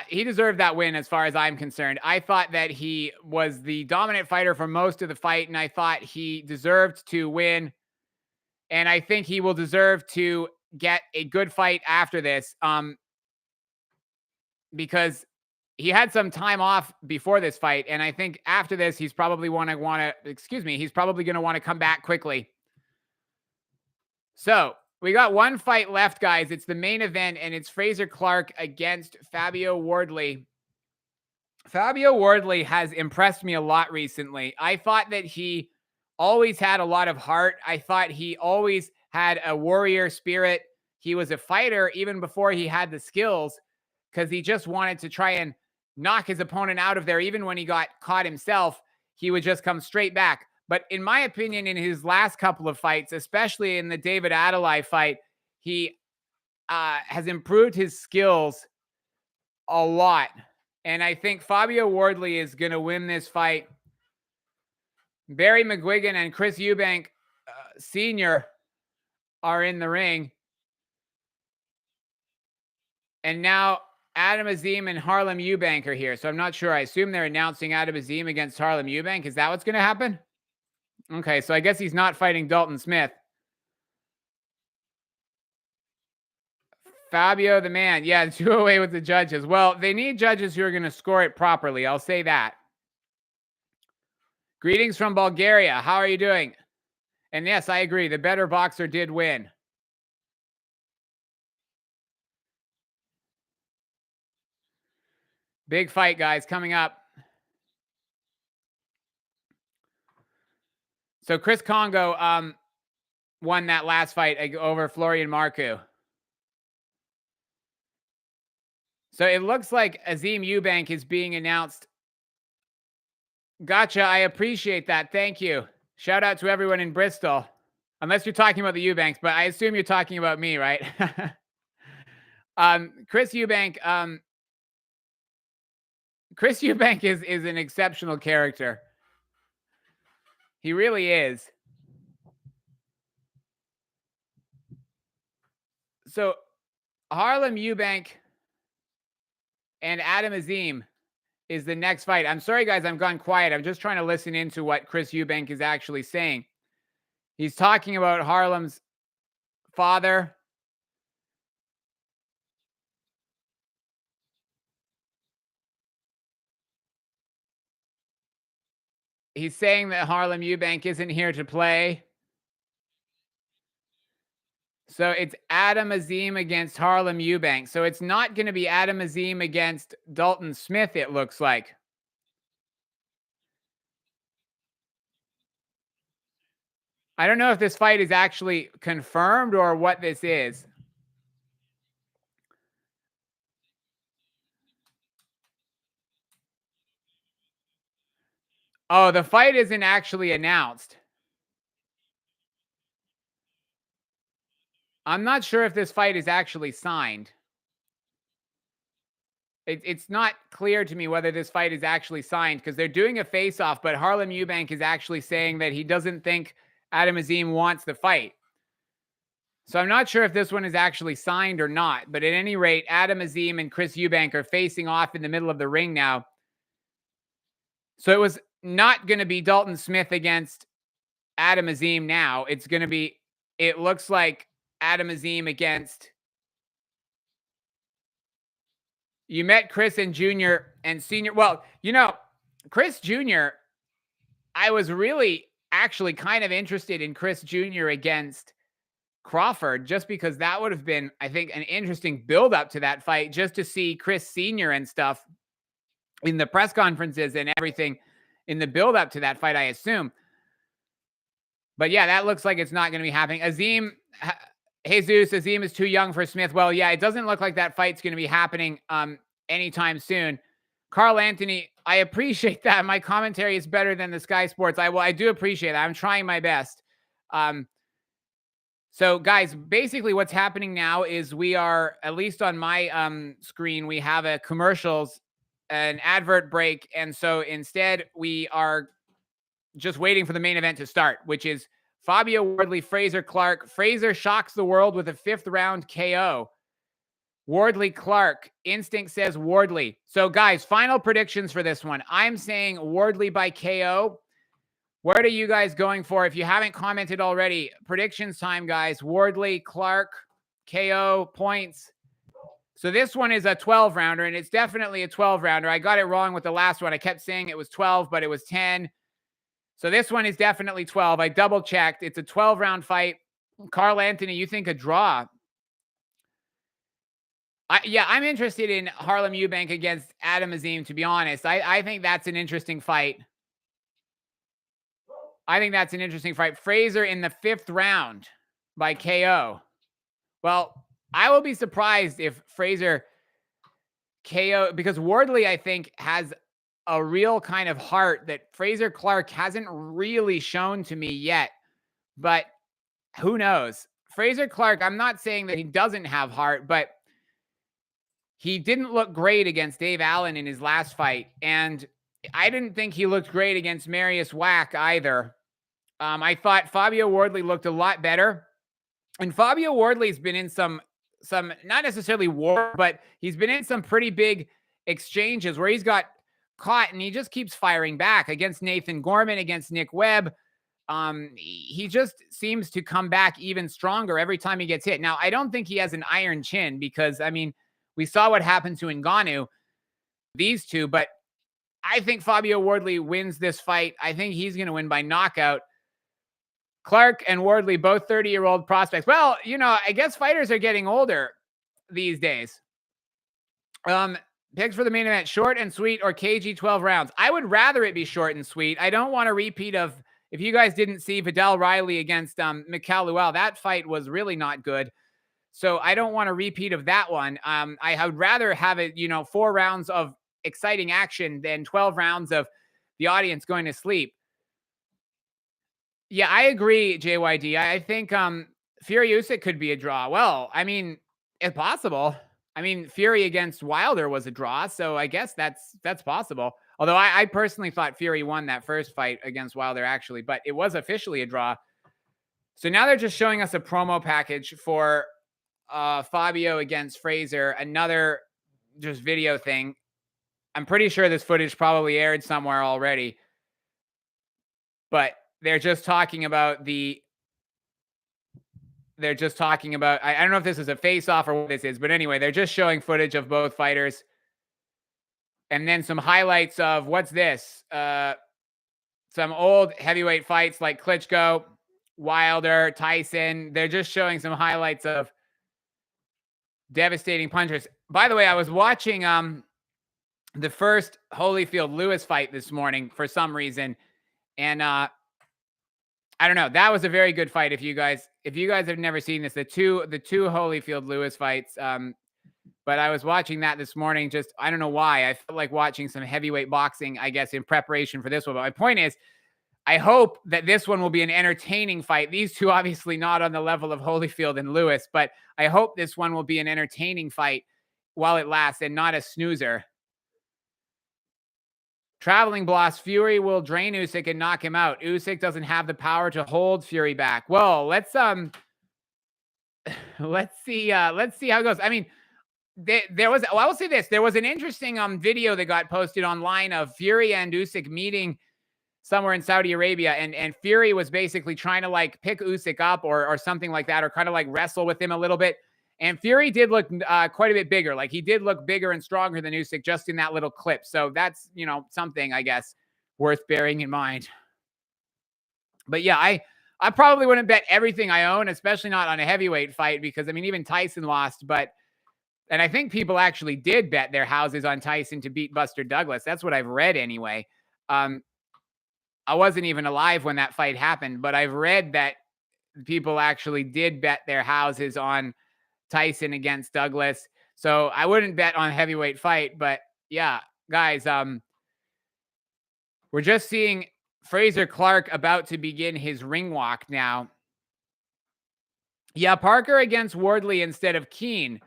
he deserved that win as far as I'm concerned. I thought that he was the dominant fighter for most of the fight, and I thought he deserved to win. And I think he will deserve to get a good fight after this, because he had some time off before this fight, and I think after this, he's probably he's probably going to want to come back quickly. So we got one fight left, guys. It's the main event, and it's Frazer Clarke against Fabio Wardley. Fabio Wardley has impressed me a lot recently. I thought that he always had a lot of heart. I thought he always had a warrior spirit. He was a fighter even before he had the skills because he just wanted to try and knock his opponent out of there. Even when he got caught himself, he would just come straight back. But in my opinion, in his last couple of fights, especially in the David Adelaide fight, he has improved his skills a lot. And I think Fabio Wardley is going to win this fight. Barry McGuigan and Chris Eubank Sr. are in the ring. And now Adam Azim and Harlem Eubank are here. So I'm not sure. I assume they're announcing Adam Azim against Harlem Eubank. Is that what's going to happen? Okay, so I guess he's not fighting Dalton Smith. Fabio the man. Yeah, 2 away with the judges. Well, they need judges who are going to score it properly. I'll say that. Greetings from Bulgaria. How are you doing? And yes, I agree. The better boxer did win. Big fight, guys, coming up. So Chris Kongo won that last fight over Florian Marku. So it looks like Azim Eubank is being announced. Gotcha. I appreciate that. Thank you. Shout out to everyone in Bristol. Unless you're talking about the Eubanks, but I assume you're talking about me, right? Chris Eubank. Chris Eubank is an exceptional character. He really is. So Harlem Eubank and Adam Azim is the next fight. I'm sorry, guys, I'm gone quiet. I'm just trying to listen into what Chris Eubank is actually saying. He's talking about Harlem's father. He's saying that Harlem Eubank isn't here to play. So it's Adam Azim against Harlem Eubank. So it's not going to be Adam Azim against Dalton Smith, it looks like. I don't know if this fight is actually confirmed or what this is. Oh, the fight isn't actually announced. I'm not sure if this fight is actually signed. It's not clear to me whether this fight is actually signed because they're doing a face-off, but Harlem Eubank is actually saying that he doesn't think Adam Azim wants the fight. So I'm not sure if this one is actually signed or not, but at any rate, Adam Azim and Chris Eubank are facing off in the middle of the ring now. So it was not going to be Dalton Smith against Adam Azim now. It's going to be, it looks like Adam Azim against, you met Chris and Junior and Senior. Well, you know, Chris Jr., I was really actually kind of interested in Chris Jr. against Crawford, just because that would have been, I think, an interesting build-up to that fight, just to see Chris Sr. and stuff in the press conferences and everything in the build-up to that fight, I assume. But yeah, that looks like it's not going to be happening. Azim is too young for Smith. Well, yeah, it doesn't look like that fight's going to be happening anytime soon. Carl Anthony, I appreciate that. My commentary is better than the Sky Sports. I do appreciate that. I'm trying my best. So guys, basically what's happening now is we are, at least on my screen, we have a commercials, an advert break. And so instead we are just waiting for the main event to start, which is Fabio Wardley, Frazer Clarke. Frazer shocks the world with a 5th round KO. Wardley Clarke. Instinct says Wardley. So guys, final predictions for this one. I'm saying Wardley by KO. What are you guys going for? If you haven't commented already, predictions time, guys. Wardley, Clarke, KO, points. So this one is a 12-rounder, and it's definitely a 12-rounder. I got it wrong with the last one. I kept saying it was 12, but it was 10. So this one is definitely 12. I double-checked. It's a 12-round fight. Carl Anthony, you think a draw? Yeah, I'm interested in Harlem Eubank against Adam Azim, to be honest. I think that's an interesting fight. Frazer in the 5th round by KO. Well, I will be surprised if Frazer KO, because Wardley, I think, has a real kind of heart that Frazer Clarke hasn't really shown to me yet. But who knows? Frazer Clarke, I'm not saying that he doesn't have heart, but he didn't look great against Dave Allen in his last fight. And I didn't think he looked great against Marius Wack either. I thought Fabio Wardley looked a lot better. And Fabio Wardley's been in some not necessarily war, but he's been in some pretty big exchanges where he's got caught and he just keeps firing back against Nathan Gorman, against Nick Webb. He just seems to come back even stronger every time he gets hit. Now, I don't think he has an iron chin because, I mean, we saw what happened to Ngannou, these two, but I think Fabio Wardley wins this fight. I think he's going to win by knockout. Clarke and Wardley, both 30-year-old prospects. Well, you know, I guess fighters are getting older these days. Picks for the main event, short and sweet or KG 12 rounds. I would rather it be short and sweet. I don't want a repeat of, if you guys didn't see Viddal Riley against Mikael Lawal, that fight was really not good. So I don't want a repeat of that one. I would rather have it, 4 rounds of exciting action than 12 rounds of the audience going to sleep. Yeah, I agree, JYD. I think Fury Usyk could be a draw. Well, I mean, it's possible. I mean, Fury against Wilder was a draw, so I guess that's possible. Although I personally thought Fury won that first fight against Wilder, actually, but it was officially a draw. So now they're just showing us a promo package for Fabio against Frazer, another just video thing. I'm pretty sure this footage probably aired somewhere already, but they're just talking about I don't know if this is a face-off or what this is, but anyway, they're just showing footage of both fighters. And then some highlights of, what's this? Some old heavyweight fights like Klitschko, Wilder, Tyson. They're just showing some highlights of devastating punchers. By the way, I was watching the first Holyfield-Lewis fight this morning for some reason. And I don't know. That was a very good fight. If you guys have never seen this, the two Holyfield-Lewis fights. But I was watching that this morning. Just, I don't know why. I felt like watching some heavyweight boxing, I guess, in preparation for this one. But my point is, I hope that this one will be an entertaining fight. These two obviously not on the level of Holyfield and Lewis, but I hope this one will be an entertaining fight. while it lasts and not a snoozer. Traveling Boss, Fury will drain Usyk and knock him out. Usyk doesn't have the power to hold Fury back. Well, let's see how it goes. I mean, there was, well, I will say this, there was an interesting video that got posted online of Fury and Usyk meeting somewhere in Saudi Arabia, and Fury was basically trying to like pick Usyk up or something like that, or kind of like wrestle with him a little bit. And Fury did look quite a bit bigger. Like he did look bigger and stronger than Usyk just in that little clip. So that's, you know, something I guess worth bearing in mind. But yeah, I probably wouldn't bet everything I own, especially not on a heavyweight fight, because I mean, even Tyson lost, and I think people actually did bet their houses on Tyson to beat Buster Douglas. That's what I've read anyway. I wasn't even alive when that fight happened, but I've read that people actually did bet their houses on Tyson against Douglas. So I wouldn't bet on a heavyweight fight, but yeah, guys, we're just seeing Frazer Clarke about to begin his ring walk now. Yeah, Parker against Wardley instead of Keane.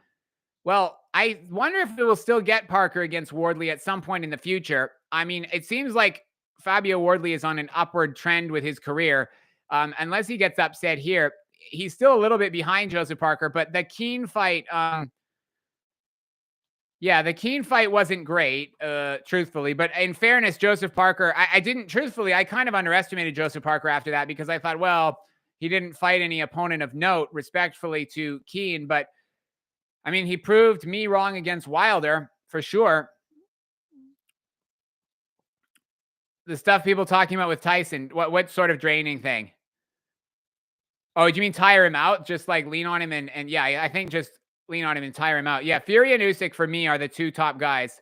Well, I wonder if we will still get Parker against Wardley at some point in the future. I mean, it seems like Fabio Wardley is on an upward trend with his career. Unless he gets upset here, he's still a little bit behind Joseph Parker, but the Keane fight, yeah, the Keane fight wasn't great, truthfully. But in fairness, Joseph Parker, I kind of underestimated Joseph Parker after that because I thought, well, he didn't fight any opponent of note, respectfully to Keane. But, I mean, he proved me wrong against Wilder, for sure. The stuff people talking about with Tyson, what sort of draining thing? Oh, do you mean tire him out? Just like lean on him and yeah, I think just lean on him and tire him out. Yeah, Fury and Usyk for me are the two top guys.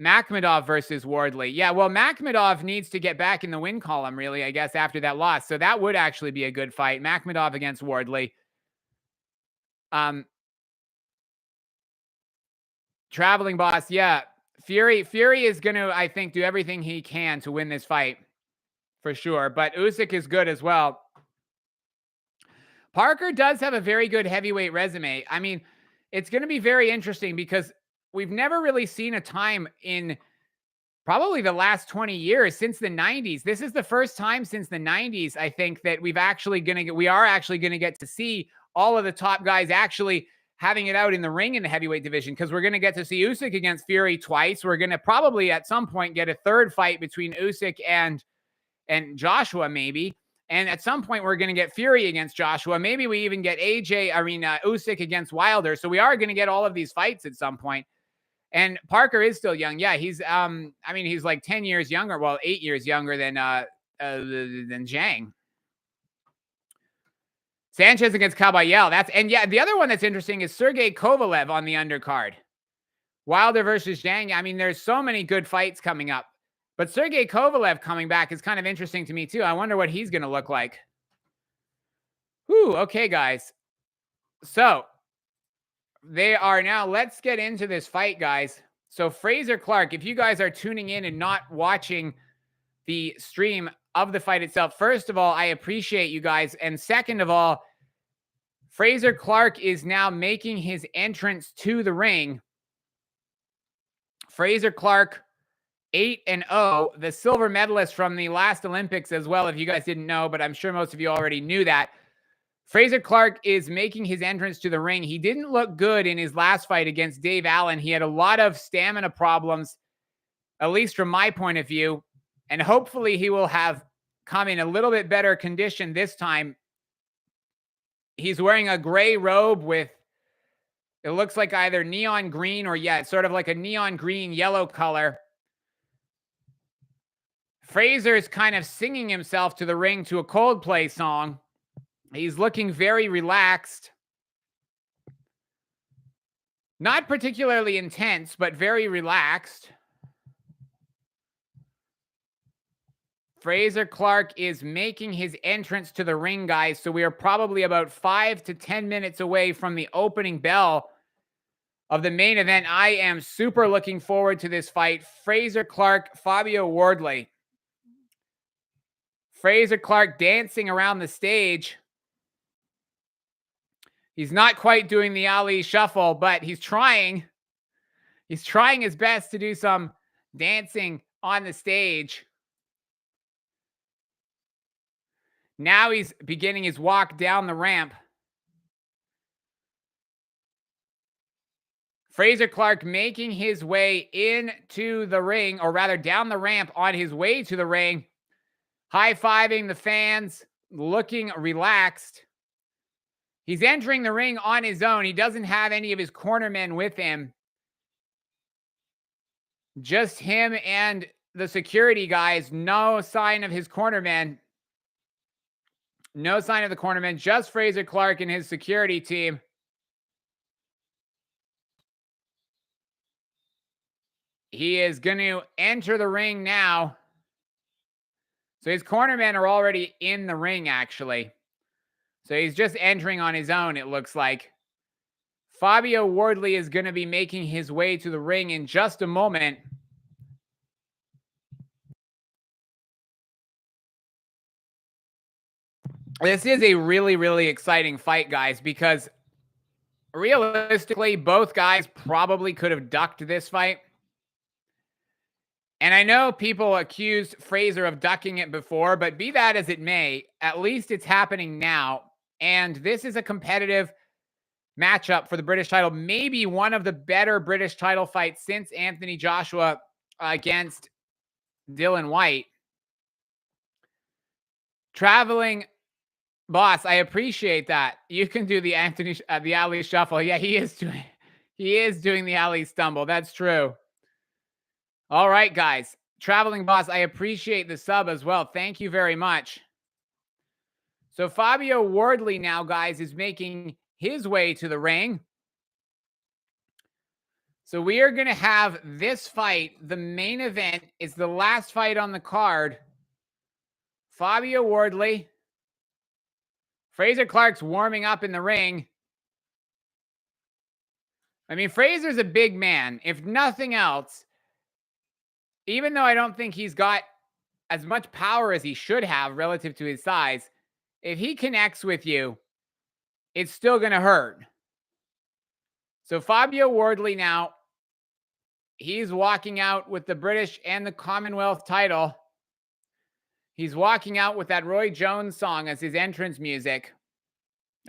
Makhmudov versus Wardley. Yeah, well, Makhmudov needs to get back in the win column, really, I guess, after that loss. So that would actually be a good fight. Makhmudov against Wardley. Traveling Boss, yeah. Fury is going to, I think, do everything he can to win this fight for sure. But Usyk is good as well. Parker does have a very good heavyweight resume. I mean, it's going to be very interesting because we've never really seen a time in probably the last 20 years since the 90s. This is the first time since the 90s, I think, that we are actually going to get to see all of the top guys actually having it out in the ring in the heavyweight division, because we're going to get to see Usyk against Fury twice. We're going to probably at some point get a third fight between Usyk and Joshua, maybe. And at some point, we're going to get Fury against Joshua. Maybe we even get Usyk against Wilder. So we are going to get all of these fights at some point. And Parker is still young. Yeah, he's he's like 10 years younger. Well, 8 years younger than Zhang. Sanchez against Caballel. The other one that's interesting is Sergey Kovalev on the undercard. Wilder versus Zhang. I mean, there's so many good fights coming up. But Sergey Kovalev coming back is kind of interesting to me, too. I wonder what he's going to look like. Whew, okay, guys. So, they are now, let's get into this fight, guys. So, Frazer Clarke, if you guys are tuning in and not watching the stream of the fight itself, first of all, I appreciate you guys. And second of all, Frazer Clarke is now making his entrance to the ring. Frazer Clarke, 8-0, the silver medalist from the last Olympics as well, if you guys didn't know, but I'm sure most of you already knew that. Frazer Clarke is making his entrance to the ring. He didn't look good in his last fight against Dave Allen. He had a lot of stamina problems, at least from my point of view, and hopefully he will have come in a little bit better condition this time. He's wearing a gray robe with, it looks like either neon green or, yeah, it's sort of like a neon green yellow color. Frazer is kind of singing himself to the ring to a Coldplay song. He's looking very relaxed. Not particularly intense, but very relaxed. Frazer Clarke is making his entrance to the ring, guys. So we are probably about 5 to 10 minutes away from the opening bell of the main event. I am super looking forward to this fight. Frazer Clarke, Fabio Wardley. Frazer Clarke dancing around the stage. He's not quite doing the Ali shuffle, but he's trying. He's trying his best to do some dancing on the stage. Now he's beginning his walk down the ramp. Frazer Clarke making his way into the ring, or rather down the ramp on his way to the ring. High-fiving the fans, looking relaxed. He's entering the ring on his own. He doesn't have any of his cornermen with him. Just him and the security guys. No sign of his cornermen. No sign of the cornermen. Just Frazer Clarke and his security team. He is going to enter the ring now. So his cornermen are already in the ring, actually. So he's just entering on his own, it looks like. Fabio Wardley is going to be making his way to the ring in just a moment. This is a really, really exciting fight, guys, because realistically, both guys probably could have ducked this fight. And I know people accused Frazer of ducking it before, but be that as it may, at least it's happening now. And this is a competitive matchup for the British title. Maybe one of the better British title fights since Anthony Joshua against Dillian Whyte. Traveling boss, I appreciate that. You can do the the Ali shuffle. Yeah, he is doing the Ali stumble. That's true. All right, guys. Traveling boss, I appreciate the sub as well. Thank you very much. So Fabio Wardley now, guys, is making his way to the ring. So we are going to have this fight. The main event is the last fight on the card. Fabio Wardley. Frazer Clarke's warming up in the ring. I mean, Frazer's a big man. If nothing else, even though I don't think he's got as much power as he should have relative to his size, if he connects with you, it's still going to hurt. So Fabio Wardley now, he's walking out with the British and the Commonwealth title. He's walking out with that Roy Jones song as his entrance music.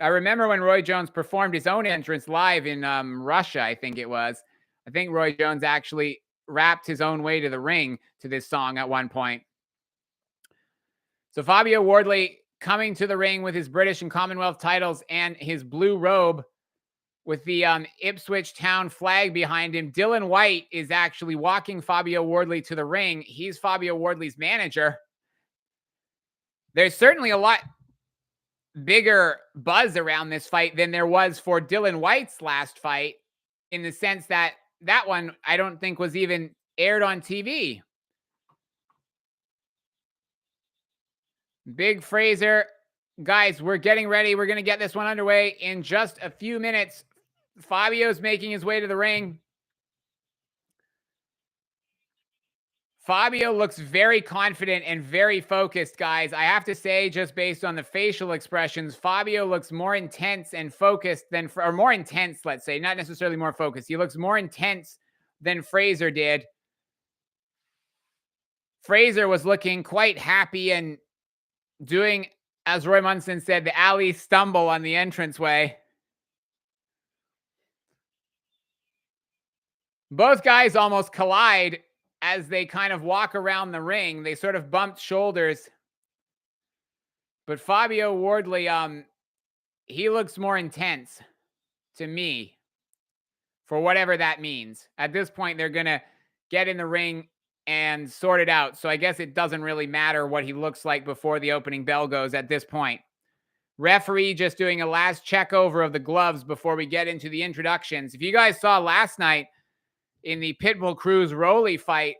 I remember when Roy Jones performed his own entrance live in Russia, I think it was. I think Roy Jones actually rapped his own way to the ring to this song at one point. So Fabio Wardley coming to the ring with his British and Commonwealth titles and his blue robe with the Ipswich Town flag behind him. Dillian Whyte is actually walking Fabio Wardley to the ring. He's Fabio Wardley's manager. There's certainly a lot bigger buzz around this fight than there was for Dillian Whyte's last fight, in the sense that that one I don't think was even aired on TV. Big Frazer. Guys, we're getting ready. We're going to get this one underway in just a few minutes. Fabio's making his way to the ring. Fabio looks very confident and very focused, guys. I have to say, just based on the facial expressions, Fabio looks more intense and focused than, or more intense, let's say, not necessarily more focused. He looks more intense than Frazer did. Frazer was looking quite happy and doing, as Roy Munson said, the Ali stumble on the entranceway. Both guys almost collide as they kind of walk around the ring. They sort of bumped shoulders. But Fabio Wardley, he looks more intense to me, for whatever that means. At this point, they're going to get in the ring and sort it out. So I guess it doesn't really matter what he looks like before the opening bell goes at this point. Referee just doing a last check over of the gloves before we get into the introductions. If you guys saw last night in the Pitbull Cruz Rolly fight,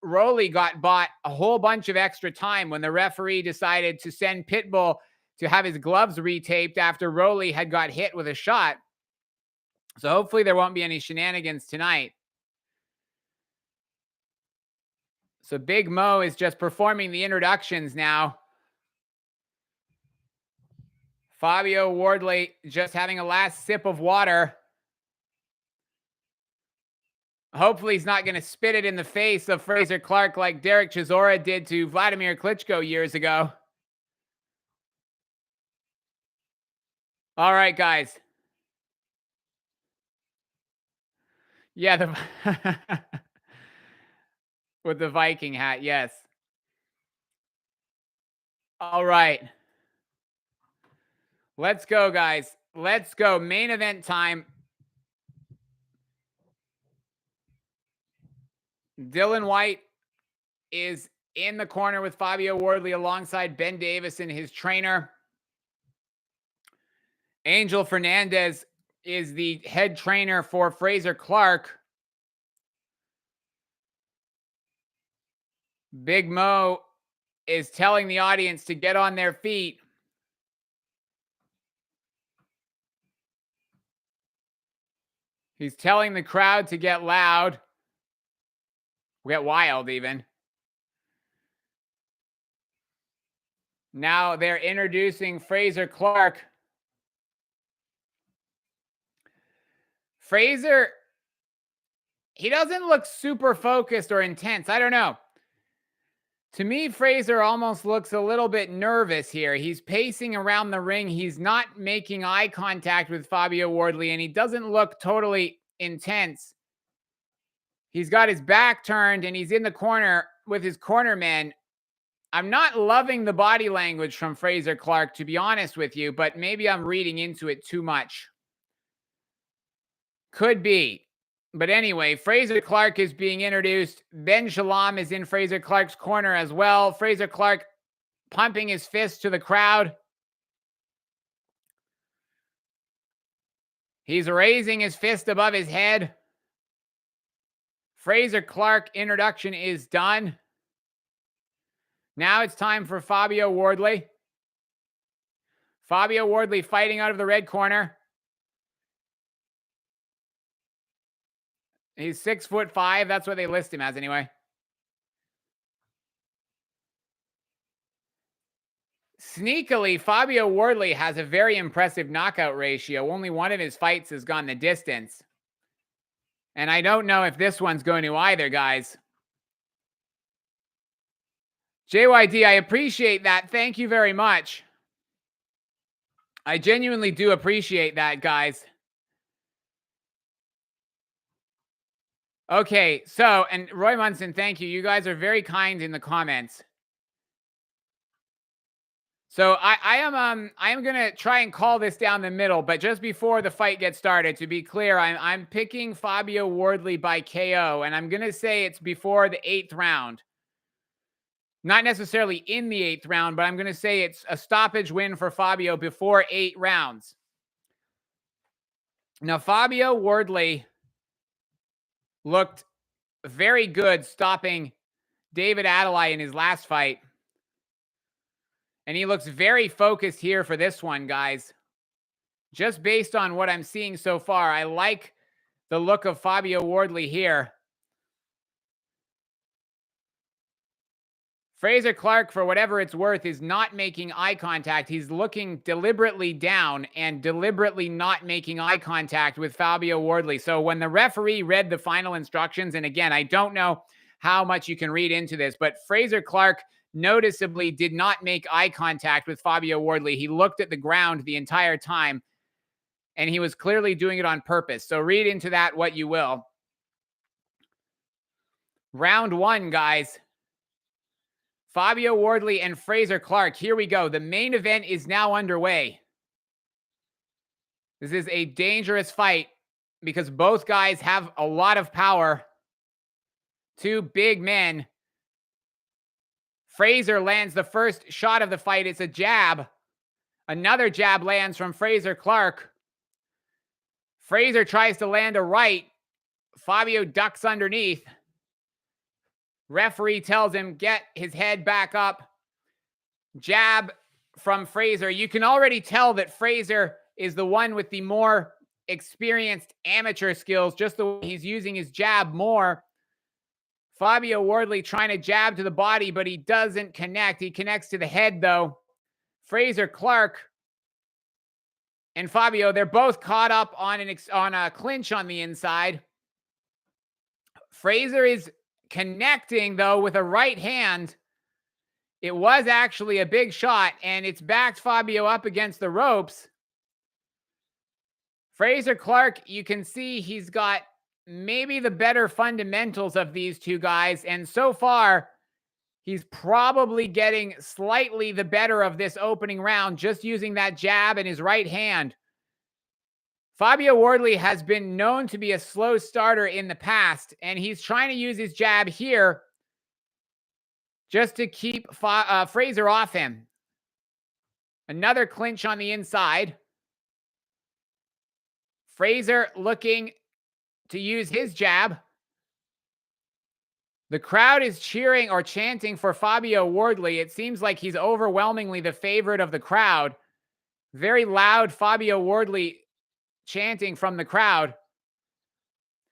Rolly got bought a whole bunch of extra time when the referee decided to send Pitbull to have his gloves retaped after Rolly had got hit with a shot. So hopefully there won't be any shenanigans tonight. So Big Mo is just performing the introductions now. Fabio Wardley just having a last sip of water. Hopefully he's not going to spit it in the face of Frazer Clarke like Derek Chisora did to Vladimir Klitschko years ago. All right, guys. Yeah, with the Viking hat, yes. All right. Let's go, guys. Let's go. Main event time. Dylan White is in the corner with Fabio Wardley alongside Ben Davison, his trainer. Angel Fernandez is the head trainer for Frazer Clarke. Big Mo is telling the audience to get on their feet. He's telling the crowd to get loud. Get wild, even. Now they're introducing Frazer Clarke. Frazer, he doesn't look super focused or intense. I don't know. To me, Frazer almost looks a little bit nervous here. He's pacing around the ring. He's not making eye contact with Fabio Wardley, and he doesn't look totally intense. He's got his back turned, and he's in the corner with his cornermen. I'm not loving the body language from Frazer Clarke, to be honest with you, but maybe I'm reading into it too much. Could be. But anyway, Frazer Clarke is being introduced. Ben Shalom is in Frazer Clarke's corner as well. Frazer Clarke pumping his fist to the crowd. He's raising his fist above his head. Frazer Clarke introduction is done. Now it's time for Fabio Wardley. Fabio Wardley fighting out of the red corner. He's 6'5". That's what they list him as anyway. Sneakily, Fabio Wardley has a very impressive knockout ratio. Only one of his fights has gone the distance. And I don't know if this one's going to either, guys. JYD, I appreciate that. Thank you very much. I genuinely do appreciate that, guys. Okay, so, and Roy Munson, thank you. You guys are very kind in the comments. So I am gonna try and call this down the middle, but just before the fight gets started, to be clear, I'm picking Fabio Wardley by KO, and I'm gonna say it's before the 8th round. Not necessarily in the 8th round, but I'm gonna say it's a stoppage win for Fabio before 8 rounds. Now, Fabio Wardley looked very good stopping David Adelaide in his last fight. And he looks very focused here for this one, guys. Just based on what I'm seeing so far, I like the look of Fabio Wardley here. Frazer Clarke, for whatever it's worth, is not making eye contact. He's looking deliberately down and deliberately not making eye contact with Fabio Wardley. So when the referee read the final instructions, and again, I don't know how much you can read into this, but Frazer Clarke noticeably did not make eye contact with Fabio Wardley. He looked at the ground the entire time, and he was clearly doing it on purpose. So read into that what you will. Round 1, guys. Fabio Wardley and Frazer Clarke. Here we go. The main event is now underway. This is a dangerous fight because both guys have a lot of power. Two big men. Frazer lands the first shot of the fight. It's a jab. Another jab lands from Frazer Clarke. Frazer tries to land a right. Fabio ducks underneath. Referee tells him, get his head back up. Jab from Frazer. You can already tell that Frazer is the one with the more experienced amateur skills, just the way he's using his jab more. Fabio Wardley trying to jab to the body, but he doesn't connect. He connects to the head, though. Frazer Clarke and Fabio, they're both caught up on a clinch on the inside. Frazer is connecting, though, with a right hand. It was actually a big shot, and it's backed Fabio up against the ropes. Frazer Clarke, you can see he's got maybe the better fundamentals of these two guys, and so far, he's probably getting slightly the better of this opening round, just using that jab in his right hand. Fabio Wardley has been known to be a slow starter in the past, and he's trying to use his jab here just to keep Frazer off him. Another clinch on the inside. Frazer looking to use his jab. The crowd is cheering or chanting for Fabio Wardley. It seems like he's overwhelmingly the favorite of the crowd. Very loud Fabio Wardley chanting from the crowd.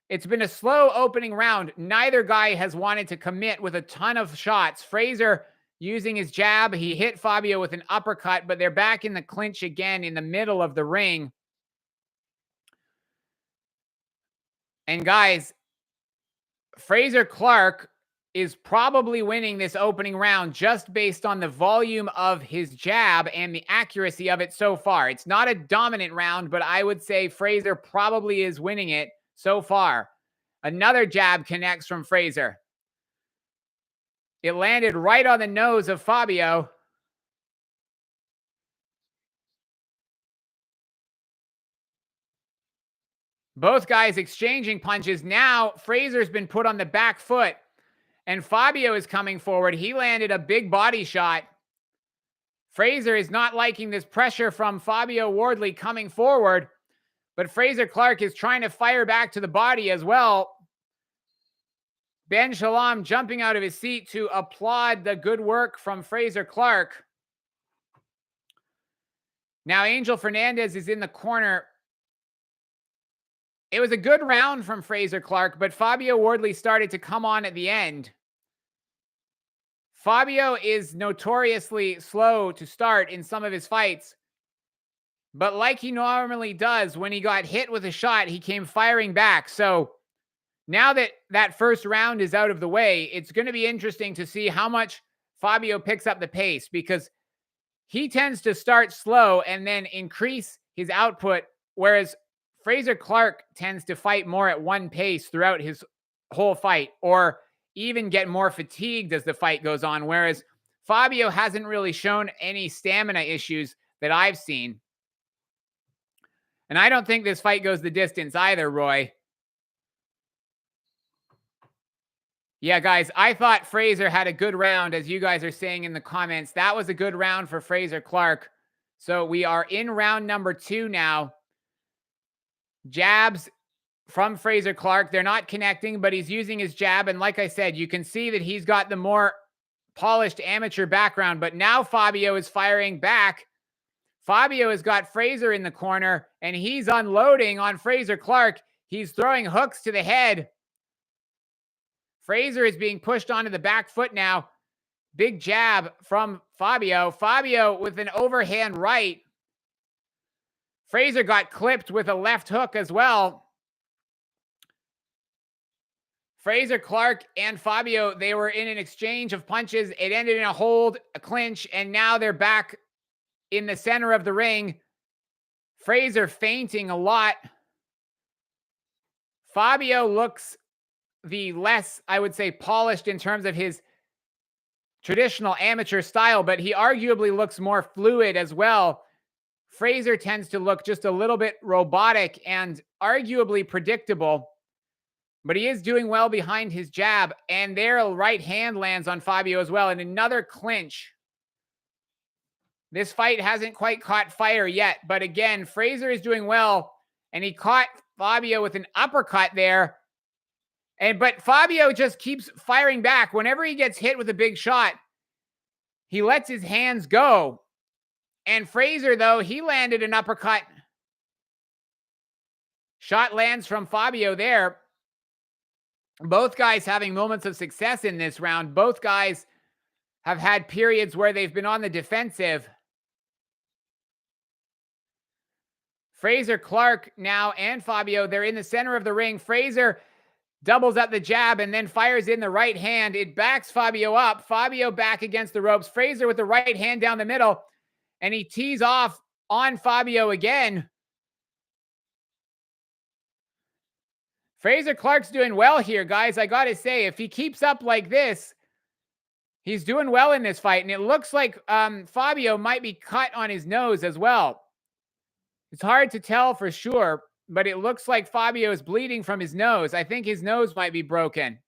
It's been a slow opening round. Neither guy has wanted to commit with a ton of shots. Frazer using his jab. He hit Fabio with an uppercut, but they're back in the clinch again in the middle of the ring. And guys, Frazer Clarke is probably winning this opening round just based on the volume of his jab and the accuracy of it so far. It's not a dominant round, but I would say Frazer probably is winning it so far. Another jab connects from Frazer. It landed right on the nose of Fabio. Both guys exchanging punches. Now, Frazer's been put on the back foot, and Fabio is coming forward. He landed a big body shot. Frazer is not liking this pressure from Fabio Wardley coming forward, but Frazer Clarke is trying to fire back to the body as well. Ben Shalom jumping out of his seat to applaud the good work from Frazer Clarke. Now, Angel Fernandez is in the corner. It was a good round from Frazer Clarke, but Fabio Wardley started to come on at the end. Fabio is notoriously slow to start in some of his fights, but like he normally does, when he got hit with a shot, he came firing back. So now that that first round is out of the way, it's going to be interesting to see how much Fabio picks up the pace, because he tends to start slow and then increase his output, whereas Frazer Clarke tends to fight more at one pace throughout his whole fight, or even get more fatigued as the fight goes on, whereas Fabio hasn't really shown any stamina issues that I've seen. And I don't think this fight goes the distance either, Roy. Yeah, guys, I thought Frazer had a good round, as you guys are saying in the comments. That was a good round for Frazer Clarke. So we are in round number 2 now. Jabs from Frazer Clarke. They're not connecting, but he's using his jab. And like I said, you can see that he's got the more polished amateur background. But now Fabio is firing back. Fabio has got Frazer in the corner, and he's unloading on Frazer Clarke. He's throwing hooks to the head. Frazer is being pushed onto the back foot now. Big jab from Fabio. Fabio with an overhand right. Frazer got clipped with a left hook as well. Frazer Clarke and Fabio, they were in an exchange of punches. It ended in a hold, a clinch, and now they're back in the center of the ring. Frazer feinting a lot. Fabio looks the less, I would say, polished in terms of his traditional amateur style, but he arguably looks more fluid as well. Frazer tends to look just a little bit robotic and arguably predictable, but he is doing well behind his jab, and their right hand lands on Fabio as well, and another clinch. This fight hasn't quite caught fire yet, but again, Frazer is doing well, and he caught Fabio with an uppercut there. But Fabio just keeps firing back. Whenever he gets hit with a big shot, he lets his hands go. And Frazer, though, he landed an uppercut. Shot lands from Fabio there. Both guys having moments of success in this round. Both guys have had periods where they've been on the defensive. Frazer Clarke now and Fabio, they're in the center of the ring. Frazer doubles up the jab and then fires in the right hand. It backs Fabio up. Fabio back against the ropes. Frazer with the right hand down the middle, and he tees off on Fabio again. Frazer Clarke's doing well here, guys. I got to say, if he keeps up like this, he's doing well in this fight. And it looks like Fabio might be cut on his nose as well. It's hard to tell for sure, but it looks like Fabio is bleeding from his nose. I think his nose might be broken.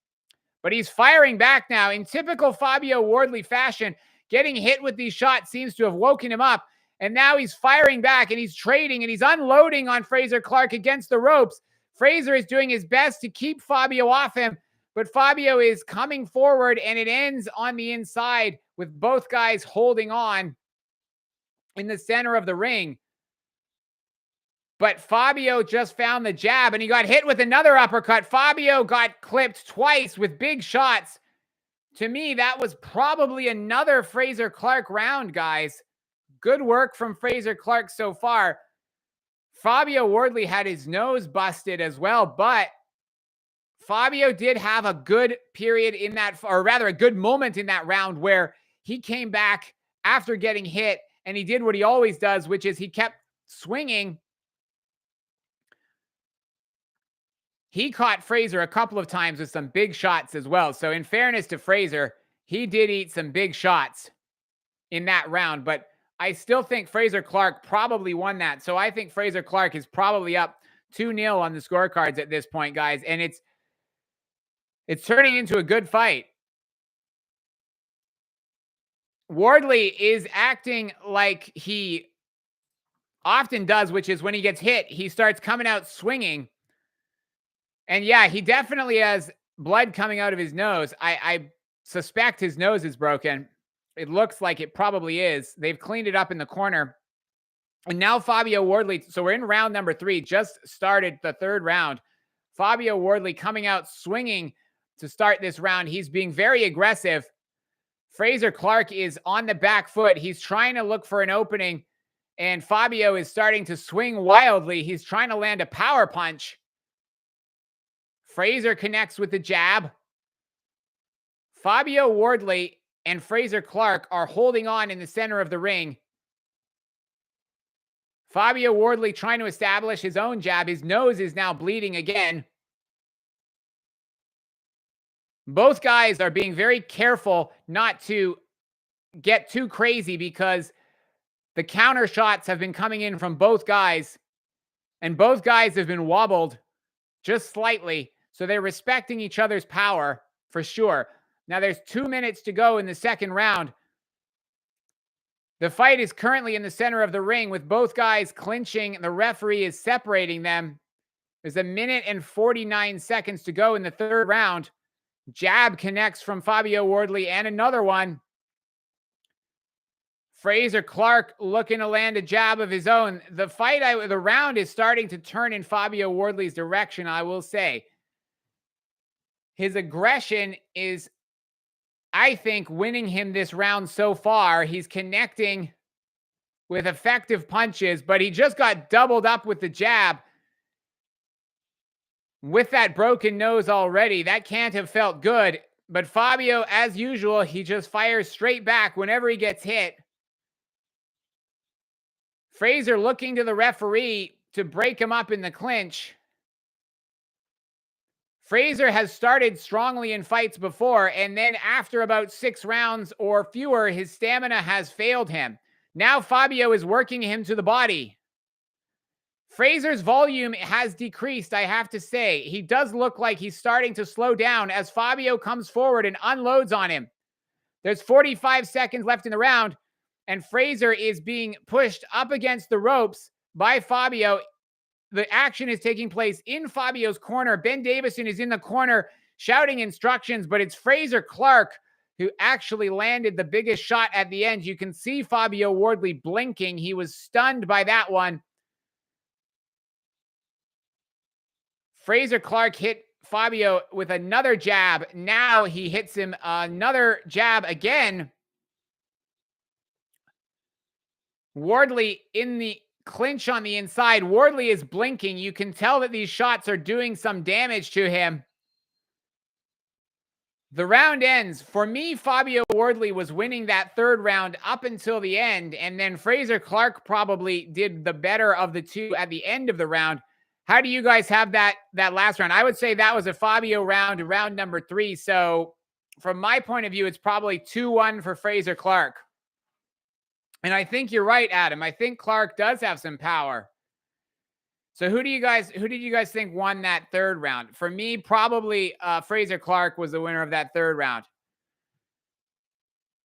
But he's firing back now in typical Fabio Wardley fashion. Getting hit with these shots seems to have woken him up. And now he's firing back and he's trading and he's unloading on Frazer Clarke against the ropes. Frazer is doing his best to keep Fabio off him, but Fabio is coming forward and it ends on the inside with both guys holding on in the center of the ring. But Fabio just found the jab and he got hit with another uppercut. Fabio got clipped twice with big shots. To me, that was probably another Frazer Clarke round, guys. Good work from Frazer Clarke so far. Fabio Wardley had his nose busted as well, but Fabio did have a good period in that, or rather a good moment in that round where he came back after getting hit and he did what he always does, which is he kept swinging. He caught Frazer a couple of times with some big shots as well. So in fairness to Frazer, he did eat some big shots in that round, but I still think Frazer Clarke probably won that. So I think Frazer Clarke is probably up 2-0 on the scorecards at this point, guys. And it's turning into a good fight. Wardley is acting like he often does, which is when he gets hit, he starts coming out swinging. And yeah, he definitely has blood coming out of his nose. I suspect his nose is broken. It looks like it probably is. They've cleaned it up in the corner. And now Fabio Wardley, so we're in round number 3, just started the third round. Fabio Wardley coming out swinging to start this round. He's being very aggressive. Frazer Clarke is on the back foot. He's trying to look for an opening, and Fabio is starting to swing wildly. He's trying to land a power punch. Frazer connects with the jab. Fabio Wardley and Frazer Clarke are holding on in the center of the ring. Fabio Wardley trying to establish his own jab. His nose is now bleeding again. Both guys are being very careful not to get too crazy because the counter shots have been coming in from both guys, and both guys have been wobbled just slightly. So they're respecting each other's power for sure. Now there's 2 minutes to go in the second round. The fight is currently in the center of the ring with both guys clinching. The referee is separating them. There's 1 minute and 49 seconds to go in the third round. Jab connects from Fabio Wardley and another one. Frazer Clarke looking to land a jab of his own. The round is starting to turn in Fabio Wardley's direction, I will say. His aggression is, I think, winning him this round so far. He's connecting with effective punches, but he just got doubled up with the jab. With that broken nose already, that can't have felt good. But Fabio, as usual, he just fires straight back whenever he gets hit. Frazer looking to the referee to break him up in the clinch. Frazer has started strongly in fights before, and then after about 6 rounds or fewer, his stamina has failed him. Now Fabio is working him to the body. Frazer's volume has decreased, I have to say. He does look like he's starting to slow down as Fabio comes forward and unloads on him. There's 45 seconds left in the round, and Frazer is being pushed up against the ropes by Fabio. The action is taking place in Fabio's corner. Ben Davison is in the corner shouting instructions, but it's Frazer Clarke who actually landed the biggest shot at the end. You can see Fabio Wardley blinking. He was stunned by that one. Frazer Clarke hit Fabio with another jab. Now he hits him another jab again. Wardley in the clinch on the inside. Wardley is blinking. You can tell that these shots are doing some damage to him. The round ends. For me, Fabio Wardley was winning that third round up until the end, and then Frazer Clarke probably did the better of the two at the end of the round. How do you guys have that last round? I would say that was a Fabio round, round number 3. So from my point of view, it's probably 2-1 for Frazer Clarke. And I think you're right, Adam. I think Clarke does have some power. So who did you guys think won that third round? For me, probably Frazer Clarke was the winner of that third round.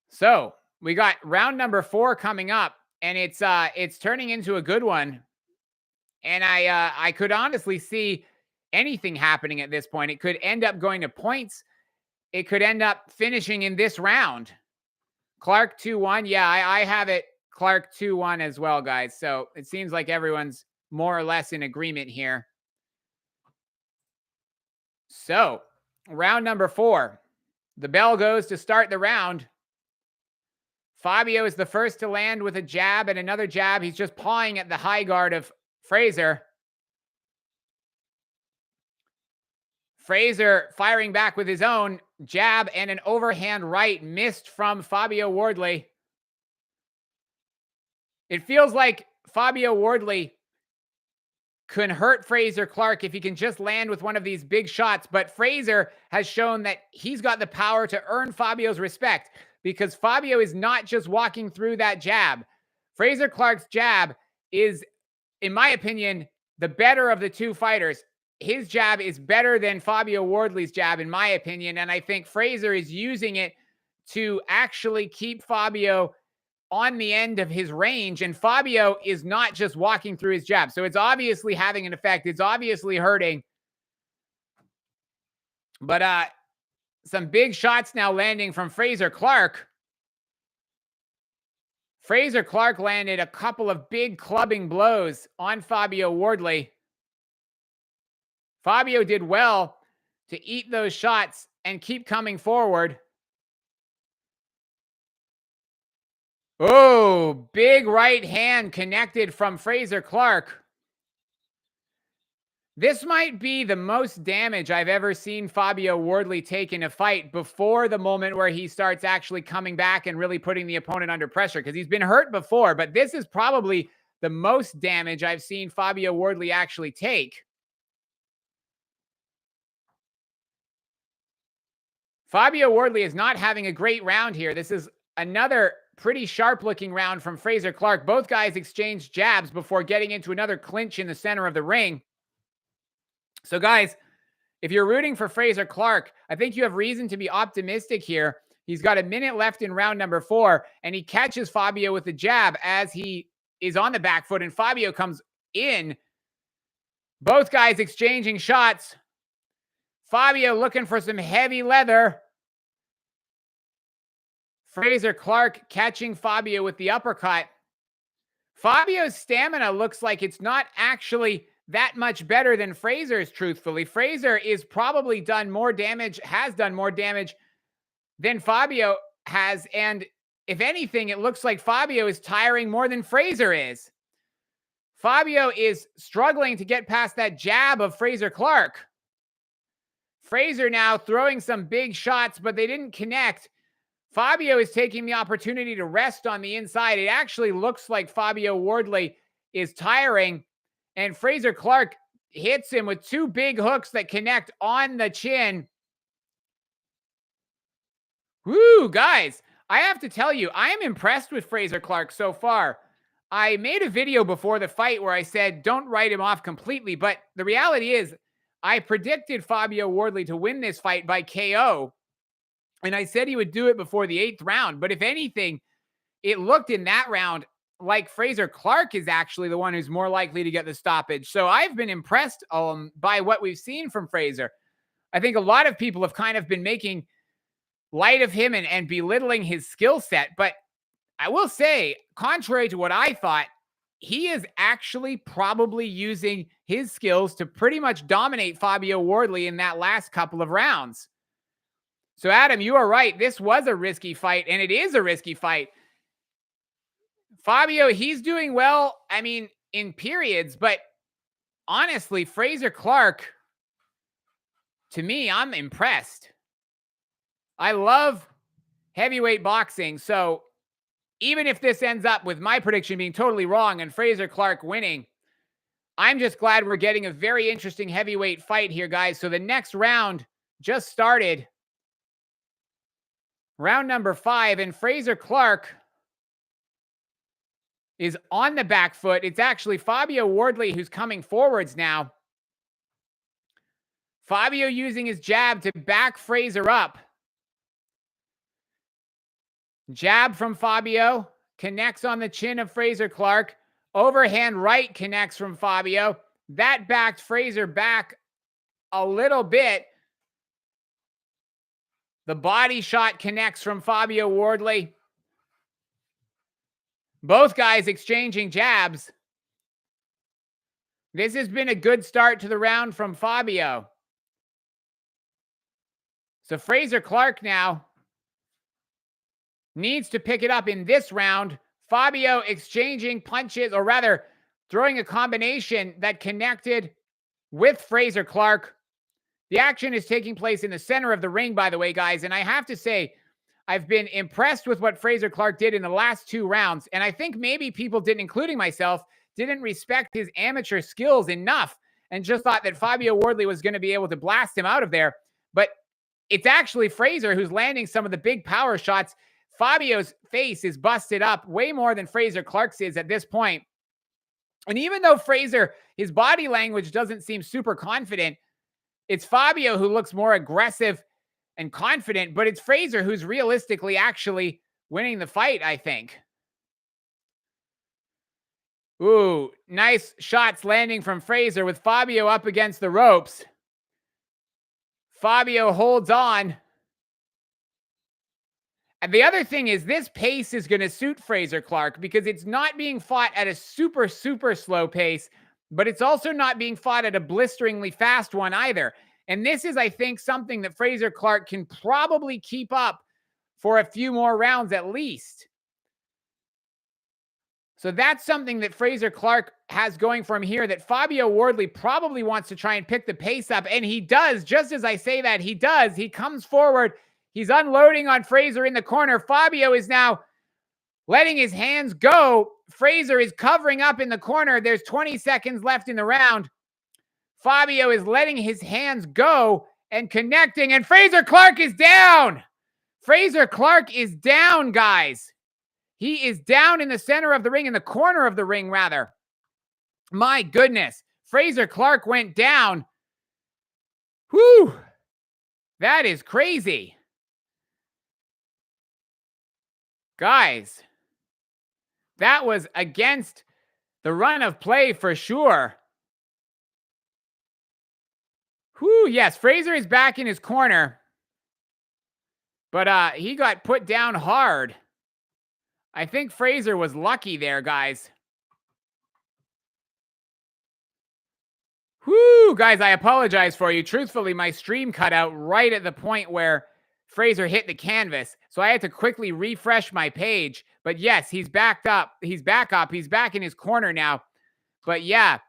So we got round number 4 coming up, and it's turning into a good one. And I could honestly see anything happening at this point. It could end up going to points. It could end up finishing in this round. Clarke 2-1. Yeah, I have it. Clarke 2-1 as well, guys. So it seems like everyone's more or less in agreement here. So round number 4. The bell goes to start the round. Fabio is the first to land with a jab and another jab. He's just pawing at the high guard of Frazer. Frazer firing back with his own jab and an overhand right missed from Fabio Wardley. It feels like Fabio Wardley can hurt Frazer Clarke if he can just land with one of these big shots. But Frazer has shown that he's got the power to earn Fabio's respect, because Fabio is not just walking through that jab. Frazer Clarke's jab is, in my opinion, the better of the two fighters. His jab is better than Fabio Wardley's jab, in my opinion. And I think Frazer is using it to actually keep Fabio on the end of his range. And Fabio is not just walking through his jab. So it's obviously having an effect. It's obviously hurting. But some big shots now landing from Frazer Clarke. Frazer Clarke landed a couple of big clubbing blows on Fabio Wardley. Fabio did well to eat those shots and keep coming forward. Oh, big right hand connected from Frazer Clarke. This might be the most damage I've ever seen Fabio Wardley take in a fight before the moment where he starts actually coming back and really putting the opponent under pressure, because he's been hurt before, but this is probably the most damage I've seen Fabio Wardley actually take. Fabio Wardley is not having a great round here. This is another pretty sharp-looking round from Frazer Clarke. Both guys exchanged jabs before getting into another clinch in the center of the ring. So, guys, if you're rooting for Frazer Clarke, I think you have reason to be optimistic here. He's got a minute left in round number 4, and he catches Fabio with the jab as he is on the back foot, and Fabio comes in. Both guys exchanging shots. Fabio looking for some heavy leather. Frazer Clarke catching Fabio with the uppercut. Fabio's stamina looks like it's not actually that much better than Frazer's, truthfully. Frazer is probably done more damage, has done more damage than Fabio has. And if anything, it looks like Fabio is tiring more than Frazer is. Fabio is struggling to get past that jab of Frazer Clarke. Frazer now throwing some big shots, but they didn't connect. Fabio is taking the opportunity to rest on the inside. It actually looks like Fabio Wardley is tiring, and Frazer Clarke hits him with 2 big hooks that connect on the chin. Woo, guys, I have to tell you, I am impressed with Frazer Clarke so far. I made a video before the fight where I said, don't write him off completely, but the reality is I predicted Fabio Wardley to win this fight by KO. And I said he would do it before the 8th round. But if anything, it looked in that round like Frazer Clarke is actually the one who's more likely to get the stoppage. So I've been impressed by what we've seen from Frazer. I think a lot of people have kind of been making light of him and belittling his skill set. But I will say, contrary to what I thought, he is actually probably using his skills to pretty much dominate Fabio Wardley in that last couple of rounds. So, Adam, you are right. This was a risky fight, and it is a risky fight. Fabio, he's doing well. I mean, in periods, but honestly, Frazer Clarke, to me, I'm impressed. I love heavyweight boxing, so even if this ends up with my prediction being totally wrong and Frazer Clarke winning, I'm just glad we're getting a very interesting heavyweight fight here, guys. So the next round just started. Round number 5, and Frazer Clarke is on the back foot. It's actually Fabio Wardley who's coming forwards now. Fabio using his jab to back Frazer up. Jab from Fabio connects on the chin of Frazer Clarke. Overhand right connects from Fabio. That backed Frazer back a little bit. The body shot connects from Fabio Wardley. Both guys exchanging jabs. This has been a good start to the round from Fabio. So Frazer Clarke now needs to pick it up in this round. Fabio exchanging punches, or rather throwing a combination that connected with Frazer Clarke. The action is taking place in the center of the ring, by the way, guys. And I have to say, I've been impressed with what Frazer Clarke did in the last 2 rounds. And I think maybe people didn't, including myself, didn't respect his amateur skills enough and just thought that Fabio Wardley was going to be able to blast him out of there. But it's actually Frazer who's landing some of the big power shots. Fabio's face is busted up way more than Frazer Clarke's is at this point. And even though Frazer, his body language doesn't seem super confident, it's Fabio who looks more aggressive and confident, but it's Frazer who's realistically actually winning the fight, I think. Ooh, nice shots landing from Frazer with Fabio up against the ropes. Fabio holds on. And the other thing is this pace is going to suit Frazer Clarke because it's not being fought at a super, super slow pace, but it's also not being fought at a blisteringly fast one either. And this is, I think, something that Frazer Clarke can probably keep up for a few more rounds at least. So that's something that Frazer Clarke has going from here that Fabio Wardley probably wants to try and pick the pace up. And he does. Just as I say that, he does. He comes forward. He's unloading on Frazer in the corner. Fabio is now letting his hands go. Frazer is covering up in the corner. There's 20 seconds left in the round. Fabio is letting his hands go and connecting, and Frazer Clarke is down. Frazer Clarke is down, guys. He is down in the center of the ring, in the corner of the ring, rather. My goodness. Frazer Clarke went down. Whew. That is crazy. Guys, that was against the run of play for sure. Whew, yes, Frazer is back in his corner. But he got put down hard. I think Frazer was lucky there, guys. Whew, guys, I apologize for you. Truthfully, my stream cut out right at the point where Frazer hit the canvas. So I had to quickly refresh my page. But yes, he's backed up. He's back up. He's back in his corner now. But yeah,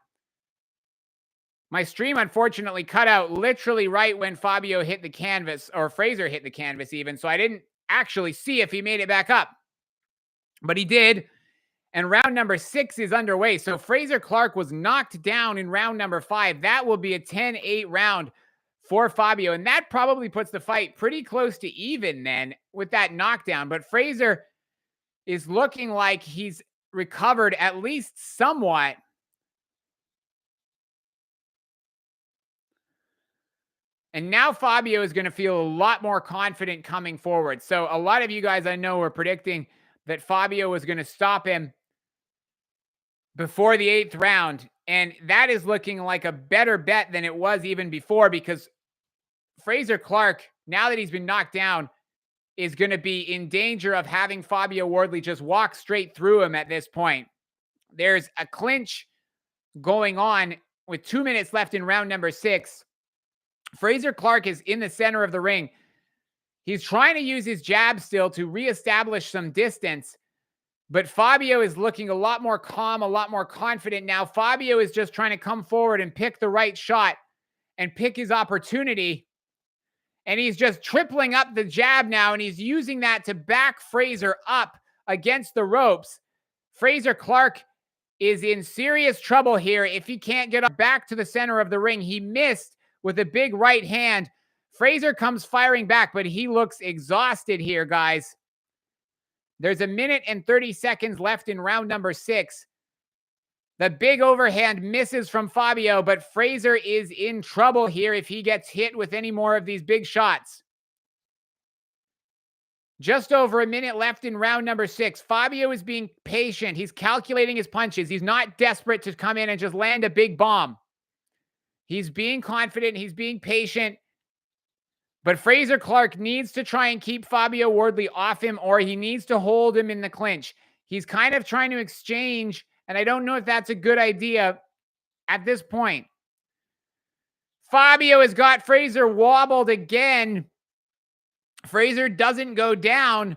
my stream unfortunately cut out literally right when Fabio hit the canvas, or Frazer hit the canvas even. So I didn't actually see if he made it back up. But he did. And round number 6 is underway. So Frazer Clarke was knocked down in round number 5. That will be a 10-8 round for Fabio. And that probably puts the fight pretty close to even then with that knockdown. But Frazer is looking like he's recovered at least somewhat. And now Fabio is going to feel a lot more confident coming forward. So a lot of you guys I know were predicting that Fabio was going to stop him before the 8th round. And that is looking like a better bet than it was even before, because Frazer Clarke, now that he's been knocked down, is going to be in danger of having Fabio Wardley just walk straight through him at this point. There's a clinch going on with 2 minutes left in round number 6. Frazer Clarke is in the center of the ring. He's trying to use his jab still to reestablish some distance. But Fabio is looking a lot more calm, a lot more confident now. Fabio is just trying to come forward and pick the right shot and pick his opportunity. And he's just tripling up the jab now, and he's using that to back Frazer up against the ropes. Frazer Clarke is in serious trouble here if he can't get back to the center of the ring. He missed with a big right hand. Frazer comes firing back, but he looks exhausted here, guys. There's 1 minute and 30 seconds left in round number 6. The big overhand misses from Fabio, but Frazer is in trouble here if he gets hit with any more of these big shots. Just over 1 minute left in round number 6. Fabio is being patient. He's calculating his punches. He's not desperate to come in and just land a big bomb. He's being confident. He's being patient. But Frazer Clarke needs to try and keep Fabio Wardley off him, or he needs to hold him in the clinch. He's kind of trying to exchange, and I don't know if that's a good idea at this point. Fabio has got Frazer wobbled again. Frazer doesn't go down,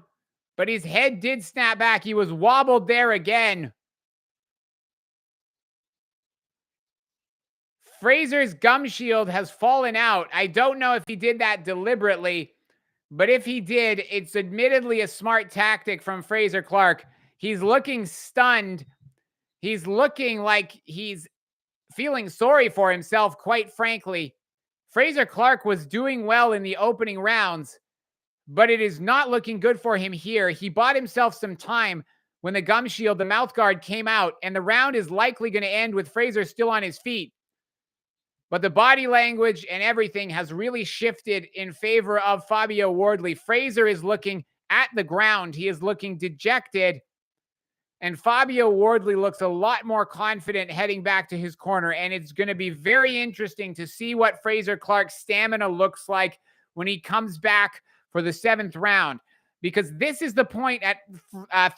but his head did snap back. He was wobbled there again. Frazer's gum shield has fallen out. I don't know if he did that deliberately, but if he did, it's admittedly a smart tactic from Frazer Clarke. He's looking stunned. He's looking like he's feeling sorry for himself, quite frankly. Frazer Clarke was doing well in the opening rounds, but it is not looking good for him here. He bought himself some time when the gum shield, the mouth guard, came out, and the round is likely going to end with Frazer still on his feet. But the body language and everything has really shifted in favor of Fabio Wardley. Frazer is looking at the ground. He is looking dejected. And Fabio Wardley looks a lot more confident heading back to his corner. And it's going to be very interesting to see what Frazer Clarke's stamina looks like when he comes back for the 7th round. Because this is the point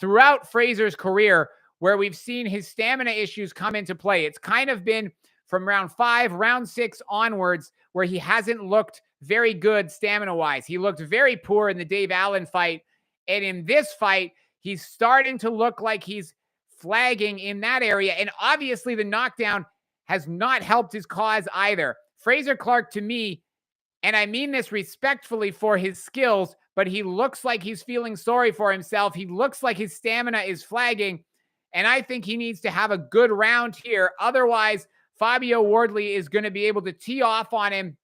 throughout Frazer's career where we've seen his stamina issues come into play. It's kind of been from round 5, round 6 onwards, where he hasn't looked very good stamina-wise. He looked very poor in the Dave Allen fight. And in this fight, he's starting to look like he's flagging in that area. And obviously, the knockdown has not helped his cause either. Frazer Clarke, to me, and I mean this respectfully for his skills, but he looks like he's feeling sorry for himself. He looks like his stamina is flagging. And I think he needs to have a good round here. Otherwise, Fabio Wardley is going to be able to tee off on him.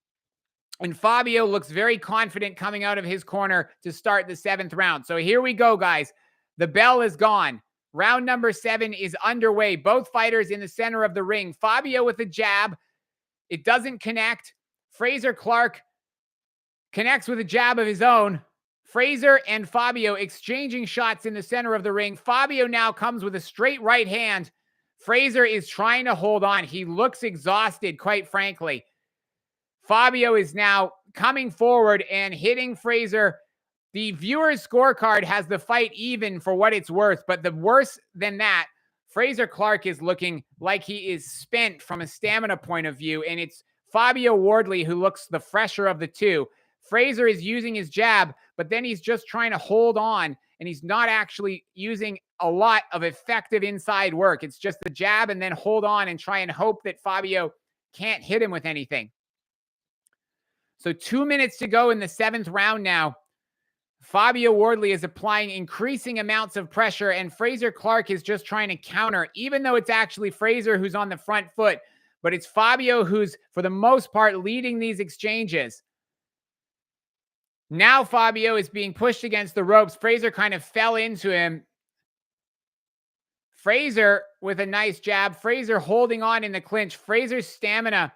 And Fabio looks very confident coming out of his corner to start the 7th round. So here we go, guys. The bell is gone. Round number 7 is underway. Both fighters in the center of the ring. Fabio with a jab. It doesn't connect. Frazer Clarke connects with a jab of his own. Frazer and Fabio exchanging shots in the center of the ring. Fabio now comes with a straight right hand. Frazer is trying to hold on. He looks exhausted, quite frankly. Fabio is now coming forward and hitting Frazer. The viewer's scorecard has the fight even for what it's worth, but the worse than that, Frazer Clarke is looking like he is spent from a stamina point of view, and it's Fabio Wardley who looks the fresher of the two. Frazer is using his jab, but then he's just trying to hold on, and he's not actually using a lot of effective inside work. It's just the jab and then hold on and try and hope that Fabio can't hit him with anything. So 2 minutes to go in the 7th round now. Fabio Wardley is applying increasing amounts of pressure, and Frazer Clarke is just trying to counter, even though it's actually Frazer who's on the front foot. But it's Fabio who's, for the most part, leading these exchanges. Now Fabio is being pushed against the ropes. Frazer kind of fell into him. Frazer with a nice jab. Frazer holding on in the clinch. Frazer's stamina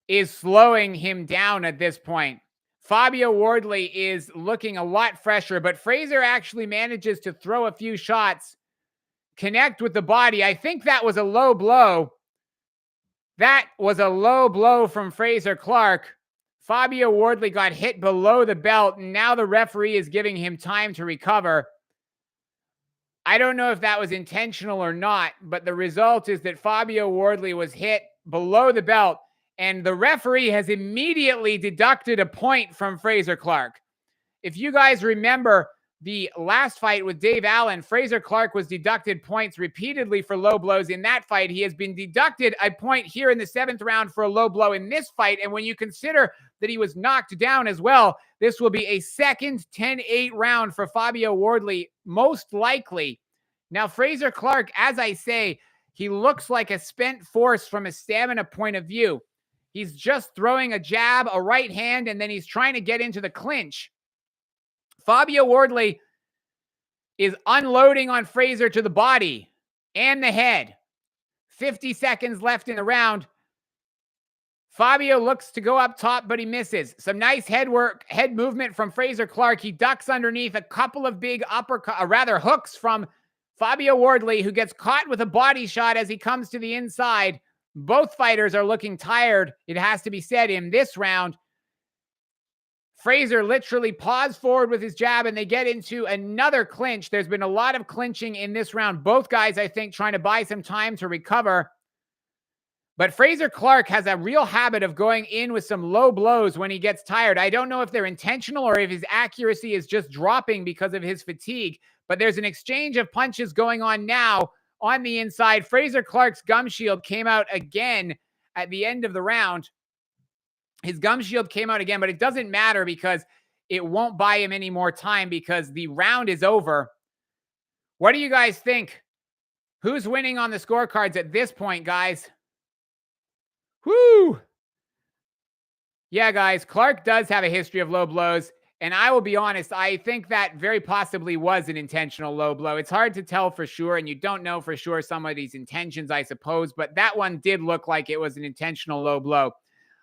is slowing him down at this point. Fabio Wardley is looking a lot fresher, but Frazer actually manages to throw a few shots, connect with the body. I think that was a low blow. That was a low blow from Frazer Clarke. Fabio Wardley got hit below the belt, and now the referee is giving him time to recover. I don't know if that was intentional or not, but the result is that Fabio Wardley was hit below the belt, and the referee has immediately deducted a point from Frazer Clarke. If you guys remember, the last fight with Dave Allen, Frazer Clarke was deducted points repeatedly for low blows in that fight. He has been deducted a point here in the 7th round for a low blow in this fight. And when you consider that he was knocked down as well, this will be a second 10-8 round for Fabio Wardley, most likely. Now, Frazer Clarke, as I say, he looks like a spent force from a stamina point of view. He's just throwing a jab, a right hand, and then he's trying to get into the clinch. Fabio Wardley is unloading on Frazer to the body and the head. 50 seconds left in the round. Fabio looks to go up top, but he misses. Some nice head movement from Frazer Clarke. He ducks underneath a couple of big hooks from Fabio Wardley, who gets caught with a body shot as he comes to the inside. Both fighters are looking tired, it has to be said, in this round. Frazer literally paused forward with his jab, and they get into another clinch. There's been a lot of clinching in this round. Both guys, I think, trying to buy some time to recover. But Frazer Clarke has a real habit of going in with some low blows when he gets tired. I don't know if they're intentional or if his accuracy is just dropping because of his fatigue. But there's an exchange of punches going on now on the inside. Frazer Clarke's gum shield came out again at the end of the round. His gum shield came out again, but it doesn't matter because it won't buy him any more time because the round is over. What do you guys think? Who's winning on the scorecards at this point, guys? Whoo! Yeah, guys, Clarke does have a history of low blows, and I will be honest, I think that very possibly was an intentional low blow. It's hard to tell for sure, and you don't know for sure some of these intentions, I suppose, but that one did look like it was an intentional low blow.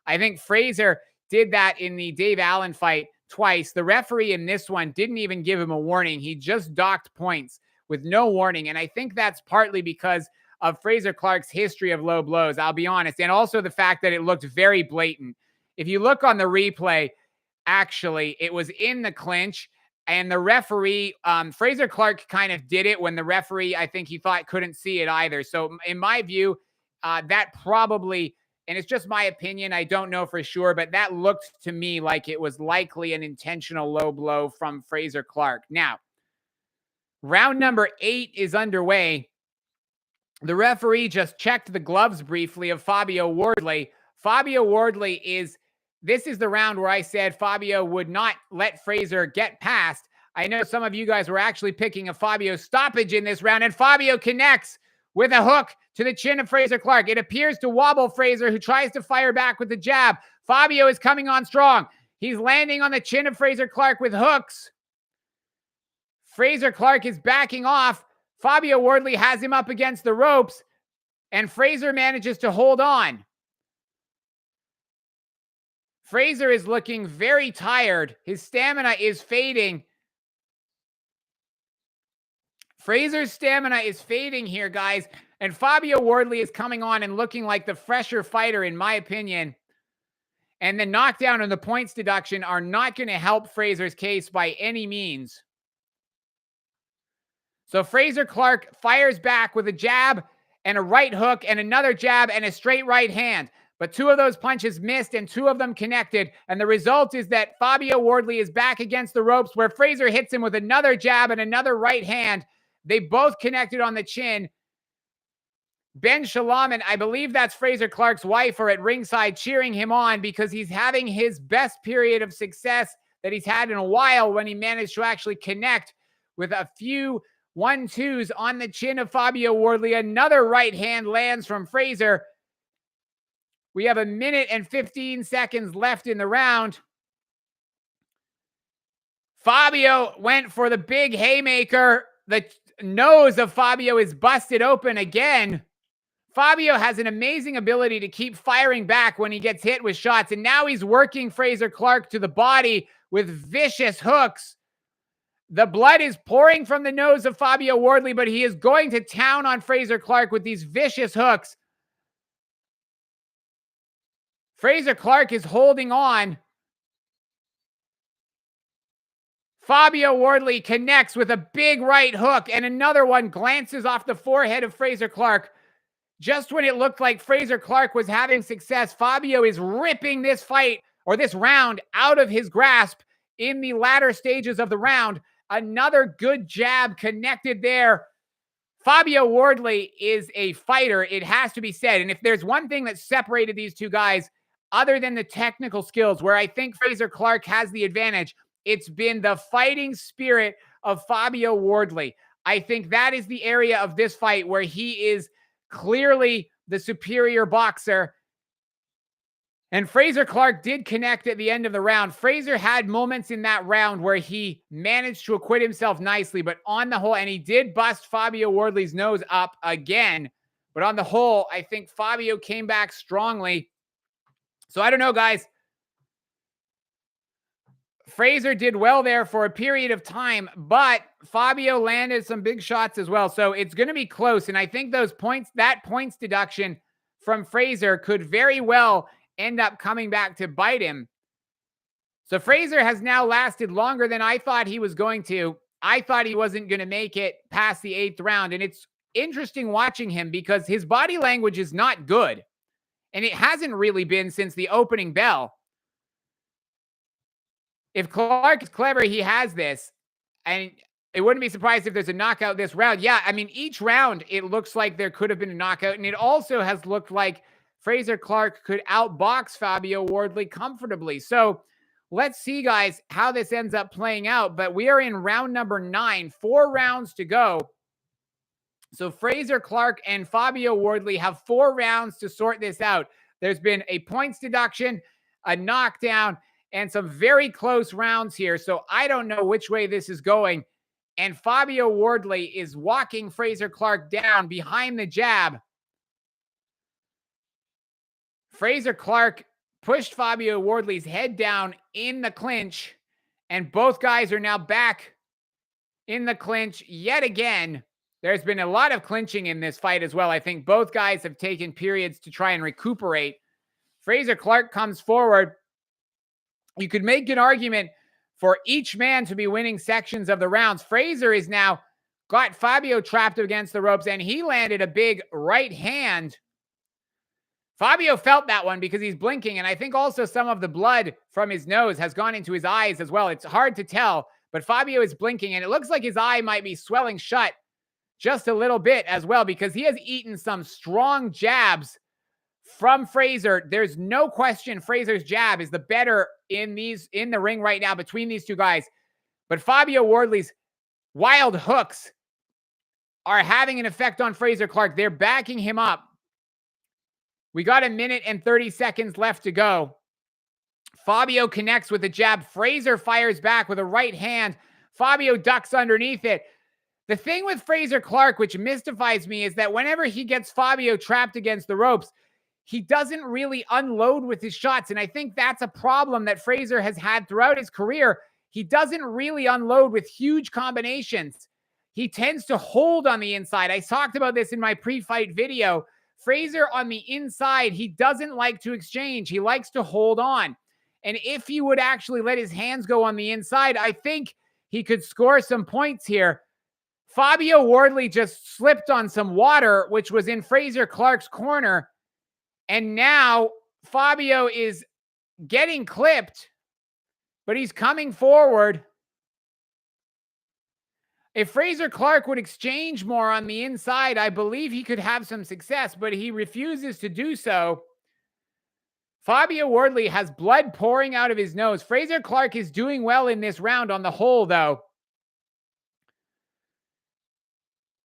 I think Frazer did that in the Dave Allen fight twice. The referee in this one didn't even give him a warning. He just docked points with no warning. And I think that's partly because of Frazer Clarke's history of low blows, I'll be honest. And also the fact that it looked very blatant. If you look on the replay, actually, it was in the clinch. And the referee, Frazer Clarke kind of did it when the referee, I think he thought couldn't see it either. So in my view, that probably... And it's just my opinion. I don't know for sure, but that looked to me like it was likely an intentional low blow from Frazer Clarke. Now, round number 8 is underway. The referee just checked the gloves briefly of Fabio Wardley. Fabio Wardley this is the round where I said Fabio would not let Frazer get past. I know some of you guys were actually picking a Fabio stoppage in this round, and Fabio connects with a hook to the chin of Frazer Clarke. It appears to wobble Frazer, who tries to fire back with the jab. Fabio is coming on strong. He's landing on the chin of Frazer Clarke with hooks. Frazer Clarke is backing off. Fabio Wardley has him up against the ropes, and Frazer manages to hold on. Frazer is looking very tired. His stamina is fading. Frazer's stamina is fading here, guys. And Fabio Wardley is coming on and looking like the fresher fighter, in my opinion. And the knockdown and the points deduction are not going to help Frazer's case by any means. So Frazer Clarke fires back with a jab and a right hook and another jab and a straight right hand. But 2 of those punches missed and 2 of them connected. And the result is that Fabio Wardley is back against the ropes, where Frazer hits him with another jab and another right hand. They both connected on the chin. Ben Shalaman, I believe that's Frazer Clarke's wife, are at ringside cheering him on because he's having his best period of success that he's had in a while when he managed to actually connect with a few 1-2s on the chin of Fabio Wardley. Another right hand lands from Frazer. We have 1 minute and 15 seconds left in the round. Fabio went for the big haymaker. The nose of Fabio is busted open again. Fabio has an amazing ability to keep firing back when he gets hit with shots, and now he's working Frazer Clarke to the body with vicious hooks. The blood is pouring from the nose of Fabio Wardley, but he is going to town on Frazer Clarke with these vicious hooks. Frazer Clarke is holding on. Fabio Wardley connects with a big right hook, and another one glances off the forehead of Frazer Clarke. Just when it looked like Frazer Clarke was having success, Fabio is ripping this fight, or this round, out of his grasp in the latter stages of the round. Another good jab connected there. Fabio Wardley is a fighter, it has to be said. And if there's one thing that separated these two guys, other than the technical skills, where I think Frazer Clarke has the advantage, it's been the fighting spirit of Fabio Wardley. I think that is the area of this fight where he is clearly the superior boxer. And Frazer Clarke did connect at the end of the round. Frazer had moments in that round where he managed to acquit himself nicely, but on the whole, and he did bust Fabio Wardley's nose up again. But on the whole, I think Fabio came back strongly. So I don't know, guys. Frazer did well there for a period of time, but Fabio landed some big shots as well. So it's going to be close. And I think those points, that points deduction from Frazer could very well end up coming back to bite him. So Frazer has now lasted longer than I thought he was going to. I thought he wasn't going to make it past the 8th round. And it's interesting watching him because his body language is not good. And it hasn't really been since the opening bell. If Clarke is clever, he has this. And it wouldn't be surprised if there's a knockout this round. Yeah, I mean, each round, it looks like there could have been a knockout. And it also has looked like Frazer Clarke could outbox Fabio Wardley comfortably. So let's see, guys, how this ends up playing out. But we are in round number 9, 4 rounds to go. So Frazer Clarke and Fabio Wardley have 4 rounds to sort this out. There's been a points deduction, a knockdown, and some very close rounds here. So I don't know which way this is going. And Fabio Wardley is walking Frazer Clarke down behind the jab. Frazer Clarke pushed Fabio Wardley's head down in the clinch, and both guys are now back in the clinch yet again. There's been a lot of clinching in this fight as well. I think both guys have taken periods to try and recuperate. Frazer Clarke comes forward. You could make an argument for each man to be winning sections of the rounds. Frazer is now got Fabio trapped against the ropes, and he landed a big right hand. Fabio felt that one because he's blinking, and I think also some of the blood from his nose has gone into his eyes as well. It's hard to tell, but Fabio is blinking, and it looks like his eye might be swelling shut just a little bit as well because he has eaten some strong jabs from Frazer. There's no question Frazer's jab is the better in the ring right now between these two guys. But Fabio Wardley's wild hooks are having an effect on Frazer Clarke. They're backing him up. We got 1 minute and 30 seconds left to go. Fabio connects with a jab. Frazer fires back with a right hand. Fabio ducks underneath it. The thing with Frazer Clarke, which mystifies me, is that whenever he gets Fabio trapped against the ropes, he doesn't really unload with his shots. And I think that's a problem that Frazer has had throughout his career. He doesn't really unload with huge combinations. He tends to hold on the inside. I talked about this in my pre-fight video. Frazer on the inside, he doesn't like to exchange. He likes to hold on. And if he would actually let his hands go on the inside, I think he could score some points here. Fabio Wardley just slipped on some water, which was in Frazer Clarke's corner. And now Fabio is getting clipped, but he's coming forward. If Frazer Clarke would exchange more on the inside, I believe he could have some success, but he refuses to do so. Fabio Wardley has blood pouring out of his nose. Frazer Clarke is doing well in this round on the whole, though.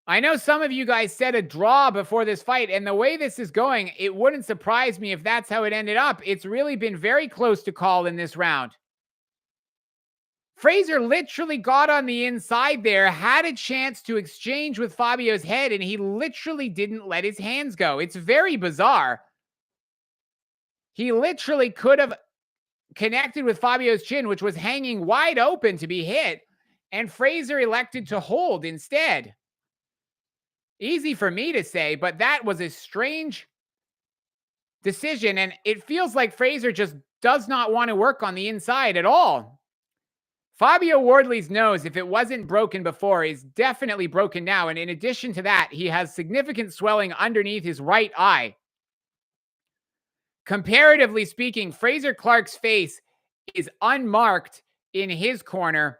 I know some of you guys said a draw before this fight, and the way this is going, it wouldn't surprise me if that's how it ended up. It's really been very close to call in this round. Frazer literally got on the inside there, had a chance to exchange with Fabio's head, and he literally didn't let his hands go. It's very bizarre. He literally could have connected with Fabio's chin, which was hanging wide open to be hit, and Frazer elected to hold instead. Easy for me to say, but that was a strange decision, and it feels like Frazer just does not want to work on the inside at all. Fabio Wardley's nose, if it wasn't broken before, is definitely broken now. And in addition to that, he has significant swelling underneath his right eye. Comparatively speaking, Frazer Clarke's face is unmarked in his corner.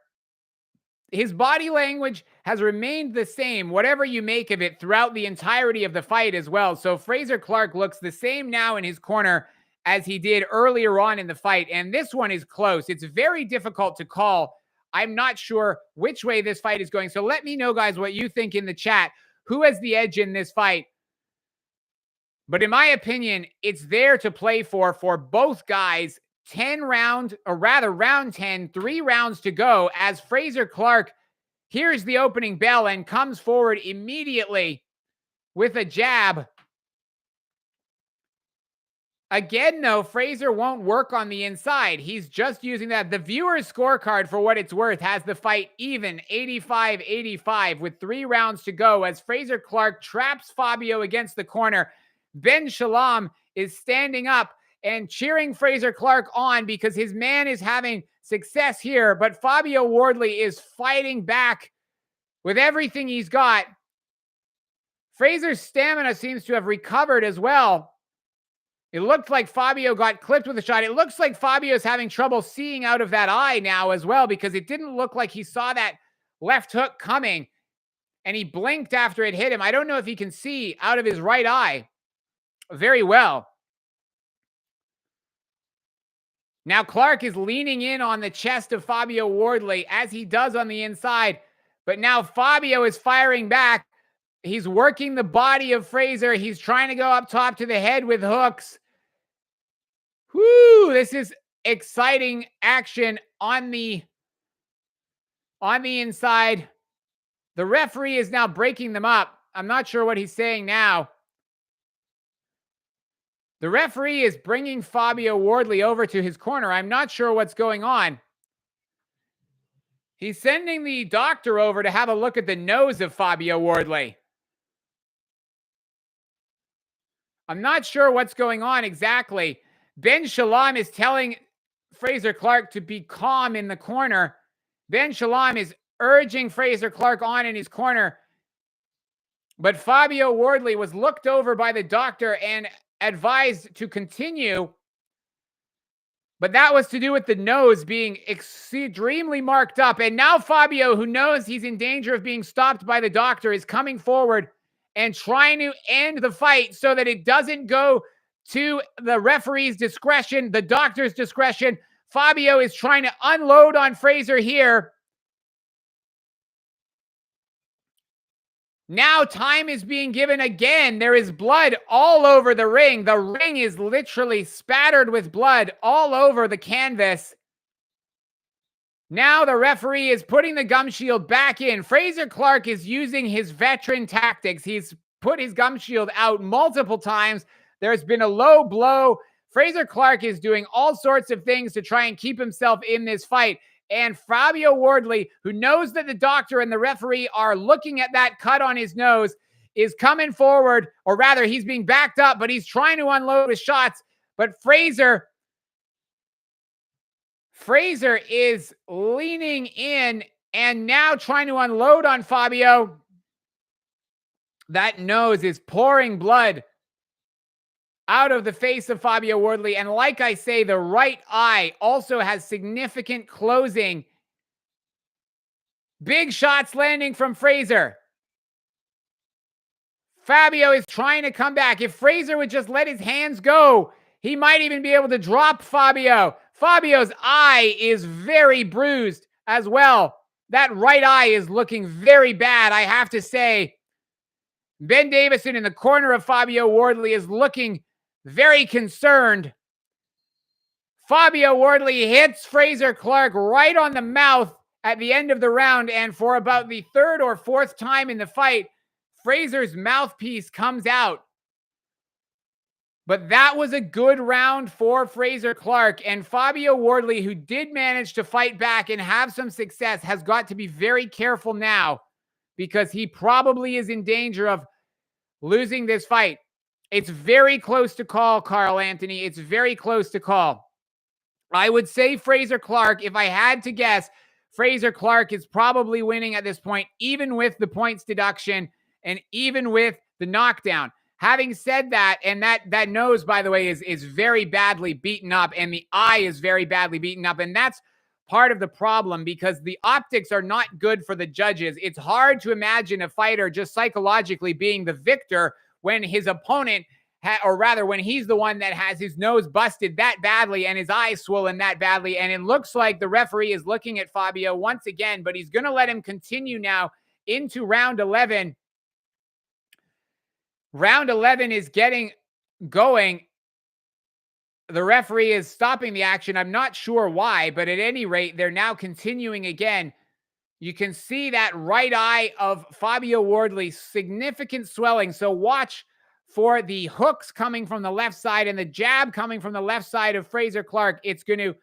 his body language has remained the same, whatever you make of it, throughout the entirety of the fight as well. So Frazer Clarke looks the same now in his corner as he did earlier on in the fight. And this one is close. It's very difficult to call. I'm not sure which way this fight is going. So let me know, guys, what you think in the chat. Who has the edge in this fight? But in my opinion, it's there to play for both guys. 10 rounds, or rather round 10, 3 rounds to go, as Frazer Clarke hears the opening bell and comes forward immediately with a jab. Again, though, Frazer won't work on the inside. He's just using that. The viewer's scorecard, for what it's worth, has the fight even, 85-85, with 3 rounds to go, as Frazer Clarke traps Fabio against the corner. Ben Shalom is standing up and cheering Frazer Clarke on because his man is having success here. But Fabio Wardley is fighting back with everything he's got. Frazer's stamina seems to have recovered as well. It looked like Fabio got clipped with a shot. It looks like Fabio's having trouble seeing out of that eye now as well, because it didn't look like he saw that left hook coming, and he blinked after it hit him. I don't know if he can see out of his right eye very well. Now Clarke is leaning in on the chest of Fabio Wardley, as he does on the inside. But now Fabio is firing back. He's working the body of Frazer. He's trying to go up top to the head with hooks. Whoo, this is exciting action on the inside. The referee is now breaking them up. I'm not sure what he's saying now. The referee is bringing Fabio Wardley over to his corner. I'm not sure what's going on. He's sending the doctor over to have a look at the nose of Fabio Wardley. I'm not sure what's going on exactly. Ben Shalom is telling Frazer Clarke to be calm in the corner. Ben Shalom is urging Frazer Clarke on in his corner. But Fabio Wardley was looked over by the doctor and advised to continue. But that was to do with the nose being extremely marked up. And now Fabio, who knows he's in danger of being stopped by the doctor, is coming forward and trying to end the fight so that it doesn't go to the referee's discretion, the doctor's discretion. Fabio is trying to unload on Frazer here. Now time is being given again. There is blood all over the ring. The ring is literally spattered with blood all over the canvas. Now the referee is putting the gum shield back in. Frazer Clarke is using his veteran tactics. He's put his gum shield out multiple times. There's been a low blow. Frazer Clarke is doing all sorts of things to try and keep himself in this fight. And Fabio Wardley, who knows that the doctor and the referee are looking at that cut on his nose, is coming forward, or rather he's being backed up, but he's trying to unload his shots. But Frazer is leaning in and now trying to unload on Fabio. That nose is pouring blood out of the face of Fabio Wardley. And like I say, the right eye also has significant closing. Big shots landing from Frazer. Fabio is trying to come back. If Frazer would just let his hands go, he might even be able to drop Fabio. Fabio's eye is very bruised as well. That right eye is looking very bad, I have to say. Ben Davison in the corner of Fabio Wardley is looking very concerned. Fabio Wardley hits Frazer Clarke right on the mouth at the end of the round, and for about the 3rd or 4th time in the fight, Frazer's mouthpiece comes out. But that was a good round for Frazer Clarke, and Fabio Wardley, who did manage to fight back and have some success, has got to be very careful now because he probably is in danger of losing this fight. It's very close to call, Carl Anthony. It's very close to call. I would say Frazer Clarke, if I had to guess, Frazer Clarke is probably winning at this point, even with the points deduction and even with the knockdown. Having said that, and that nose, by the way, is very badly beaten up, and the eye is very badly beaten up, and that's part of the problem because the optics are not good for the judges. It's hard to imagine a fighter just psychologically being the victor when his opponent, or rather when he's the one that has his nose busted that badly and his eyes swollen that badly. And it looks like the referee is looking at Fabio once again, but he's going to let him continue now into round 11. Round 11 is getting going. The referee is stopping the action. I'm not sure why, but at any rate, they're now continuing again. You can see that right eye of Fabio Wardley, significant swelling. So watch for the hooks coming from the left side and the jab coming from the left side of Frazer Clarke. It's going to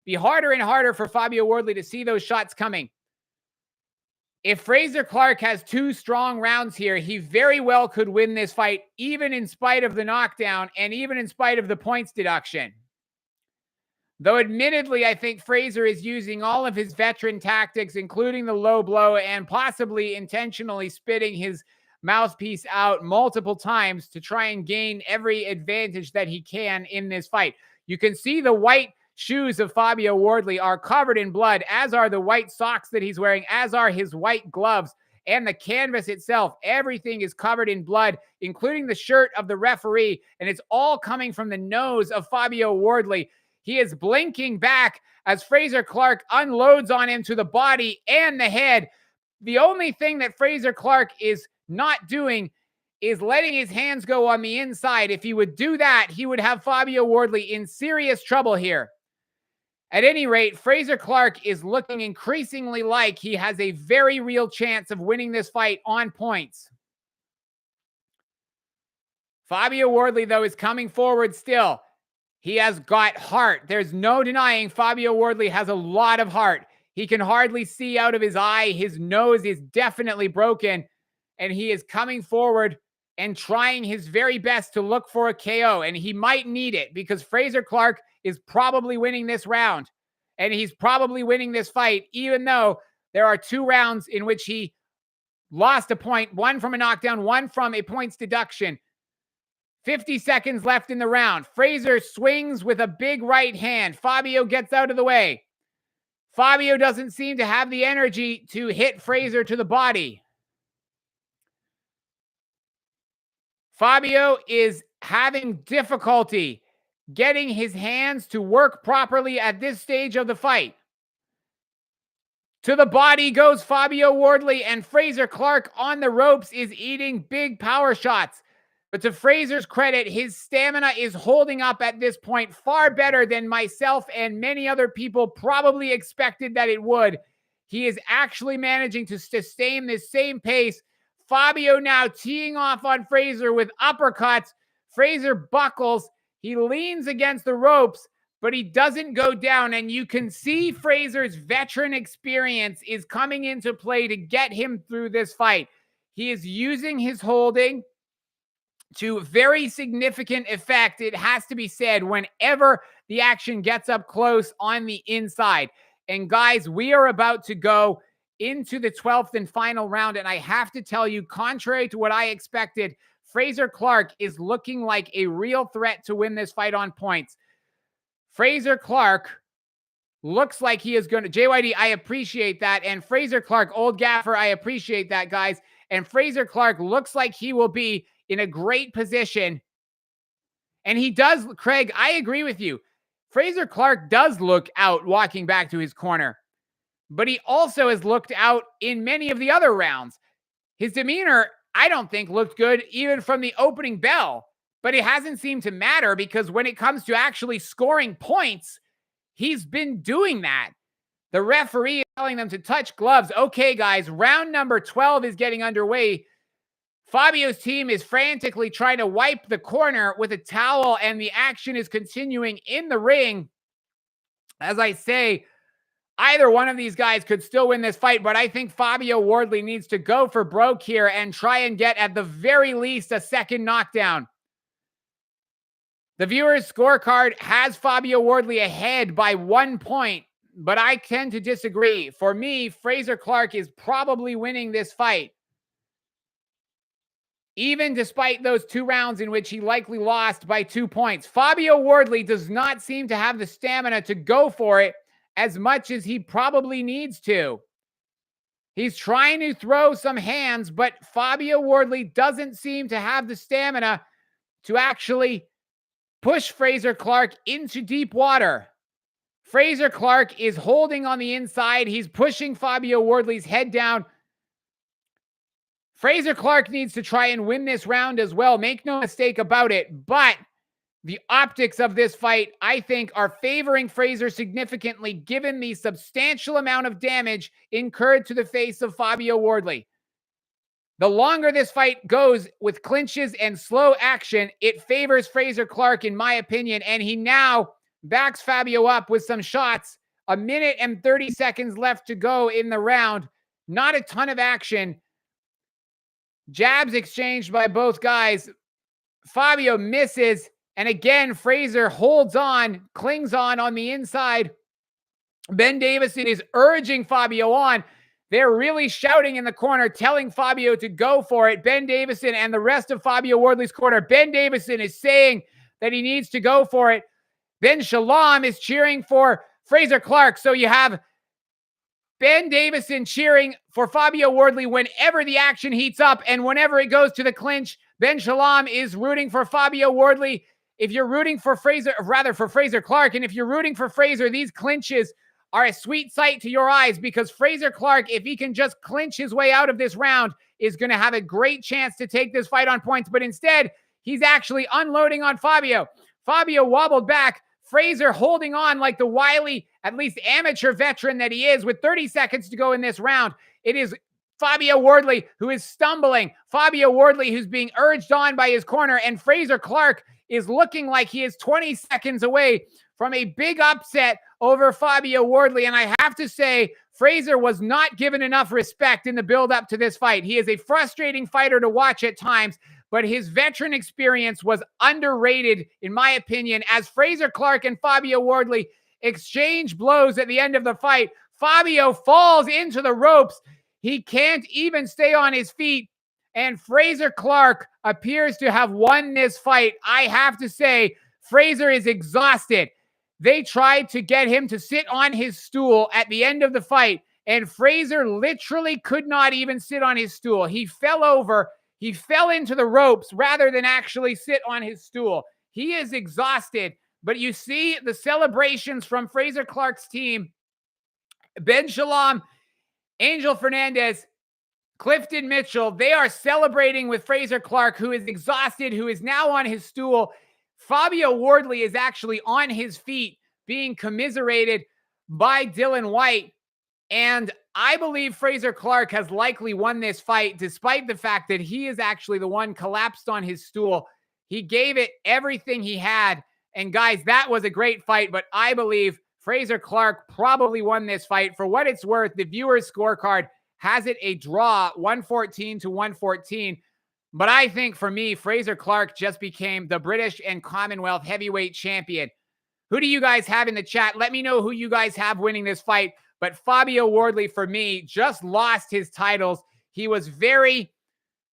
be harder and harder for Fabio Wardley to see those shots coming. If Frazer Clarke has 2 strong rounds here, he very well could win this fight, even in spite of the knockdown and even in spite of the points deduction. Though admittedly, I think Frazer is using all of his veteran tactics, including the low blow and possibly intentionally spitting his mouthpiece out multiple times to try and gain every advantage that he can in this fight. You can see the white shoes of Fabio Wardley are covered in blood, as are the white socks that he's wearing, as are his white gloves, and the canvas itself. Everything is covered in blood, including the shirt of the referee, and it's all coming from the nose of Fabio Wardley. He is blinking back as Frazer Clarke unloads on him to the body and the head. The only thing that Frazer Clarke is not doing is letting his hands go on the inside. If he would do that, he would have Fabio Wardley in serious trouble here. At any rate, Frazer Clarke is looking increasingly like he has a very real chance of winning this fight on points. Fabio Wardley, though, is coming forward still. He has got heart. There's no denying Fabio Wardley has a lot of heart. He can hardly see out of his eye. His nose is definitely broken, and he is coming forward and trying his very best to look for a KO, and he might need it because Frazer Clarke is probably winning this round, and he's probably winning this fight, even though there are 2 rounds in which he lost a point, one from a knockdown, one from a points deduction. 50 seconds left in the round. Frazer swings with a big right hand. Fabio gets out of the way. Fabio doesn't seem to have the energy to hit Frazer to the body. Fabio is having difficulty getting his hands to work properly at this stage of the fight. To the body goes Fabio Wardley, and Frazer Clarke on the ropes is eating big power shots. But to Frazer's credit, his stamina is holding up at this point far better than myself and many other people probably expected that it would. He is actually managing to sustain this same pace. Fabio now teeing off on Frazer with uppercuts. Frazer buckles. He leans against the ropes, but he doesn't go down. And you can see Frazer's veteran experience is coming into play to get him through this fight. He is using his holding to very significant effect, it has to be said, whenever the action gets up close on the inside. And guys, we are about to go into the 12th and final round. And I have to tell you, contrary to what I expected, Frazer Clarke is looking like a real threat to win this fight on points. Frazer Clarke looks like he is going to... JYD, I appreciate that. And Frazer Clarke, old gaffer, I appreciate that, guys. And Frazer Clarke looks like he will be in a great position. And he does, Craig, I agree with you. Frazer Clarke does look out walking back to his corner. But he also has looked out in many of the other rounds. His demeanor, I don't think, looked good even from the opening bell. But it hasn't seemed to matter because when it comes to actually scoring points, he's been doing that. The referee is telling them to touch gloves. Okay, guys, round number 12 is getting underway. Fabio's team is frantically trying to wipe the corner with a towel, and the action is continuing in the ring. As I say, either one of these guys could still win this fight, but I think Fabio Wardley needs to go for broke here and try and get, at the very least, a second knockdown. The viewer's scorecard has Fabio Wardley ahead by 1 point, but I tend to disagree. For me, Frazer Clarke is probably winning this fight, even despite those 2 rounds in which he likely lost by 2 points. Fabio Wardley does not seem to have the stamina to go for it as much as he probably needs to. He's trying to throw some hands, but Fabio Wardley doesn't seem to have the stamina to actually push Frazer Clarke into deep water. Frazer Clarke is holding on the inside. He's pushing Fabio Wardley's head down. Frazer Clarke needs to try and win this round as well. Make no mistake about it. But the optics of this fight, I think, are favoring Frazer significantly given the substantial amount of damage incurred to the face of Fabio Wardley. The longer this fight goes with clinches and slow action, it favors Frazer Clarke, in my opinion, and he now backs Fabio up with some shots. 1 minute and 30 seconds left to go in the round. Not a ton of action. Jabs exchanged by both guys. Fabio misses, and again, Frazer holds on, clings on the inside. Ben Davison is urging Fabio on. They're really shouting in the corner, telling Fabio to go for it. Ben Davison and the rest of Fabio Wardley's corner. Ben Davison is saying that he needs to go for it. Ben Shalom is cheering for Frazer Clarke. So you have Ben Davison cheering for Fabio Wardley whenever the action heats up, and whenever it goes to the clinch, Ben Shalom is rooting for Fabio Wardley. If you're rooting for Frazer Clarke, and if you're rooting for Frazer, these clinches are a sweet sight to your eyes, because Frazer Clarke, if he can just clinch his way out of this round, is going to have a great chance to take this fight on points. But instead, he's actually unloading on Fabio. Fabio wobbled back. Frazer holding on like the wily, at least amateur veteran that he is, with 30 seconds to go in this round. It is Fabio Wardley who is stumbling. Fabio Wardley who's being urged on by his corner, and Frazer Clarke is looking like he is 20 seconds away from a big upset over Fabio Wardley. And I have to say, Frazer was not given enough respect in the build-up to this fight. He is a frustrating fighter to watch at times, but his veteran experience was underrated, in my opinion, as Frazer Clarke and Fabio Wardley exchange blows at the end of the fight. Fabio falls into the ropes. He can't even stay on his feet, and Frazer Clarke appears to have won this fight. I have to say, Frazer is exhausted. They tried to get him to sit on his stool at the end of the fight, and Frazer literally could not even sit on his stool. He fell over. He fell into the ropes rather than actually sit on his stool. He is exhausted, but you see the celebrations from Frazer Clarke's team. Ben Shalom, Angel Fernandez, Clifton Mitchell, they are celebrating with Frazer Clarke, who is exhausted, who is now on his stool. Fabio Wardley is actually on his feet being commiserated by Dylan White. And I believe Frazer Clarke has likely won this fight, despite the fact that he is actually the one collapsed on his stool. He gave it everything he had. And guys, that was a great fight, but I believe Frazer Clarke probably won this fight. For what it's worth, the viewers' scorecard has it a draw, 114-114. But I think for me, Frazer Clarke just became the British and Commonwealth heavyweight champion. Who do you guys have in the chat? Let me know who you guys have winning this fight. But Fabio Wardley, for me, just lost his titles. He was very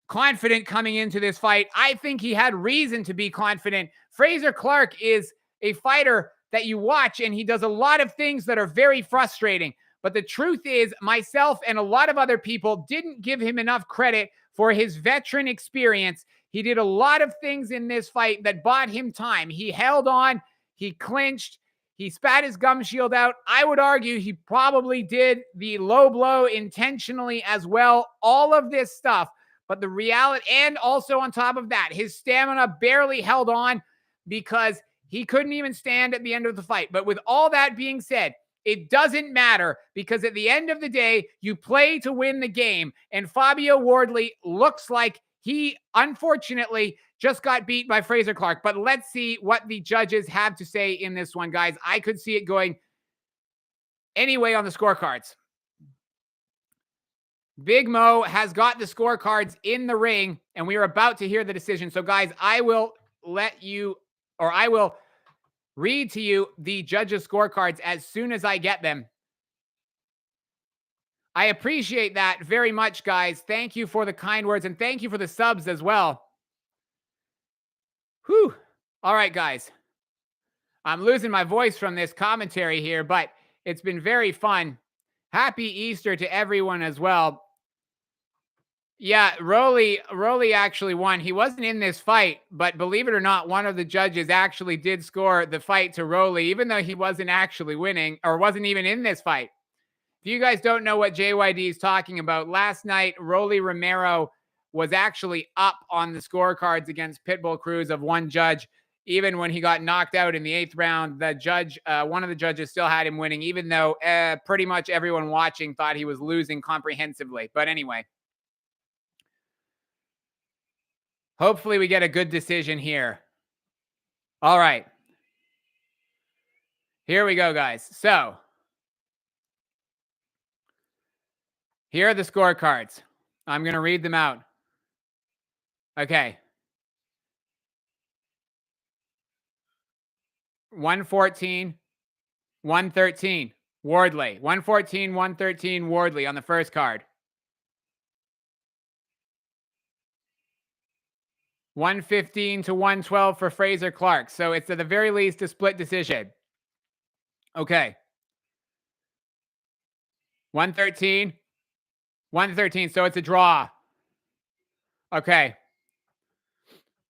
confident coming into this fight. I think he had reason to be confident. Frazer Clarke is a fighter that you watch, and he does a lot of things that are very frustrating. But the truth is, myself and a lot of other people didn't give him enough credit for his veteran experience. He did a lot of things in this fight that bought him time. He held on, he clinched, he spat his gum shield out. I would argue he probably did the low blow intentionally as well. All of this stuff. But the reality, and also on top of that, his stamina barely held on because he couldn't even stand at the end of the fight. But with all that being said, it doesn't matter, because at the end of the day, you play to win the game. And Fabio Wardley looks like he, unfortunately, just got beat by Frazer Clarke. But let's see what the judges have to say in this one, guys. I could see it going anyway on the scorecards. Big Mo has got the scorecards in the ring, and we are about to hear the decision. So, guys, I will read to you the judges' scorecards as soon as I get them. I appreciate that very much, guys. Thank you for the kind words, and thank you for the subs as well. Whew. All right, guys. I'm losing my voice from this commentary here, but It's been very fun. Happy Easter to everyone as well. Yeah, Rolly actually won. He wasn't in this fight, but believe it or not, one of the judges actually did score the fight to Rolly, even though he wasn't actually winning or wasn't even in this fight. If you guys don't know what JYD is talking about, last night, Rolly Romero was actually up on the scorecards against Pitbull Cruz of one judge. Even when he got knocked out in the 8th round, the judge, one of the judges still had him winning, even though pretty much everyone watching thought he was losing comprehensively. But anyway, hopefully we get a good decision here. All right. Here we go, guys. So here are the scorecards. I'm going to read them out. Okay. 114, 113, Wardley. 114, 113, Wardley on the first card. 115 to 112 for Frazer Clarke. So it's at the very least a split decision. Okay. 113, 113. So it's a draw. Okay.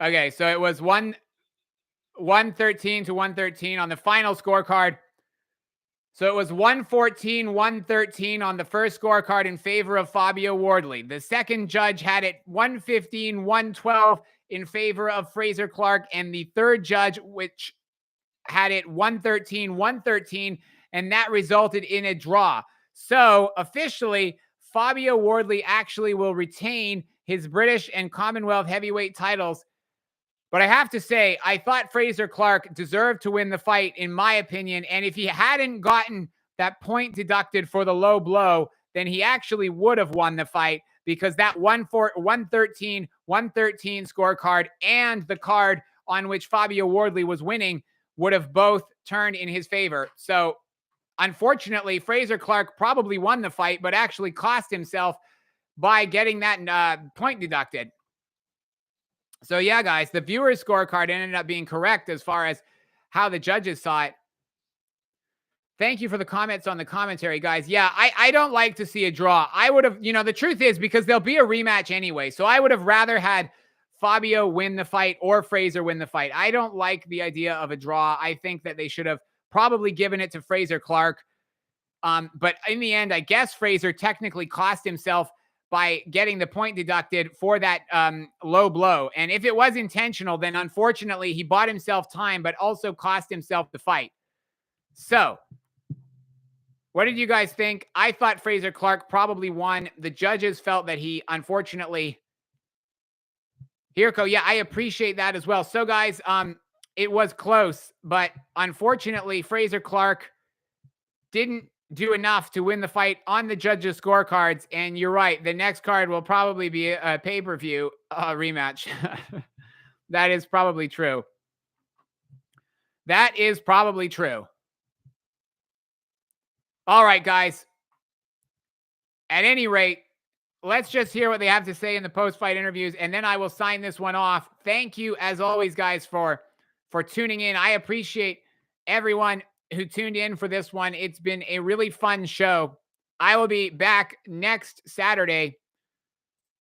Okay. So it was 113 to 113 on the final scorecard. So it was 114, 113 on the first scorecard in favor of Fabio Wardley. The second judge had it 115, 112 in favor of Frazer Clarke. And the third judge, which had it 113, 113, and that resulted in a draw. So officially, Fabio Wardley actually will retain his British and Commonwealth heavyweight titles. But I have to say, I thought Frazer Clarke deserved to win the fight, in my opinion. And if he hadn't gotten that point deducted for the low blow, then he actually would have won the fight, because that 113, 113 scorecard and the card on which Fabio Wardley was winning would have both turned in his favor. So unfortunately, Frazer Clarke probably won the fight, but actually cost himself by getting that point deducted. So yeah, guys, the viewer's scorecard ended up being correct as far as how the judges saw it. Thank you for the comments on the commentary, guys. Yeah, I don't like to see a draw. I would have, the truth is, because there'll be a rematch anyway. So I would have rather had Fabio win the fight or Frazer win the fight. I don't like the idea of a draw. I think that they should have probably given it to Frazer Clarke. But in the end, I guess Frazer technically cost himself by getting the point deducted for that low blow. And if it was intentional, then unfortunately he bought himself time, but also cost himself the fight. So what did you guys think? I thought Frazer Clarke probably won. The judges felt that he unfortunately... Hirko, yeah, I appreciate that as well. So guys, it was close, but unfortunately Frazer Clarke didn't do enough to win the fight on the judges' scorecards. And you're right, the next card will probably be a pay-per-view rematch. That is probably true. That is probably true. All right, guys. At any rate, let's just hear what they have to say in the post-fight interviews, and then I will sign this one off. Thank you, as always, guys, for tuning in. I appreciate everyone who tuned in for this one. It's been a really fun show. I will be back next Saturday.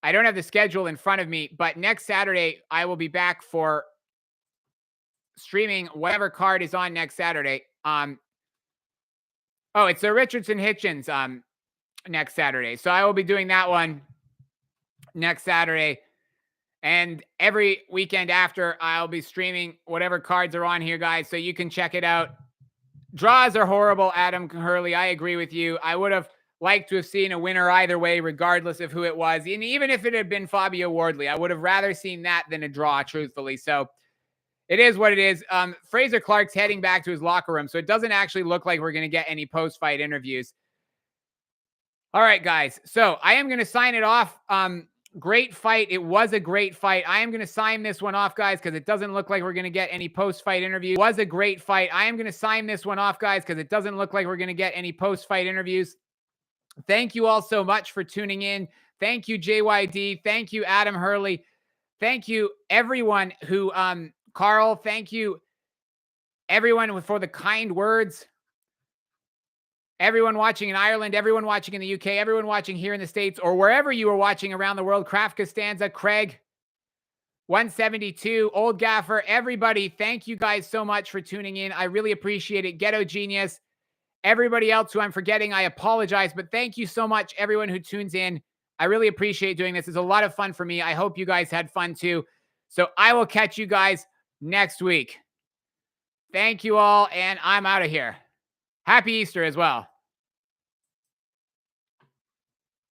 I don't have the schedule in front of me, but next Saturday I will be back for streaming whatever card is on next Saturday. Oh, it's the Richardson Hitchens next Saturday. So I will be doing that one next Saturday. And every weekend after, I'll be streaming whatever cards are on here, guys, so you can check it out. Draws are horrible, Adam Hurley. I agree with you. I would have liked to have seen a winner either way, regardless of who it was. And even if it had been Fabio Wardley, I would have rather seen that than a draw, truthfully. So it is what it is. Frazer Clarke's heading back to his locker room, so it doesn't actually look like we're going to get any post-fight interviews. All right, guys. So I am going to sign it off. Great fight. It was a great fight. I am going to sign this one off, guys, because it doesn't look like we're going to get any post-fight interviews. It was a great fight. I am going to sign this one off, guys, because it doesn't look like we're going to get any post-fight interviews. Thank you all so much for tuning in. Thank you, JYD. Thank you, Adam Hurley. Thank you, everyone who, Carl, thank you, everyone for the kind words. Everyone watching in Ireland, everyone watching in the UK, everyone watching here in the States, or wherever you are watching around the world. Kraft Costanza, Craig, 172, Old Gaffer, everybody, thank you guys so much for tuning in. I really appreciate it. Ghetto Genius, everybody else who I'm forgetting, I apologize, but thank you so much, everyone who tunes in. I really appreciate doing this. It's a lot of fun for me. I hope you guys had fun too. So I will catch you guys next week. Thank you all, and I'm out of here. Happy Easter as well.